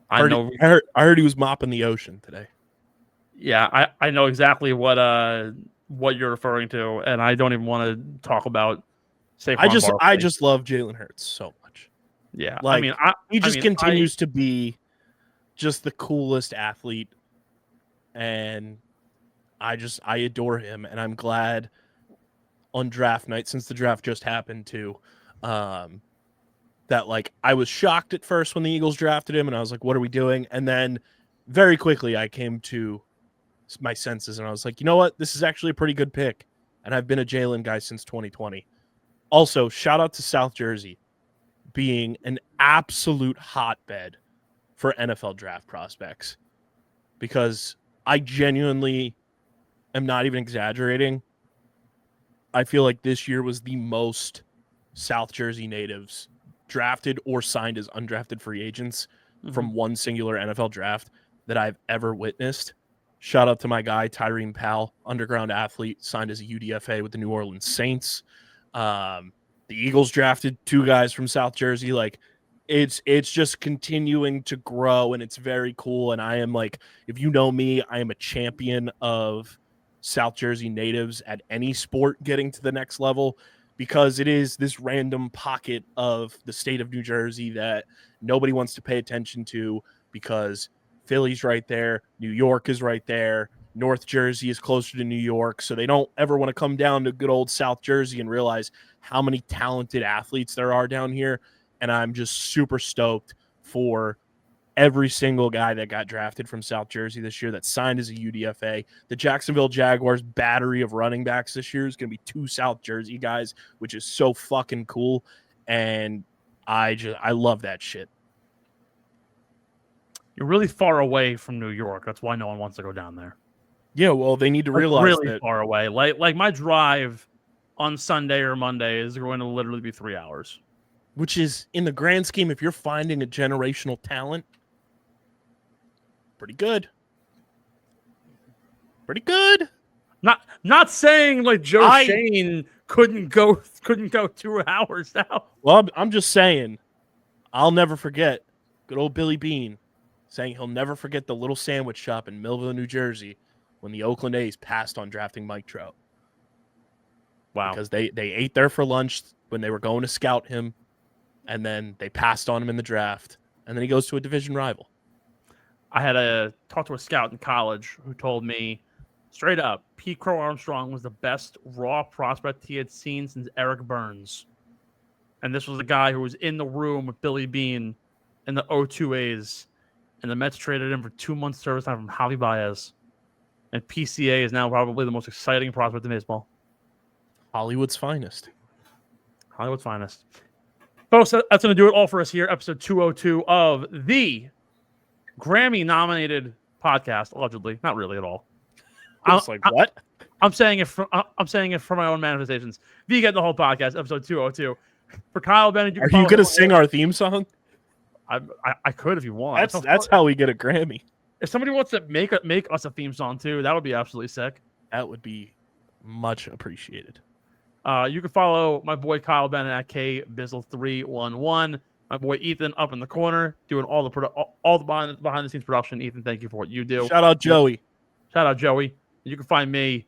I heard he was mopping the ocean today. Yeah, I know exactly what you're referring to, and I don't even want to talk about Saquon I just love Jalen Hurts so much. Yeah, like, he continues to be just the coolest athlete, and I adore him, and I'm glad on draft night, since the draft just happened too, that like I was shocked at first when the Eagles drafted him, and I was like, what are we doing? And then very quickly I came to my senses, and I was like, you know what? This is actually a pretty good pick, and I've been a Jalen guy since 2020. Also, shout out to South Jersey being an absolute hotbed for NFL draft prospects, because I genuinely am not even exaggerating. I feel like this year was the most South Jersey natives drafted or signed as undrafted free agents from one singular NFL draft that I've ever witnessed. Shout out to my guy, Tyreen Powell, underground athlete, signed as a UDFA with the New Orleans Saints. The Eagles drafted 2 guys from South Jersey. Like, it's just continuing to grow, and it's very cool. And I am like, if you know me, I am a champion of South Jersey natives at any sport getting to the next level, because it is this random pocket of the state of New Jersey that nobody wants to pay attention to, because Philly's right there, New York is right there, North Jersey is closer to New York, so they don't ever want to come down to good old South Jersey and realize how many talented athletes there are down here. And I'm just super stoked for every single guy that got drafted from South Jersey this year that signed as a UDFA. The Jacksonville Jaguars battery of running backs this year is going to be 2 South Jersey guys, which is so fucking cool. And I love that shit. You're really far away from New York. That's why no one wants to go down there. Yeah, well, they need to realize really that far away. Like my drive on Sunday or Monday is going to literally be 3 hours. Which is, in the grand scheme, if you're finding a generational talent, pretty good. Pretty good. Not saying like Joe Shane couldn't go 2 hours now. Well, I'm just saying, I'll never forget good old Billy Bean saying he'll never forget the little sandwich shop in Millville, New Jersey, when the Oakland A's passed on drafting Mike Trout. Wow. Because they ate there for lunch when they were going to scout him, and then they passed on him in the draft, and then he goes to a division rival. I had a talk to a scout in college who told me straight up, Pete Crow Armstrong was the best raw prospect he had seen since Eric Burns. And this was the guy who was in the room with Billy Bean in the 0-2 A's. And the Mets traded him for 2 months service time from Javi Baez. And PCA is now probably the most exciting prospect in baseball. Hollywood's finest. Hollywood's finest. Folks, that's going to do it all for us here. Episode 202 of the Grammy-nominated podcast, allegedly. Not really at all. What? I'm saying it from my own manifestations. The Get the Whole Podcast, episode 202. For Kyle Bennett, are you going to sing our theme song? I could if you want. That's how we get a Grammy. If somebody wants to make us a theme song too, that would be absolutely sick. That would be much appreciated. You can follow my boy Kyle Bennett at KBizzle311. My boy Ethan up in the corner doing all the behind the scenes production. Ethan, thank you for what you do. Shout out Joey. You can find me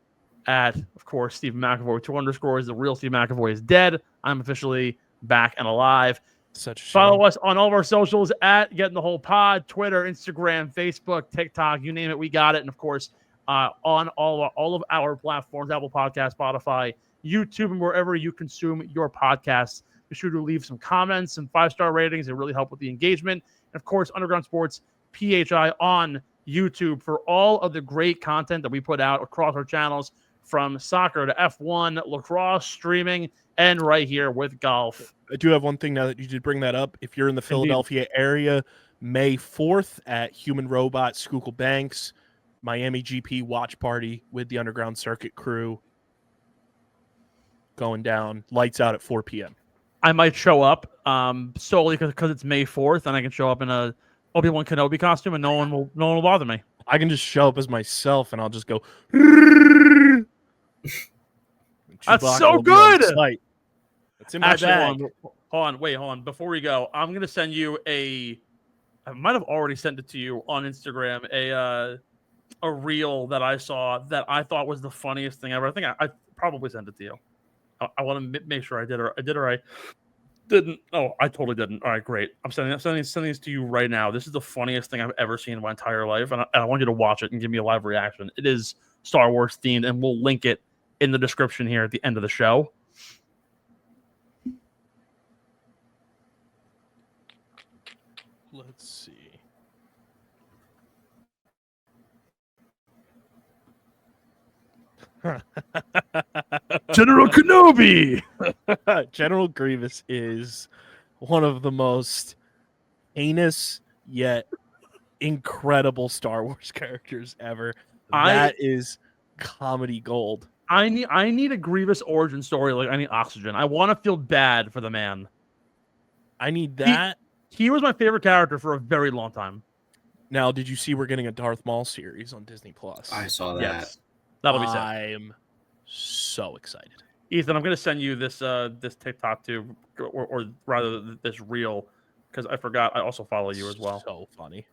at, of course, Stephen McAvoy 2_. The real Steve McAvoy is dead. I'm officially back and alive. Such a shame. Follow us on all of our socials at Getting the Whole Pod, Twitter, Instagram, Facebook, TikTok, you name it, we got it. And of course, on all of our platforms, Apple Podcasts, Spotify, YouTube, and wherever you consume your podcasts. Be sure to leave some comments, some 5-star ratings. It really help with the engagement. And of course, Underground Sports PHI on YouTube for all of the great content that we put out across our channels, from soccer to F1, lacrosse, streaming, and right here with golf. I do have one thing now that you did bring that up. If you're in the Philadelphia area, May 4th at Human Robot Schuylkill Banks, Miami GP watch party with the Underground Circuit crew going down. Lights out at 4 p.m. I might show up solely because it's May 4th, and I can show up in a Obi-Wan Kenobi costume, and no one will bother me. I can just show up as myself, and I'll just go. That's so good. It's in my bag. Hold on. Before we go, I'm gonna send you I might have already sent it to you on Instagram. A reel that I saw that I thought was the funniest thing ever. I think I probably sent it to you. I want to make sure I did or I didn't. Oh, I totally didn't. All right, great. I'm sending this to you right now. This is the funniest thing I've ever seen in my entire life, and I want you to watch it and give me a live reaction. It is Star Wars themed, and we'll link it in the description here at the end of the show. Let's see. General Kenobi. General Grievous is one of the most heinous yet incredible Star Wars characters ever. That is comedy gold. I need a Grievous origin story. Like, I need oxygen. I want to feel bad for the man. I need that. He was my favorite character for a very long time. Now, did you see we're getting a Darth Maul series on Disney Plus? I saw that. Yes. That'll be sick. I'm so excited. Ethan, I'm going to send you this TikTok too, or rather this reel, because I forgot I also follow you as well. So funny.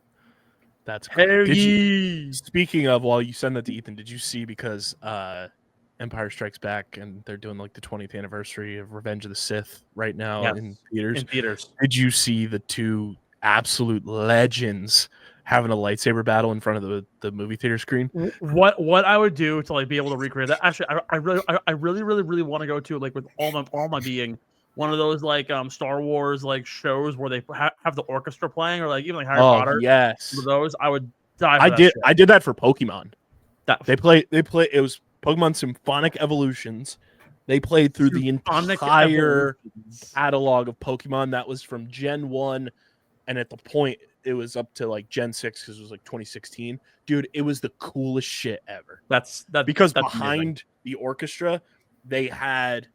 That's great. Speaking of, while you send that to Ethan, did you see, because Empire Strikes Back and they're doing like the 20th anniversary of Revenge of the Sith right now in theaters? Did you see the two absolute legends having a lightsaber battle in front of the movie theater screen? What I would do to like be able to recreate that? Actually, I really want to go to, like, with all my being, one of those like Star Wars like shows where they have the orchestra playing, or like even like Harry Potter. Yes, one of those I would die. I did that for Pokemon. They play. It was Pokemon Symphonic Evolutions. They played through the entire catalog of Pokemon. That was from Gen 1, and at the point it was up to like Gen 6 because it was like 2016. Dude, it was the coolest shit ever. Because behind amazing. The orchestra, they had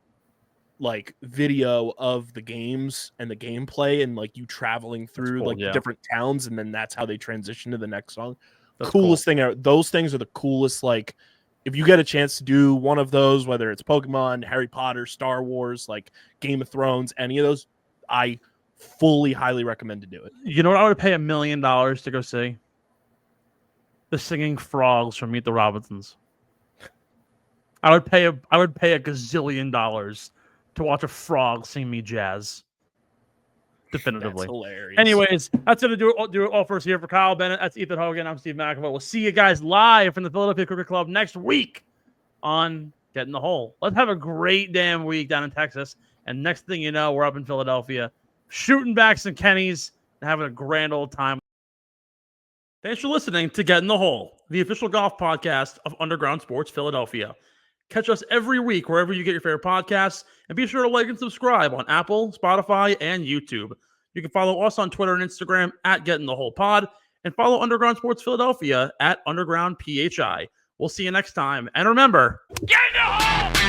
like video of the games and the gameplay, and like you traveling through different towns, and then that's how they transition to the next song. The coolest thing. Those things are the coolest like if you get a chance to do one of those, whether it's Pokemon, Harry Potter, Star Wars, like Game of Thrones, any of those, I fully highly recommend to do it. You know what I would pay $1 million to go see? The singing frogs from Meet the Robinsons. I would pay a gazillion dollars to watch a frog sing me jazz. Definitively. That's hilarious. Anyways, that's going to do it all for us here for Kyle Bennett. That's Ethan Hogan. I'm Steve McAvoy. We'll see you guys live from the Philadelphia Cricket Club next week on Get in the Hole. Let's have a great damn week down in Texas. And next thing you know, we're up in Philadelphia shooting back some Kennies and having a grand old time. Thanks for listening to Get in the Hole, the official golf podcast of Underground Sports Philadelphia. Catch us every week wherever you get your favorite podcasts, and be sure to like and subscribe on Apple, Spotify, and YouTube. You can follow us on Twitter and Instagram at Get in the Hole Pod, and follow Underground Sports Philadelphia at Underground PHI. We'll see you next time, and remember, get in the hole!